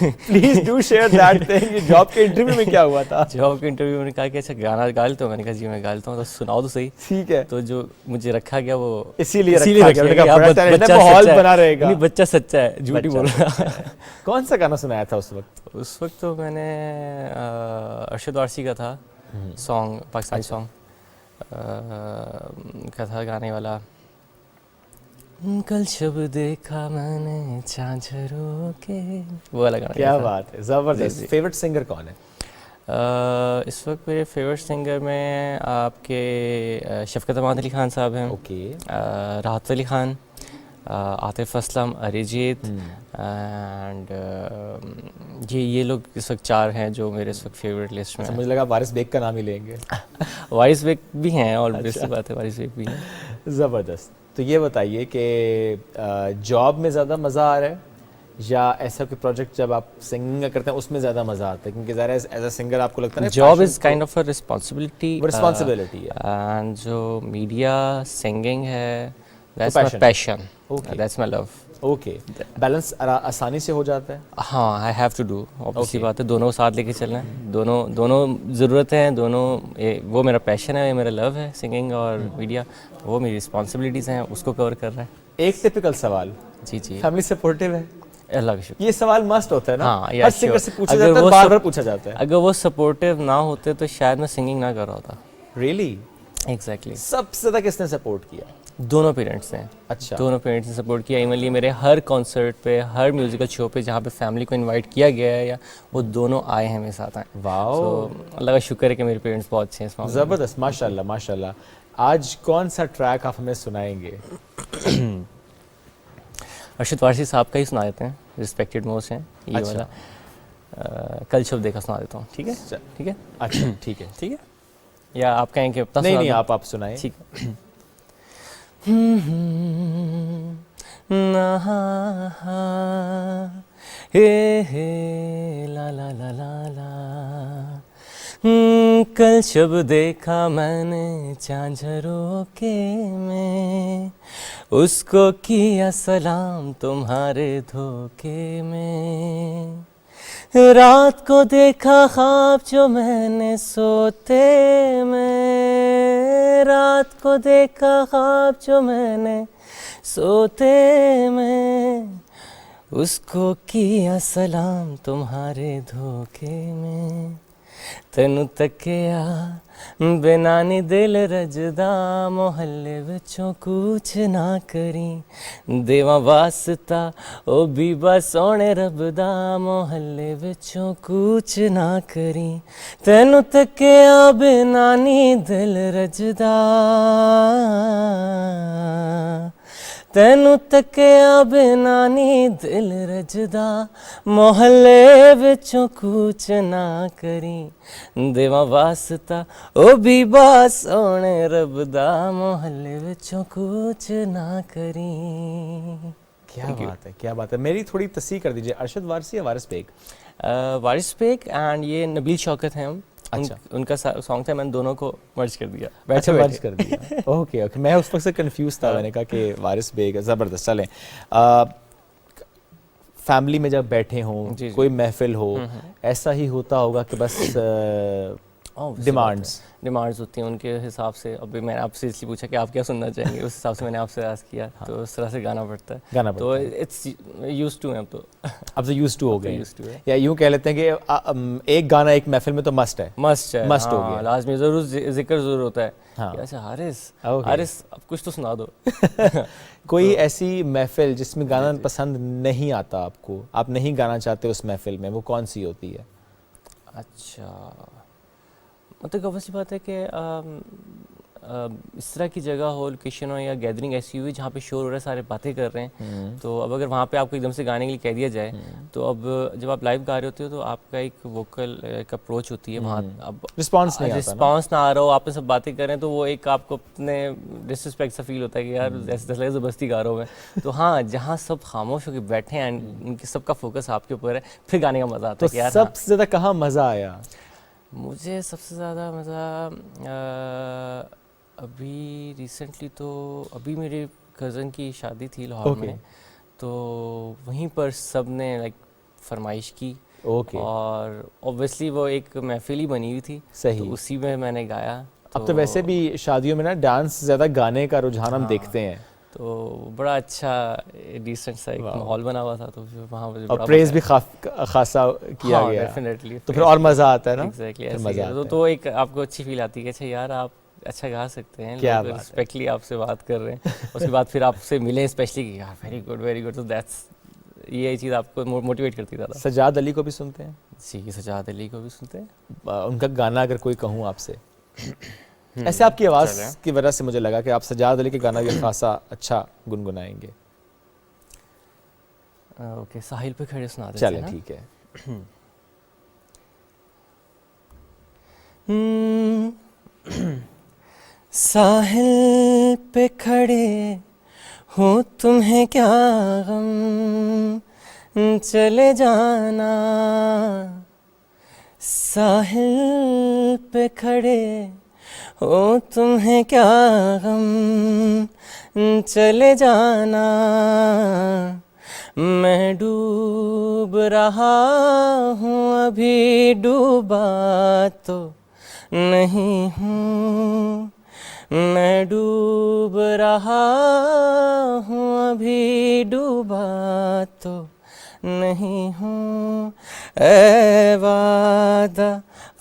Please do share that thing. Job के इंटरव्यू में क्या हुआ था? जॉब के इंटरव्यू में कहा कि अच्छा गाना गा लेते हो? मैंने कहा जी मैं गा लेता हूँ, तो सुनाओ तो सही। ठीक है, तो जो मुझे रखा गया वो इसीलिए रखा रखा गया। गया। आप बड़ा बच्चा माहौल सच्चा बना है। रहेगा। नहीं, बच्चा सच्चा है, झूठ ही बच्चा बोल रहा। कौन सा गाना सुनाया था उस वक्त? उस वक्त तो मैंने अरशद वारसी का था सॉन्ग, पाकिस्तानी सॉन्ग क्या था गाने वाला, कल शब देखा मैंने झांझरों के, वो वाला गाना। क्या बात है, जबरदस्त। फेवरेट सिंगर कौन है? इस वक्त मेरे फेवरेट सिंगर में आपके शफकत अहमद अली खान साहब हैं। ओके। राहत अली खान, आतिफ असलम, अरिजीत एंड ये लोग इस वक्त 4 हैं जो मेरे इस वक्त फेवरेट लिस्ट में हैं। मुझे लगा वारिस बेग का नाम ही लेंगे। वारिस बेग भी हैं और अच्छा। बात है, वारिस बेग भी हैं। ज़बरदस्त। तो ये बताइए कि जॉब में ज़्यादा मज़ा आ रहा है या ऐसा कोई प्रोजेक्ट जब आप सिंगिंग करते हैं उसमें ज़्यादा मज़ा आता है? क्योंकि ज़रा एज अ सिंगर आपको लगता है ना job is kind of a responsibility है। एंड जो मीडिया सिंगिंग है, that's passion. My passion, Okay. That's my love. Okay, balance आसानी से हो जाता है? हाँ, I have to do, obviously Okay. बात है, दोनों साथ लेके चलना है। दोनों ज़रूरतें हैं, दोनों वो मेरा पैशन है, ये मेरा लव है सिंगिंग, और मीडिया वो मेरी रिस्पॉन्सिबिलिटीज़ हैं, उसको कवर कर रहा है। एक टिपिकल सवाल, जी जी, फैमिली सपोर्टिव है? अल्लाह का शुक्र। ये सवाल मस्ट होता है ना? हाँ, हर सिंगर से पूछा अगर जाता है, वो बार बार पूछा जाता है। अगर वो सपोर्टिव ना होते तो शायद मैं सिंगिंग ना कर रहा होता। रियली? एग्जैक्टली। सबसे ज़्यादा किसने सपोर्ट किया? दोनों पेरेंट्स ने। अच्छा। दोनों पेरेंट्स ने सपोर्ट किया। इवनली मेरे हर कॉन्सर्ट पे, हर म्यूजिकल शो पे जहाँ पे फैमिली को इनवाइट किया गया है, या वो दोनों आए हैं मेरे साथ आए। वाओ। So, अल्लाह का शुक्र है कि मेरे पेरेंट्स बहुत अच्छे हैं इस मामले में। ज़बरदस्त, माशाल्लाह माशाल्लाह। आज कौन सा ट्रैक आप हमें सुनाएंगे? अरशद वारसी साहब का ही सुना देते हैं, रिस्पेक्टेड मोस्ट हैं ये अच्छा। वाला। कल शब देखा सुना देता हूँ, ठीक है? ठीक है, अच्छा ठीक है। ठीक है, या आप कहें कि अपना नहीं सुना नहीं, दूं? आप सुनाएं। ठीक है। हे ला ला ला ला ला, कल शब देखा मैंने झांझरों के में, उसको किया सलाम तुम्हारे धोखे में, रात को देखा ख्वाब जो मैंने सोते में, रात को देखा ख्वाब जो मैंने सोते में, उसको किया सलाम तुम्हारे धोखे में। तेनू तकिया बिना नी दिल रजदा, मोहल्ले विचों कुछ ना करी देवा वास्ता ओ बीबा सोने रबदा, मोहल्ले विचों कुछ ना करी। तेनू तकिया बिना नी दिल रजदा, तेनू तकिया बिना नी दिल रजदा, मोहल्ले विचों कुछ ना करी देवा वास्ता ओ बीबा सोने रबदा, मोहल्ले विचों कुछ ना करी। क्या बात है, क्या बात है। मेरी थोड़ी तस्सीह कर दीजिए, अरशद वारसी या वारिस बेग? वारिस बेग एंड ये नबील शौकत हैं हम। अच्छा। उनका सॉन्ग था, मैंने दोनों को मर्ज कर दिया। अच्छा, मर्ज कर दिया। ओके ओके, मैं उस वक्त से कंफ्यूज था, मैंने कहा कि वारिस बेग। ज़बरदस्त। चलें, फैमिली में जब बैठे हों, कोई महफिल हो, ऐसा ही होता होगा कि बस डिमांड्स होती हैं उनके हिसाब से। अभी मैंने आपसे इसलिए पूछा कि आप क्या सुनना चाहेंगे, उस हिसाब से मैंने आपसे आस्क किया। हाँ। तो उस तरह से गाना पड़ता है, तो इट्स यूज्ड टू है। अब तो यूज्ड टू हो गए, या यूँ कह लेते हैं कि एक गाना एक महफिल में तो मस्ट है, मस्ट हो गया, लाजमी ज़रूर जिक्र ज़रूर होता है। हाँ। अच्छा हारिस, अब कुछ तो सुना दो। कोई ऐसी महफिल जिसमें गाना पसंद नहीं आता आपको, आप नहीं गाना चाहते उस महफिल में, वो कौन सी होती है? अच्छा, मतलब कब सी बात है कि इस तरह की जगह हो, लोकेशन हो या गैदरिंग ऐसी हुई जहाँ पे शोर हो रहा है, सारे बातें कर रहे हैं, तो अब अगर वहाँ पे आपको एकदम से गाने के लिए कह दिया जाए, तो अब जब आप लाइव गा रहे होते हो तो आपका एक वोकल एक अप्रोच होती है, वहाँ अब रिस्पॉन्स ना आ रहा हो, आप सब बातें कर रहे हैं, तो वो एक आपको अपने डिसरिस्पेक्ट सा फील होता है कि यार ऐसे लगे ज़बरदस्ती गा रहा हूँ मैं। तो हाँ, जहाँ सब खामोश होकर बैठे हैं एंड उनके सबका फोकस आपके ऊपर है, फिर गाने का मज़ा आता है। यार सबसे ज़्यादा कहाँ मज़ा आया? मुझे सबसे ज़्यादा मज़ा अभी रिसेंटली, तो अभी मेरे कज़न की शादी थी लाहौर में, तो वहीं पर सब ने लाइक फरमाइश की। और ऑब्वियसली वो एक महफिल ही बनी हुई थी, सही, तो उसी में मैंने गाया। अब तो वैसे भी शादियों में ना डांस ज़्यादा गाने का रुझान हम देखते हैं, तो बड़ा अच्छा डिसेंट सा एक माहौल बना हुआ था, तो फिर वहाँ और प्रेज भी खासा किया गया, डेफिनेटली, तो फिर और मज़ा आता है ना। एग्जैक्टली, मज़ा आता है, तो एक आपको अच्छी फील आती है कि अच्छा यार आप अच्छा गा सकते हैं, क्या रिस्पेक्टली आपसे बात कर रहे हैं, उसके बाद फिर आपसे मिले स्पेशली कि यार वेरी गुड, तो दैट्स ये चीज़ आपको मोटिवेट करती था। सजाद अली को भी सुनते हैं? जी, सजाद अली को भी सुनते हैं। उनका गाना अगर कोई कहूँ आपसे, ऐसे आपकी आवाज़ की वजह से मुझे लगा कि आप सजाद अली के गाना भी खासा अच्छा गुनगुनाएंगे। ओके, साहिल पे खड़े सुना देते हैं। चलें, ठीक है। साहिल पे खड़े हो तुम्हें क्या गम, चले जाना। साहिल पे खड़े हो तुम्हें क्या गम, चले जाना। मैं डूब रहा हूँ, अभी डूबा तो नहीं हूँ। मैं डूब रहा हूँ, अभी डूबा तो नहीं हूँ। ऐ वादा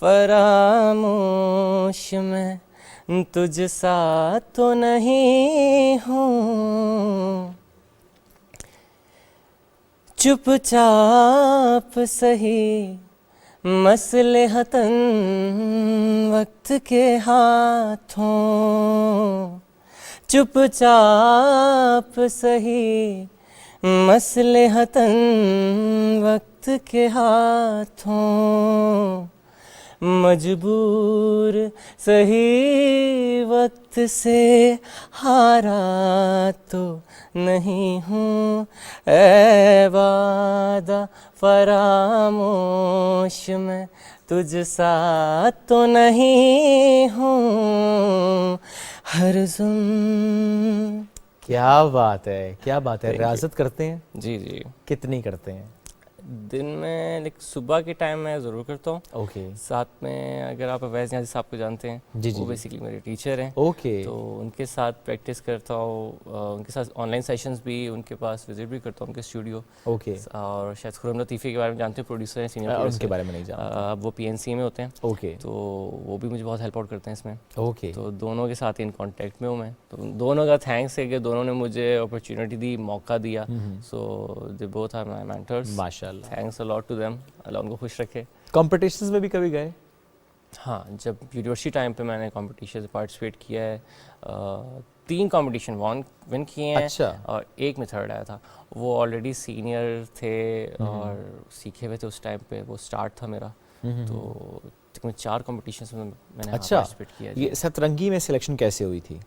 फरामोश मैं तुझ सा तो नहीं हूँ। चुपचाप सही मसलहतन वक्त के हाथों, चुपचाप सही मसलहतन वक्त के हाथों। मजबूर सही वक्त से हारा तो नहीं हूँ। ऐ वादा फरामोश मैं तुझ सा तो नहीं हूँ। हरज़ुम। क्या बात है, क्या बात है। रियासत करते हैं? जी जी। कितनी करते हैं? दिन में लाइक सुबह के टाइम मैं ज़रूर करता हूँ। ओके साथ में अगर आप अवैज़ नियाज़ी साहब को जानते हैं, जी, जी, वो जी। बेसिकली मेरे टीचर हैं, ओके तो उनके साथ प्रैक्टिस करता हूँ। उनके साथ ऑनलाइन सेशंस भी, उनके पास विजिट भी करता हूँ उनके स्टूडियो। ओके और शायद खुर्रम लतीफ़ी के बारे में जानते हैं, प्रोड्यूसर हैं, सीनियर उनके प्रोड्यूसर। बारे में नहीं जानता। वो PNC में होते हैं, ओके तो वो भी मुझे बहुत हेल्प आउट करते हैं इसमें। ओके तो दोनों के साथ इन कांटेक्ट में हूँ मैं, तो दोनों का थैंक्स है कि दोनों ने मुझे अपॉर्चुनिटी दी, मौका दिया। So they both are my mentors, माशाल्लाह। Thanks a lot to them, Allah उनको खुश रखे। कॉम्पिटिशन्स में भी कभी गए? हाँ, जब यूनिवर्सिटी टाइम पे मैंने कॉम्पिटिशन पार्टिसिपेट किया है, 3 कंपटीशन विन किए हैं। अच्छा। और एक में थर्ड आया था। वो ऑलरेडी सीनियर थे और सीखे हुए थे उस टाइम पे, वो स्टार्ट था मेरा। तो तकरीबन 4 कॉम्पिटिशन्स में मैंने अच्छा, पार्टिसिपेट किया। ये सतरंगी में सिलेक्शन कैसे हुई थी?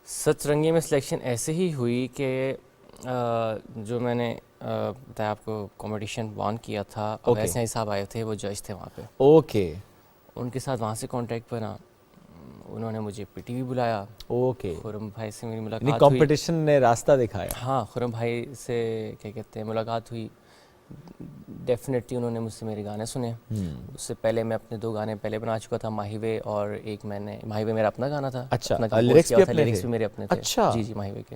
सतरंगी में सिलेक्शन ऐसे ही हुई कि जो मैंने बताया आपको कंपटीशन वॉन किया था, अवैज़ नियाज़ी साहब आए थे, वो जज थे वहाँ पे। ओके उनके साथ वहाँ से कांटेक्ट बना, उन्होंने मुझे PTV बुलाया। ओके खुर्रम भाई से मेरी यानी मुलाकात हुई। कंपटीशन ने रास्ता दिखाया। हाँ, खुर्रम भाई से क्या कहते हैं मुलाकात हुई। डेफिनेटली उन्होंने मुझसे मेरे गाने सुने। उससे पहले मैं अपने 2 गाने पहले बना चुका था, माहीवे और एक मैंने, माहीवे मेरा अपना गाना था। अच्छा, अपना compose लिरिक्स किया भी था, अपने लिरिक्स थे? भी मेरे अपने थे। अच्छा। जी जी, माहीवे के,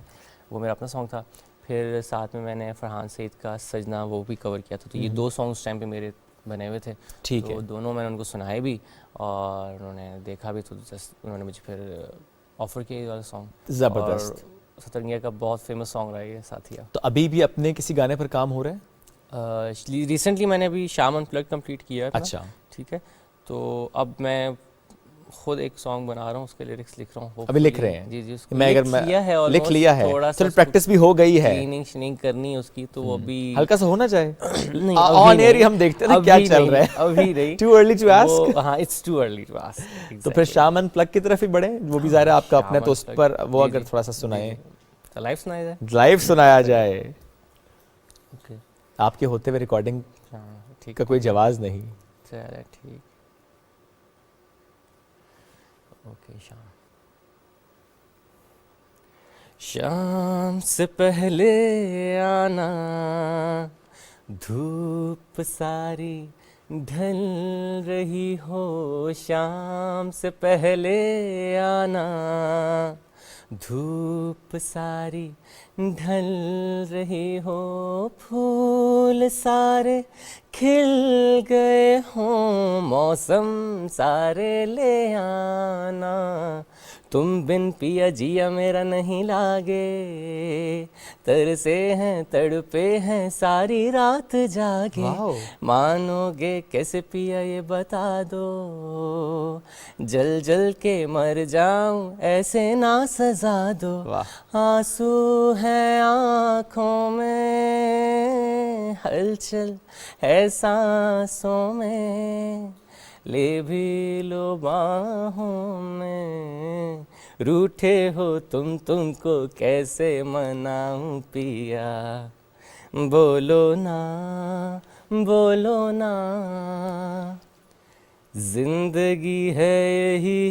वो मेरा अपना सॉन्ग था। फिर साथ में मैंने फरहान सईद का सजना वो भी कवर किया था। तो ये 2 सॉन्ग उस टाइम पे मेरे बने हुए थे। ठीक तो है। दोनों मैंने उनको सुनाए भी और उन्होंने देखा भी, तो जस्ट उन्होंने मुझे फिर ऑफर किया ये वाला सॉन्ग। ज़बरदस्त। सतरंगिया का बहुत फेमस सॉन्ग रहा है ये साथिया। तो अभी भी अपने किसी गाने पर काम हो रहा है? रिसेंटली मैंने अभी शाम अनप्लग्ड कंप्लीट किया है अपना। अच्छा। ठीक है, तो अब मैं खुद एक सॉन्ग बना रहा हूँ, उसके लिरिक्स लिख रहा हूँ। अभी लिख रहे हैं? जी जी, उसको मैं अगर लिख लिया है, लिख लिया है, थोड़ा चलो प्रैक्टिस भी हो गई है, क्लीनिंग श्लीनिंग करनी है उसकी, तो वो अभी हल्का सा होना चाहिए। नहीं, ऑन एयर ही हम देखते हैं ना क्या चल रहा है। अभी नहीं। Too early to ask? हाँ, it's too early to ask. तो फिर शाम अनप्लग की तरफ ही बढ़े, वो भी ज़ाहिर है आपका अपना, तो उस पर वो अगर थोड़ा सा सुनाए, तो लाइव सुनाया जाए। लाइव सुनाया जाए। ओके, आपके होते हुए रिकॉर्डिंग हाँ ठीक का कोई जवाब नहीं। चल ठीक। ओके, शाम से पहले आना, धूप सारी ढल रही हो, शाम से पहले आना, धूप सारी ढल रही हो, फूल सारे खिल गए हों, मौसम सारे ले आना, तुम बिन पिया जिया मेरा नहीं लागे, तरसे हैं तड़पे हैं सारी रात जागे, मानोगे कैसे पिया ये बता दो, जल जल के मर जाऊं ऐसे ना सजा दो, आंसू हैं आँखों में, हलचल है सांसों में, ले भी लो बाहों में, रूठे हो तुमको कैसे मनाऊं पिया, बोलो ना बोलो ना, जिंदगी है यही,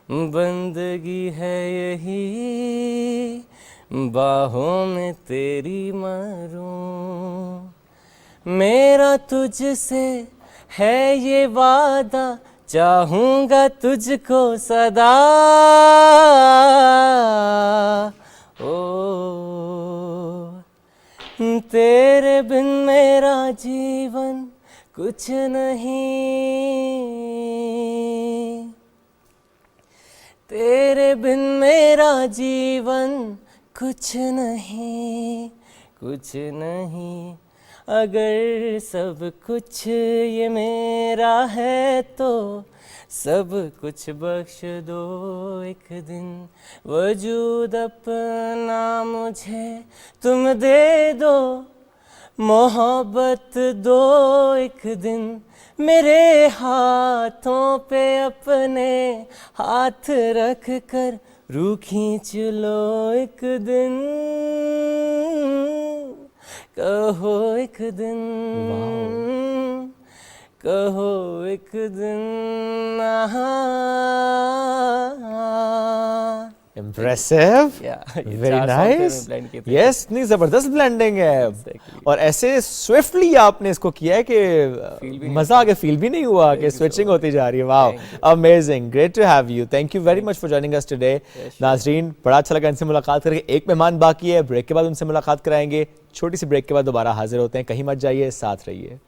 बंदगी है यही, बाहों में तेरी मरूं, मेरा तुझसे है ये वादा, चाहूँगा तुझको सदा, ओ तेरे बिन मेरा जीवन कुछ नहीं, तेरे बिन मेरा जीवन कुछ नहीं, कुछ नहीं, अगर सब कुछ ये मेरा है तो सब कुछ बख्श दो एक दिन, वजूद अपना मुझे तुम दे दो, मोहब्बत दो एक दिन, मेरे हाथों पे अपने हाथ रख कर रूह खींच लो एक दिन, कहो एक दिन, कहो एक दिन, इम्प्रेसिव, Yeah, ये वेरी 4 सॉफ्टवेयर नाइस, में blend किए थे। यस, इतनी जबरदस्त ब्लेंडिंग है और ऐसे स्विफ्टली आपने इसको किया है कि मजा आ गया, फील भी नहीं हुआ कि स्विचिंग होती जा रही है। Wow, amazing, great to have you, thank you very much for joining us today. नाजरीन, बड़ा अच्छा लगा इनसे मुलाकात करके। एक मेहमान बाकी है, ब्रेक के बाद उनसे मुलाकात कराएंगे। छोटी सी ब्रेक के बाद दोबारा हाजिर होते हैं, कहीं मत जाइए, साथ रहिए।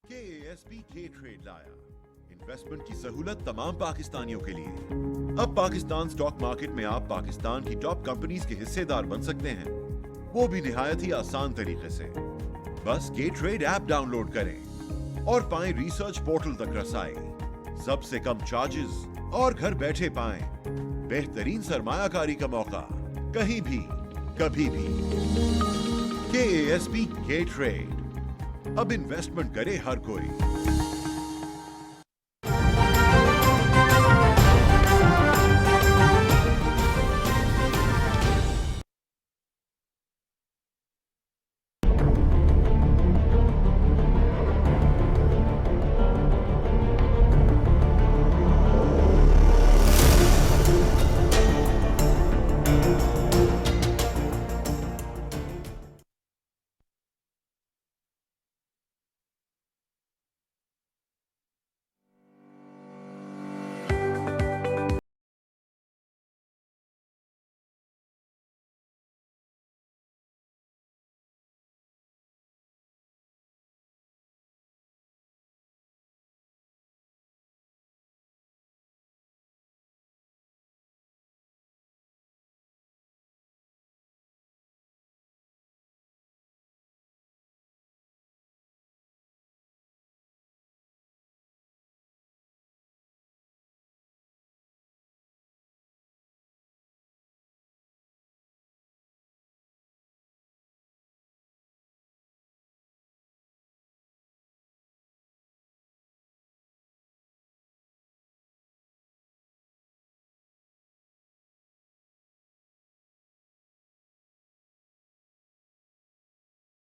KASP K ट्रेड लाया इन्वेस्टमेंट की सहूलत तमाम पाकिस्तानियों के लिए। अब पाकिस्तान स्टॉक मार्केट में आप पाकिस्तान की टॉप कंपनीज के हिस्सेदार बन सकते हैं, वो भी निहायत ही आसान तरीके से। बस के ट्रेड ऐप डाउनलोड करें और पाएं रिसर्च पोर्टल तक रसाई, सबसे कम चार्जेस और घर बैठे पाएं बेहतरीन सरमायाकारी का मौका, कहीं भी कभी भी। KASP K ट्रेड, अब इन्वेस्टमेंट करे हर कोई।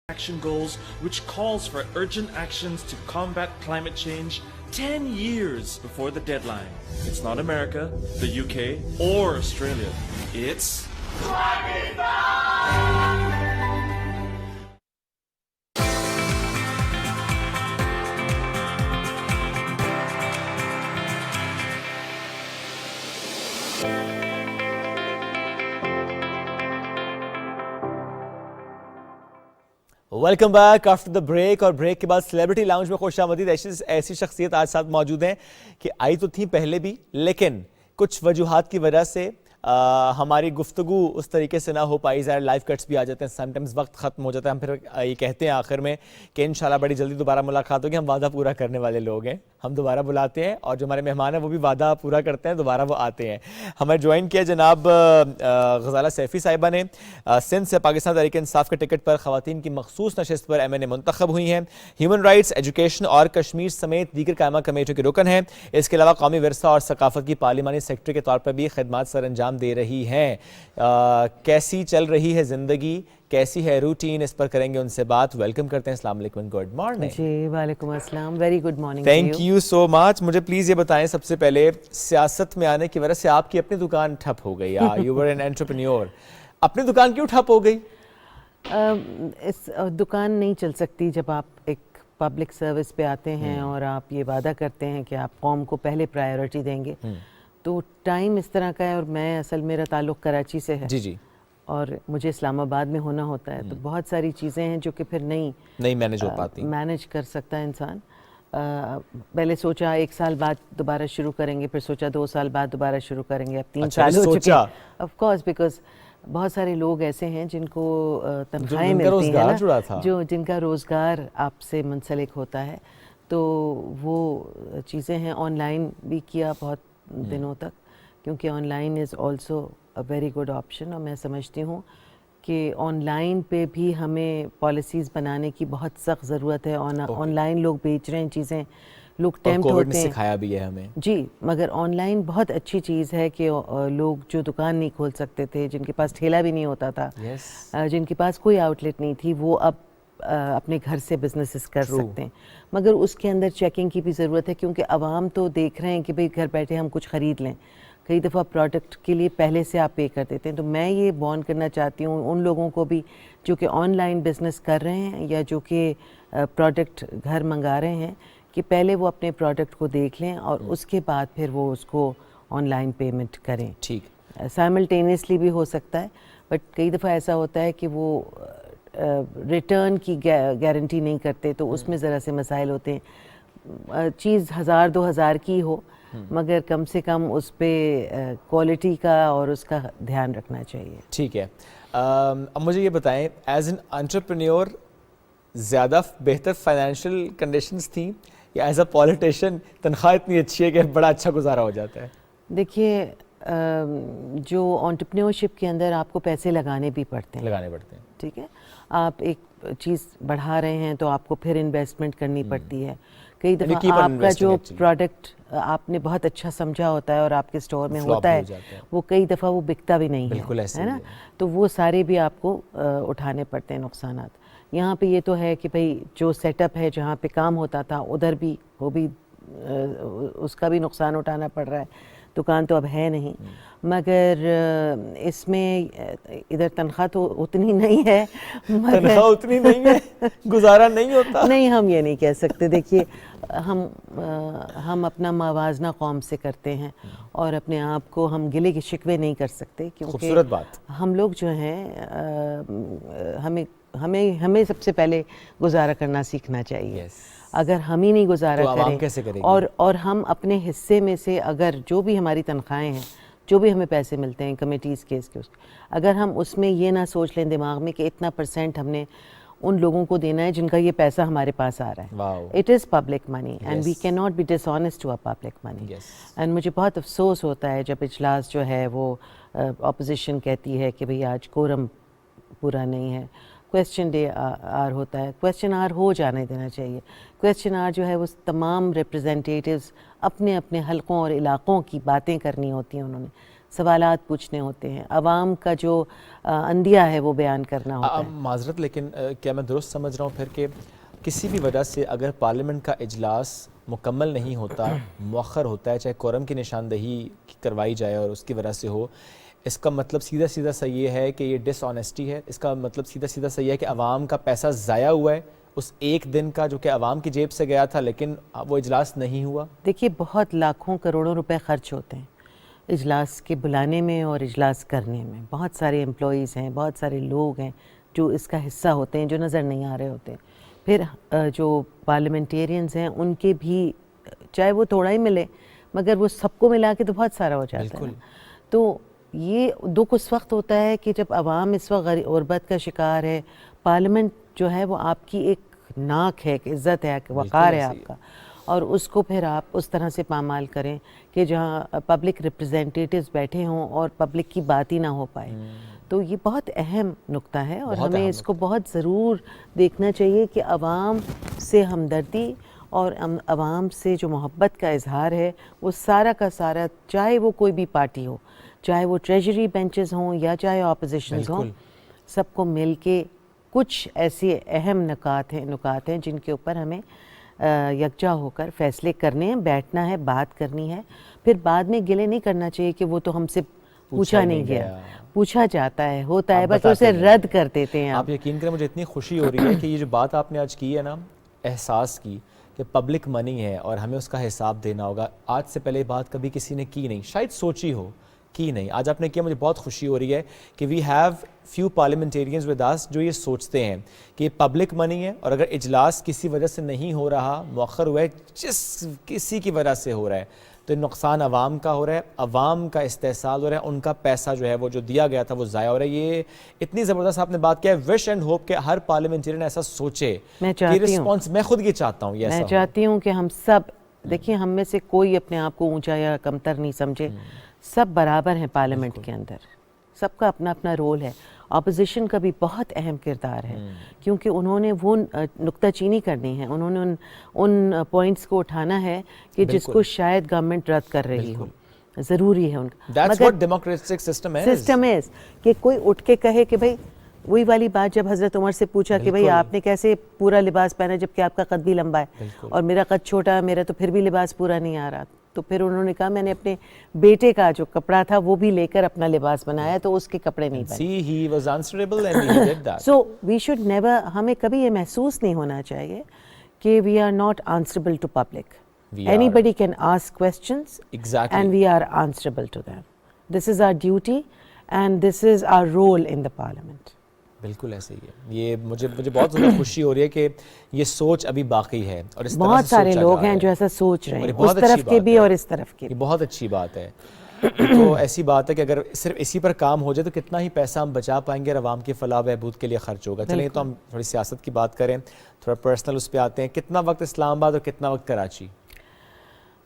Action goals, which calls for urgent actions to combat climate change 10 years before the deadline. It's not America, the UK, or Australia. It's welcome back after the break. और break के बाद celebrity lounge में खुशामदीद ऐसी शख्सियत आज साथ मौजूद हैं कि आई तो थी पहले भी, लेकिन कुछ वजूहात की वजह से हमारी गुफ्तगू उस तरीके से ना हो पाई। ज़रा लाइव कट्स भी आ जाते हैं, समटाइम्स वक्त ख़त्म हो जाता है। हम फिर ये कहते हैं आखिर में कि इंशाल्लाह बड़ी जल्दी दोबारा मुलाकात होगी। हम वादा पूरा करने वाले लोग हैं, हम दोबारा बुलाते हैं और जो हमारे मेहमान हैं वो भी वादा पूरा करते हैं, दोबारा वो आते हैं। हमें ज्वाइन किया जनाब गजाला सैफ़ी साहिबा ने। सिंध से पाकिस्तान तहरीक इंसाफ के टिकट पर ख़वातीन की मखसूस नशिस्त पर MNA मुंतखब हुई हैं। ह्यूमन राइट्स, एजुकेशन और कश्मीर समेत दीगर कायमा कमेटियों के रुकन हैं। इसके अलावा कौमी विरसा और सकाफत की पार्लिमानी सेक्रेटरी के तौर पर भी खिदमात सर अंजाम दे रही हैं। कैसी चल रही है ज़िंदगी, कैसी है रूटीन, इस पर करेंगे उनसे बात। वेलकम करते हैं, अस्सलाम वालेकुम, गुड मॉर्निंग। जी वालेकुम अस्सलाम, very good morning. Thank you so much. मुझे प्लीज़ ये बताएं सबसे पहले, सियासत में आने की वजह से आपकी अपनी दुकान ठप हो गई, यू वर एन एंटरप्रेन्योर, अपनी दुकान क्यों ठप हो गई? इस दुकान नहीं चल सकती जब आप एक पब्लिक सर्विस पे आते हैं और आप ये वादा करते हैं कि आप कौम को पहले प्रायोरिटी देंगे। तो टाइम इस तरह का है और मैं असल मेरा ताल्लुक़ कराची से है जी जी, और मुझे इस्लामाबाद में होना होता है, तो बहुत सारी चीज़ें हैं जो कि फिर नहीं मैनेज हो पाती, मैनेज कर सकता है इंसान। पहले सोचा 1 साल बाद दोबारा शुरू करेंगे, फिर सोचा 2 साल बाद दोबारा शुरू करेंगे, अब 3 साल हो चुके हैं। ऑफ कोर्स, बिकॉज बहुत सारे लोग ऐसे हैं जिनको तनख्वाहें मिलती हैं ना, जो जिनका रोज़गार आपसे मुंसलिक होता है, तो वो चीज़ें हैं। ऑनलाइन भी किया बहुत दिनों तक, क्योंकि online is also a very good option, और मैं समझती हूँ कि ऑनलाइन पे भी हमें पॉलिसीज़ बनाने की बहुत सख्त ज़रूरत है। ऑनलाइन लोग बेच रहे हैं चीज़ें, लोग टेम्प्ट कोविड होते ने हैं। सिखाया भी है हमें। जी, मगर ऑनलाइन बहुत अच्छी चीज़ है कि लोग जो दुकान नहीं खोल सकते थे, जिनके पास ठेला भी नहीं होता था, जिनके पास कोई आउटलेट नहीं थी, वो अब अपने घर से बिजनेसेस कर सकते हैं। मगर उसके अंदर चेकिंग की भी ज़रूरत है, क्योंकि आवाम तो देख रहे हैं कि भाई घर बैठे हम कुछ ख़रीद लें। कई दफ़ा प्रोडक्ट के लिए पहले से आप पे कर देते हैं। तो मैं ये बॉर्न करना चाहती हूँ उन लोगों को भी जो कि ऑनलाइन बिज़नेस कर रहे हैं या जो कि प्रोडक्ट घर मंगा रहे हैं, कि पहले वो अपने प्रोडक्ट को देख लें और उसके बाद फिर वो उसको ऑनलाइन पेमेंट करें। ठीक, साइमल्टेनियसली भी हो सकता है, बट कई दफ़ा ऐसा होता है कि वो रिटर्न की गारंटी नहीं करते, तो उसमें ज़रा से मसाइल होते हैं। चीज़ 1000-2000 की हो, मगर कम से कम उस पर क्वालिटी का और उसका ध्यान रखना चाहिए। ठीक है। अब मुझे ये बताएं, एज एन एंटरप्रेन्योर ज़्यादा बेहतर फाइनेंशियल कंडीशंस थी या एज अ पॉलिटिशियन तनख्वाह इतनी अच्छी है कि बड़ा अच्छा गुजारा हो जाता है? देखिए, जो एंटरप्रेन्योरशिप के अंदर आपको पैसे लगाने भी पड़ते हैं, ठीक है। आप एक चीज़ बढ़ा रहे हैं तो आपको फिर इन्वेस्टमेंट करनी पड़ती है। कई दफ़ा आपका जो प्रोडक्ट आपने बहुत अच्छा समझा होता है और आपके स्टोर में होता है, वो कई दफ़ा वो बिकता भी नहीं है ना, तो वो सारे भी आपको उठाने पड़ते हैं नुकसानात। यहाँ पे ये तो है कि भाई जो सेटअप है, जहाँ पे काम होता था, उधर भी वो भी उसका भी नुकसान उठाना पड़ रहा है। दुकान तो अब है नहीं, मगर इसमें इधर तनख्वाह तो उतनी नहीं है, तनख्वाह उतनी नहीं है, गुजारा नहीं होता। नहीं, हम ये नहीं कह सकते। देखिए, हम अपना मवाजना कौम से करते हैं और अपने आप को हम गिले के शिकवे नहीं कर सकते, क्योंकि खूबसूरत बात। हम लोग जो हैं हमें सबसे पहले गुजारा करना सीखना चाहिए। अगर हम ही नहीं गुजारा तो करें कैसे करेंगे? और हम अपने हिस्से में से अगर जो भी हमारी तनख्वाहें हैं, जो भी हमें पैसे मिलते हैं कमेटीज़ के इसके उसके, अगर हम उसमें ये ना सोच लें दिमाग में कि इतना % हमने उन लोगों को देना है जिनका ये पैसा हमारे पास आ रहा है। It is public money and we can not be dishonest to a public money. And मुझे बहुत अफसोस होता है जब इजलास जो है वो अपोजिशन कहती है कि भाई आज कोरम पूरा नहीं है, क्वेश्चन डे आर होता है, क्वेश्चन आर हो जाने देना चाहिए। क्वेश्चन आर जो है वो तमाम रिप्रेजेंटेटिव्स अपने अपने हलकों और इलाक़ों की बातें करनी होती हैं, उन्होंने सवालात पूछने होते हैं, आवाम का जो अंदिया है वो बयान करना होता है। माजरत, लेकिन क्या मैं दुरुस्त समझ रहा हूँ फिर कि किसी भी वजह से अगर पार्लियामेंट का इजलास मुकम्मल नहीं होता, मुअख्खर होता है, चाहे कोरम की निशानदही करवाई जाए और उसकी वजह से हो, इसका मतलब सीधा सीधा सा ये है कि ये डिसऑनेस्टी है। इसका मतलब सीधा सीधा सा ये है कि आवाम का पैसा ज़ाया हुआ है उस एक दिन का, जो कि आवाम की जेब से गया था, लेकिन वो इजलास नहीं हुआ। देखिए, बहुत लाखों करोड़ों रुपए खर्च होते हैं इजलास के बुलाने में और इजलास करने में। बहुत सारे एम्प्लॉइज़ हैं, बहुत सारे लोग हैं जो इसका हिस्सा होते हैं, जो नज़र नहीं आ रहे होते। फिर जो पार्लियामेंटेरियंस हैं उनके भी, चाहे वो थोड़ा ही मिले, मगर वो सबको मिला के तो बहुत सारा हो जाता है। तो ये दुख उस वक्त होता है कि जब आवाम इस वक्त गुरबत का शिकार है। पार्लियामेंट जो है वो आपकी एक नाक है, एक इज़्ज़त है, एक वक़ार है आपका, और उसको फिर आप उस तरह से पामाल करें कि जहाँ पब्लिक रिप्रेजेंटेटिव्स बैठे हों और पब्लिक की बात ही ना हो पाए। तो ये बहुत अहम नुक्ता है और हमें इसको बहुत ज़रूर देखना चाहिए कि आवाम से हमदर्दी और आवाम से जो मोहब्बत का इजहार है वो सारा का सारा, चाहे वो कोई भी पार्टी हो, चाहे वो ट्रेजरी बेंचेस हों या चाहे ऑपोजिशन हों, सबको मिल के कुछ ऐसे अहम नुकात हैं जिनके ऊपर हमें यकजा होकर फैसले करने हैं, बैठना है, बात करनी है। फिर बाद में गिले नहीं करना चाहिए कि वो तो हमसे पूछा नहीं गया। पूछा जाता है, होता है, बस उसे रद्द कर देते हैं। आप यकीन करें, मुझे इतनी खुशी हो रही है कि ये जो बात आपने आज की है ना, एहसास की कि पब्लिक मनी है और हमें उसका हिसाब देना होगा। आज से पहले बात कभी किसी ने की नहीं, शायद सोची हो, की नहीं। आज आपने किया, मुझे बहुत खुशी हो रही है कि we have few parliamentarians with us जो ये सोचते हैं कि ये पब्लिक मनी है और अगर इजलास किसी वजह से नहीं हो रहा, मुअख्खर हुआ है, जिस किसी की वजह से हो रहा है, तो नुकसान आवाम का हो रहा है, आवाम का इस्तेहसाल हो रहा है, उनका पैसा जो है वो जो दिया गया था वो ज़ाया हो रहा है। ये इतनी ज़बरदस्त आपने बात किया है। विश एंड होप कि हर पार्लियामेंटेरियन ऐसा सोचे। मैं चाहती हूँ, मैं खुद ये चाहता हूँ, मैं चाहती हूँ कि हम सब, देखिए, हम में से कोई अपने आप को ऊंचा या कमतर नहीं समझे, सब बराबर हैं पार्लियामेंट के अंदर, सबका अपना अपना रोल है। ऑपोजिशन का भी बहुत अहम किरदार है, क्योंकि उन्होंने वो नुक्ताचीनी करनी है, उन्होंने उन पॉइंट्स को उठाना है कि जिसको शायद गवर्नमेंट रद्द कर रही हो, ज़रूरी है उनका। That's what democratic system is. System है कि कोई उठ के कहे कि भाई, वही वाली बात जब हज़रत उमर से पूछा कि भाई आपने कैसे पूरा लिबास पहना जबकि आपका कद भी लंबा है और मेरा कद छोटा है, मेरा तो फिर भी लिबास पूरा नहीं आ रहा। तो फिर उन्होंने कहा मैंने अपने बेटे का जो कपड़ा था वो भी लेकर अपना लिबास बनाया, तो उसके कपड़े नहीं बने। See, he was answerable and he did that. So we should never, हमें कभी ये महसूस नहीं होना चाहिए कि we are not answerable to public. Anybody can ask questions. Exactly. And we are answerable to them. This is our duty and this is our role in the parliament. बिल्कुल ऐसे ही है। ये मुझे बहुत ज़्यादा खुशी हो रही है कि ये सोच अभी बाकी है और इस तरह बहुत से सारे सोचा लोग जा हैं रहा जो है। ऐसा सोच रहे और ये हैं, बहुत उस तरफ अच्छी के बात भी है। और इस तरफ के ये भी। बहुत अच्छी बात है। तो ऐसी बात है कि अगर सिर्फ इसी पर काम हो जाए तो कितना ही पैसा हम बचा पाएंगे और आवाम के फलाह बहबूद के लिए खर्च होगा। चलिए तो हम थोड़ी सियासत की बात करें, थोड़ा पर्सनल उस पर आते हैं। कितना वक्त इस्लामाबाद और कितना वक्त कराची?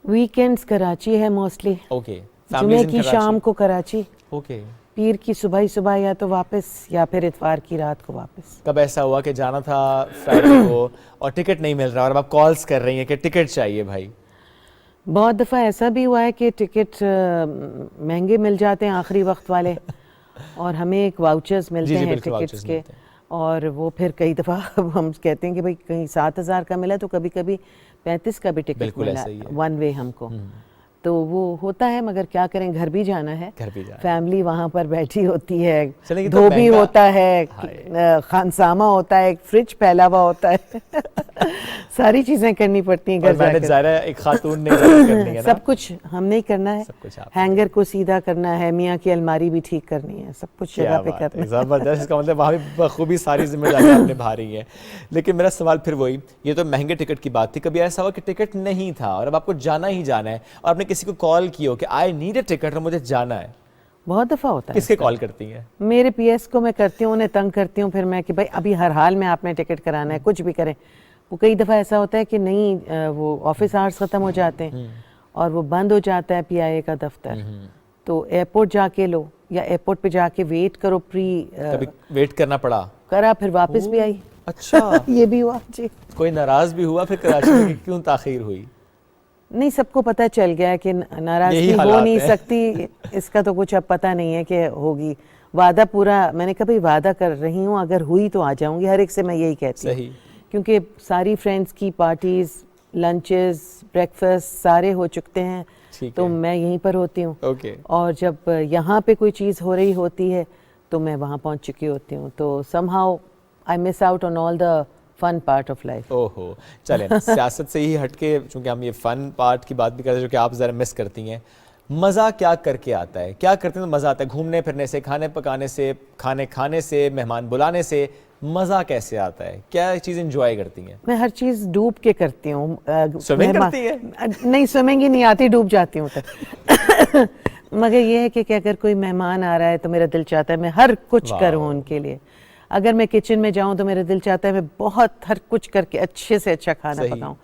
वीकेंड्स कराची है मोस्टली। ओके। जुमे की शाम को कराची, ओके। पीर की सुबह सुबह या तो वापस या फिर इतवार की रात को वापस। कब ऐसा हुआ कि जाना था फ्राइडे को और टिकट नहीं मिल रहा और अब आप कॉल्स कर रही हैं कि टिकट चाहिए भाई? बहुत दफ़ा ऐसा भी हुआ है कि टिकट महंगे मिल जाते हैं आखिरी वक्त वाले और हमें एक वाउचर्स मिलते हैं टिकट्स के, और वो फिर कई दफ़ा हम कहते हैं कि भाई कहीं 7,000 का मिला तो कभी कभी 35 का भी टिकट मिला वन वे हमको। तो वो होता है, मगर क्या करें, घर भी जाना है, फैमिली वहाँ पर बैठी होती है, धोबी होता है, खानसामा होता है, फ्रिज फैला हुआ होता है सारी चीजें करनी पड़ती हैं घर जाकर। एक खातून ने करनी है ना? सब कुछ हमने ही करना है, हैंगर को सीधा करना है, मियाँ की अलमारी भी ठीक करनी है, सब कुछ जगह पे करना है। जबरदस्त। इसका मतलब वहाँ भी बखूबी सारी जिम्मेदारी आप निभा रही हैं। लेकिन मेरा सवाल फिर वही, ये तो महंगे टिकट की बात थी, कभी ऐसा हुआ कि टिकट नहीं था और अब आपको जाना ही जाना है और आपने किसी को कॉल की हो कि आई नीड अ टिकट और मुझे जाना है? बहुत दफ़ा होता है। किसके कॉल करती हैं? मेरे पीएस को मैं करती हूँ, उन्हें तंग करती हूँ फिर मैं कि भाई अभी हर हाल में आपने टिकट कराना है, कुछ भी करें। वो कई दफ़ा ऐसा होता है कि नहीं, वो ऑफिस आवर्स ख़त्म हो जाते हैं और वो बंद हो जाता है पीआईए का दफ्तर, तो एयरपोर्ट जाके लो या एयरपोर्ट पे जाके वेट करो। कभी वेट करना पड़ा? करा, फिर वापस भी आई। अच्छा ये भी हुआ जी। कोई नाराज भी हुआ फिर कराची में कि क्यों ताखीर हुई? नहीं, सबको पता चल गया है कि नाराजगी हो नहीं सकती, इसका तो कुछ अब पता नहीं है कि होगी। वादा पूरा, मैंने कभी वादा कर रही हूँ, अगर हुई तो आ जाऊंगी, हर एक से मैं यही कहती हूँ, क्योंकि सारी फ्रेंड्स की पार्टीज, लंचेस, ब्रेकफास्ट सारे हो चुके हैं, तो मैं यहीं पर होती हूँ। और जब यहाँ पे कोई चीज़ हो रही होती है तो मैं वहाँ पहुँच चुकी होती हूँ, तो somehow I miss out on all the fun part of life. ओहो, चलें सियासत से ही हटके, चूंकि हम ये फन पार्ट की बात भी करते हैं जो कि आप ज़रा मिस करती हैं, मज़ा क्या करके आता है? क्या करते हैं तो मज़ा आता है? घूमने फिरने से, खाने पकाने से, खाने खाने से, मेहमान बुलाने से मज़ा कैसे आता है? क्या चीज़ इंजॉय करती हैं? मैं हर चीज़ डूब के करती हूँ। स्विमिंग करती है? नहीं, स्विमिंग ही नहीं आती, डूब जाती हूँ तो मगर ये है कि अगर कोई मेहमान आ रहा है तो मेरा दिल चाहता है मैं हर कुछ करूँ उनके लिए। अगर मैं किचन में जाऊं तो मेरा दिल चाहता है मैं बहुत हर कुछ करके अच्छे से अच्छा खाना पकाऊं।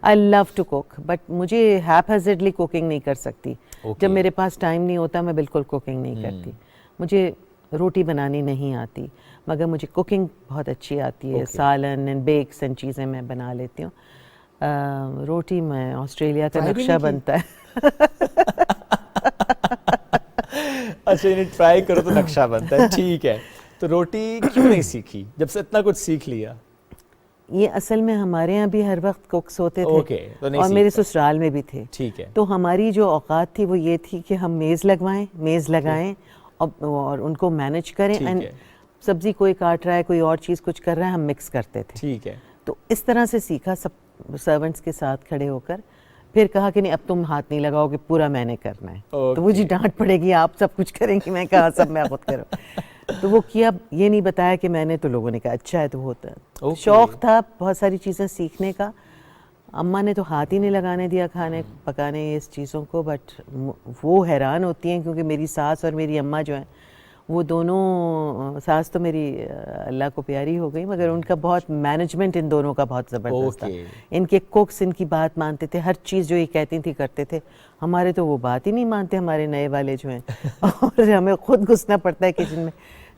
I love to cook, but मुझे हैपहैज़र्डली कुकिंग नहीं कर सकती। जब मेरे पास टाइम नहीं होता मैं बिल्कुल कुकिंग नहीं करती। मुझे रोटी बनानी नहीं आती, मगर मुझे कुकिंग बहुत अच्छी आती है। सालन एंड बेक्स एंड चीज़ें मैं बना लेती हूँ। रोटी में ऑस्ट्रेलिया का नक्शा बनता है अच्छा, इन्हें ट्राई करो तो नक्शा बनता है, ठीक है। तो रोटी क्यों नहीं सीखी जब से इतना कुछ सीख लिया? ये असल में हमारे यहाँ भी हर वक्त कुक्स होते थे तो नहीं और मेरे ससुराल में भी थे, ठीक है। तो हमारी जो औकात थी वो ये थी कि हम मेज़ लगाएं और उनको मैनेज करें, एंड सब्जी कोई काट रहा है, कोई और चीज़ कुछ कर रहा है, हम मिक्स करते थे, ठीक है। तो इस तरह से सीखा, सब सर्वेंट्स के साथ खड़े होकर। फिर कहा कि नहीं, अब तुम हाथ नहीं लगाओगे, पूरा मैंने करना है। तो मुझे डांट पड़ेगी, आप सब कुछ करेंगी। मैं कहा सब मैं खुद करूँ। तो वो किया, ये नहीं बताया कि मैंने, तो लोगों ने कहा अच्छा है। तो होता शौक था बहुत सारी चीज़ें सीखने का। अम्मा ने तो हाथ ही नहीं लगाने दिया खाने पकाने इस चीज़ों को, बट वो हैरान होती हैं क्योंकि मेरी सास और मेरी अम्मा जो हैं वो दोनों सास तो मेरी अल्लाह को प्यारी हो गई, मगर उनका बहुत मैनेजमेंट इन दोनों का बहुत ज़बरदस्त था। इनके कुक्स इनकी बात मानते थे, हर चीज़ जो ये कहती थी करते थे। हमारे तो वो बात ही नहीं मानते, हमारे नए वाले जो हैं और हमें खुद घुसना पड़ता है किचन में।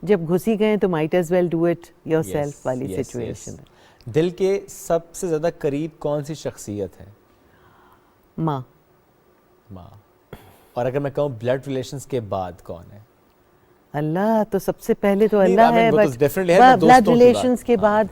जब घुस ही गए तो might as well do it yourself वाली सिचुएशन। दिल के सबसे ज़्यादा करीब कौन सी शख्सियत है? माँ। माँ। और अगर मैं कहूँ ब्लड रिलेशंस के बाद कौन है? अल्लाह तो सबसे पहले तो अल्लाह है, बट ब्लड रिलेशंस के बाद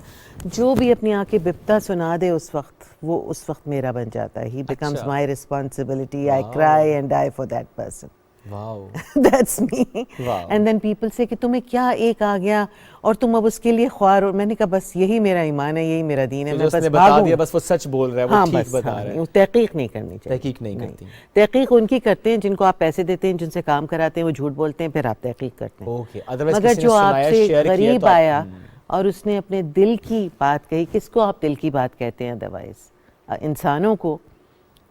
जो भी अपनी आंखें बिपता सुना दे उस वक्त मेरा बन जाता है। He becomes my responsibility. I cry and die for that person. Wow. That's me. Wow. And then people say कि तुम्हें क्या एक आ गया और तुम अब उसके लिए ख्वार हो। मैंने कहा बस यही मेरा ईमान है, यही मेरा दीन है। मैं बस बता दिया, बस वो सच बोल रहा है, वो हाँ, ठीक बता रहा है। तहकीक नहीं करनी चाहिए। तहकीक नहीं करती। तहकीक उनकी करते हैं जिनको आप पैसे देते हैं, जिनसे काम कराते हैं, वो झूठ बोलते हैं, फिर आप तहकीक करते हैं। Okay. मगर जो आपसे गरीब आया और उसने अपने दिल की बात कही, किसको आप दिल की बात कहते हैं अदरवाइज? इंसानों को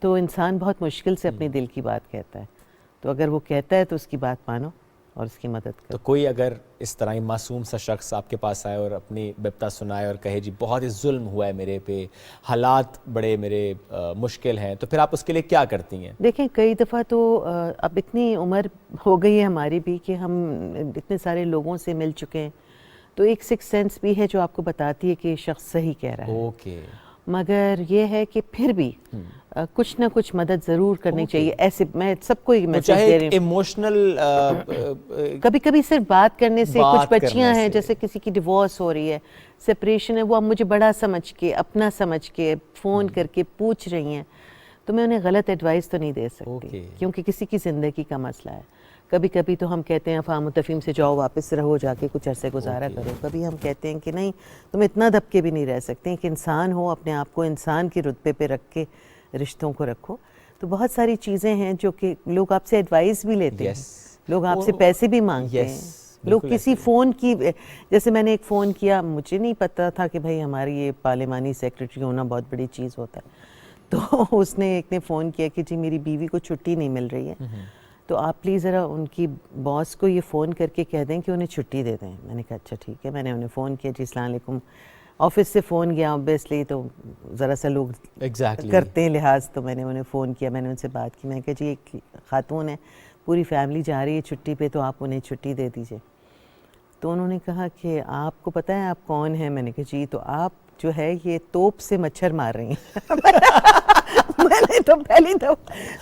तो इंसान बहुत मुश्किल से अपने दिल की बात कहता है। तो अगर वो कहता है तो उसकी बात मानो और उसकी मदद करो। तो कोई अगर इस तरह ही मासूम सा शख्स आपके पास आए और अपनी बिपता सुनाए और कहे जी बहुत ही जुल्म हुआ है मेरे पे, हालात बड़े मेरे मुश्किल हैं, तो फिर आप उसके लिए क्या करती हैं? देखें, कई दफ़ा तो अब इतनी उम्र हो गई है हमारी भी कि हम इतने सारे लोगों से मिल चुके हैं, तो एक सिक्स सेंस भी है जो आपको बताती है कि ये शख्स सही कह रहा है। ओके। मगर ये है कि फिर भी कुछ ना कुछ मदद ज़रूर करनी चाहिए। ऐसे मैं सबको ही मैसेज दे रही हूँ। इमोशनल कभी कभी सिर्फ बात करने से, कुछ बच्चियाँ हैं जैसे किसी की डिवोर्स हो रही है, सेपरेशन है, वो अब मुझे बड़ा समझ के, अपना समझ के फ़ोन करके पूछ रही हैं, तो मैं उन्हें गलत एडवाइस तो नहीं दे सकती क्योंकि किसी की ज़िंदगी का मसला है। कभी कभी तो हम कहते हैं फ़ाहम तफ़हीम से जाओ, वापस रहो, जाके कुछ अरसे गुजारा करो। कभी हम कहते हैं कि नहीं, तुम इतना दबके भी नहीं रह सकते, एक इंसान हो, अपने आप को इंसान के रुतबे पे रख के रिश्तों को रखो। तो बहुत सारी चीज़ें हैं जो कि लोग आपसे एडवाइस भी लेते हैं, लोग आपसे पैसे भी मांगते हैं, लोग किसी फ़ोन की, जैसे मैंने एक फ़ोन किया, मुझे नहीं पता था कि भाई हमारी ये पार्लिमानी सेक्रेटरी होना बहुत बड़ी चीज़ होता है। तो उसने एक ने फ़ोन किया कि जी मेरी बीवी को छुट्टी नहीं मिल रही है, तो आप प्लीज़ ज़रा उनकी बॉस को ये फ़ोन करके कह दें कि उन्हें छुट्टी दे दें। मैंने कहा अच्छा ठीक है। मैंने उन्हें फ़ोन किया, जी अस्सलाम वालेकुम। ऑफिस से फ़ोन गया ऑब्वियसली, तो ज़रा सा लोग करते हैं लिहाज, तो मैंने उन्हें फ़ोन किया, मैंने उनसे बात की। मैं कहा जी एक खातून है, पूरी फैमिली जा रही है छुट्टी पे, तो आप उन्हें छुट्टी दे दीजिए। तो उन्होंने कहा कि आपको पता है आप कौन हैं? मैंने कहा जी, तो आप जो है ये तोप से मच्छर मार रही हैं। मैंने तो पहली तो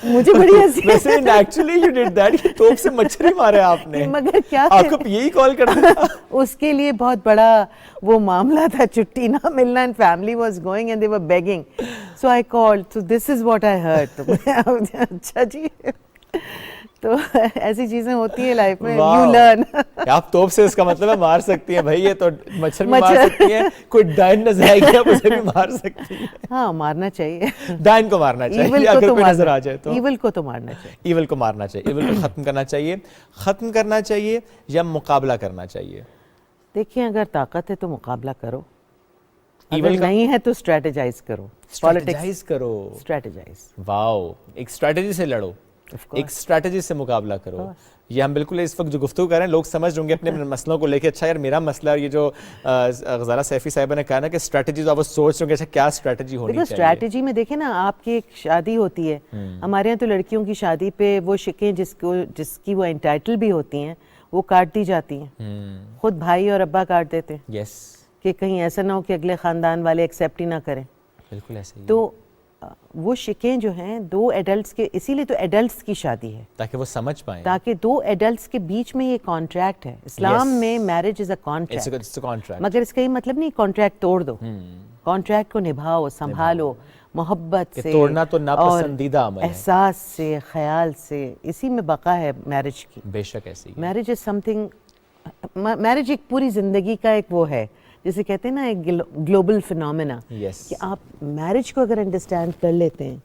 मुझे बड़ी हंसी। वैसे एक्चुअली यू डिड दैट, तोप से मच्छर ही मारे आपने। मगर क्या आपको यही कॉल करना था? उसके लिए बहुत बड़ा वो मामला था, छुट्टी ना मिलना, and family was going and they were begging, so I called, so this is what I heard. तो अच्छा जी, तो ऐसी चीजें होती है लाइफ में, यू लर्न। आप तोप से इसका मतलब है मार सकती हैं भाई, ये तो मच्छर भी मार सकती हैं, कोई डायन नजर आएगी आप उसे भी मार सकती हैं। हाँ, मारना चाहिए, डायन को मारना चाहिए, अगर कोई नजर आ जाए तो। ईविल को तो मारना चाहिए, ईविल को मारना चाहिए, ईविल को खत्म करना चाहिए। खत्म करना चाहिए या मुकाबला करना चाहिए? देखिए, अगर ताकत है तो मुकाबला करो, अगर नहीं है तो स्ट्रेटेजाइज करो, स्ट्रेटेजाइज करो, स्ट्रेटेजाइज। वाओ, एक स्ट्रेटेजी से लड़ो, एक स्ट्रेटेजी से मुकाबला करो। ये हम बिल्कुल इस वक्त जो गुफ्तगू कर रहे हैं, लोग समझ होंगे अपने मसलों को लेके, अच्छा यार मेरा मसला, ये जो ग़ज़ाला सैफ़ी साहिबा ने कहा ना कि स्ट्रेटेजी, तो आप सोच रहे होंगे अच्छा क्या स्ट्रेटेजी होनी चाहिए। स्ट्रेटेजी में देखें ना, आपकी एक शादी होती है, हमारे यहाँ तो लड़कियों की शादी पे वो शिकें जिसकी वो एंटाइटल भी होती हैं, वो काट दी जाती हैं, खुद भाई और अब्बा काट देते हैं। यस, कि कहीं ऐसा ना हो कि अगले ख़ानदान वाले एक्सेप्ट ही ना करें। बिल्कुल ऐसे ही। तो वो शिकें जो हैं दो एडल्ट्स के, इसीलिए तो एडल्ट्स की शादी है, ताकि वो समझ पाएं, ताकि दो एडल्ट्स के बीच में ये कॉन्ट्रैक्ट है। इस्लाम में मैरिज इज अ कॉन्ट्रैक्ट, मगर इसका ये मतलब नहीं कॉन्ट्रैक्ट तोड़ दो, कॉन्ट्रैक्ट को निभाओ, संभालो, मोहब्बत से, तोड़ना तो नापसंदीदा अमल है, एहसास से, ख्याल से, इसी में बका है मैरिज की। बेशक ऐसी मैरिज इज समथिंग, मैरिज एक पूरी जिंदगी का एक वो है, जिसे कहते हैं ना एक ग्लोबल फिनोमेना, कि आप मैरिज को अगर अंडरस्टैंड कर लेते हैं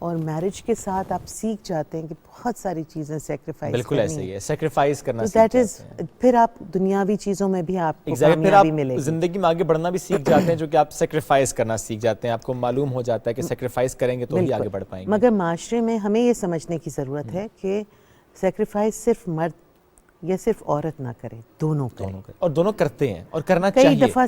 और मैरिज के साथ आप सीख जाते हैं कि बहुत सारी चीज़ें सेक्रीफाइस, बिल्कुल ऐसे ही है, सेक्रीफाइस करना, तो दैट इज, फिर आप दुनियावी चीज़ों में भी आपको कामयाबी मिलेगी, जिंदगी में आगे बढ़ना भी सीख जाते हैं, जो कि आप सेक्रीफाइस करना सीख जाते हैं, आपको मालूम हो जाता है कि सेक्रीफाइस करेंगे तो ही आगे बढ़ पाएंगे। मगर माशरे में हमें ये समझने की ज़रूरत है कि सेक्रीफाइस सिर्फ मर्द ये सिर्फ औरत ना करे, दोनों करें। और दोनों करते हैं और करना कई चाहिए। दफ़ा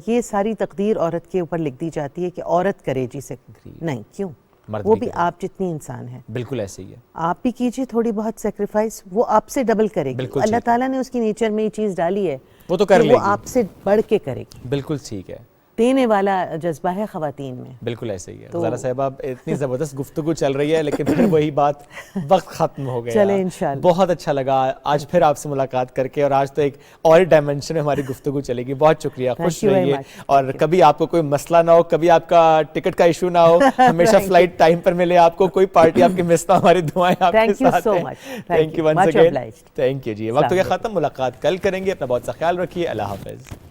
ये सारी तकदीर औरत के ऊपर लिख दी जाती है कि औरत करे जी से, नहीं, क्यों, मर्द वो भी भी करे। आप जितनी इंसान है, बिल्कुल ऐसे ही है। आप भी कीजिए थोड़ी बहुत सेक्रीफाइस, वो आपसे डबल करेगी। बिल्कुल अल्लाह ठीक। ताला ने उसकी नेचर में ये चीज़ डाली है, वो तो कर कि वो लेगी। आपसे बढ़ के करेगी। बिल्कुल ठीक है, देने वाला जज्बा है ख़वातीन में। बिल्कुल ऐसे ही है। तो- ज़ारा साहिबा, इतनी ज़बरदस्त गुफ्तगू चल रही है, लेकिन फिर वही बात, वक्त ख़त्म हो गया। चले इंशाल्लाह। बहुत अच्छा लगा आज फिर आपसे मुलाकात करके, और आज तो एक और डायमेंशन में हमारी गुफ्तगू चलेगी। बहुत शुक्रिया, खुश you very रहिए, much. और कभी आपको कोई मसला ना हो, कभी आपका टिकट का इशू ना हो, हमेशा फ्लाइट टाइम पर मिले आपको, कोई पार्टी आपकी मिस ना, हमारी दुआएं आपके Thank you साथ so हैं। much. Thank thank you you. Once Much again. obliged. Thank you जी। वक्त हो गया Assalamu ख़त्म, मुलाकात कल करेंगे। अपना बहुत सा ख्याल रखिए। अल्लाह हाफ़िज़।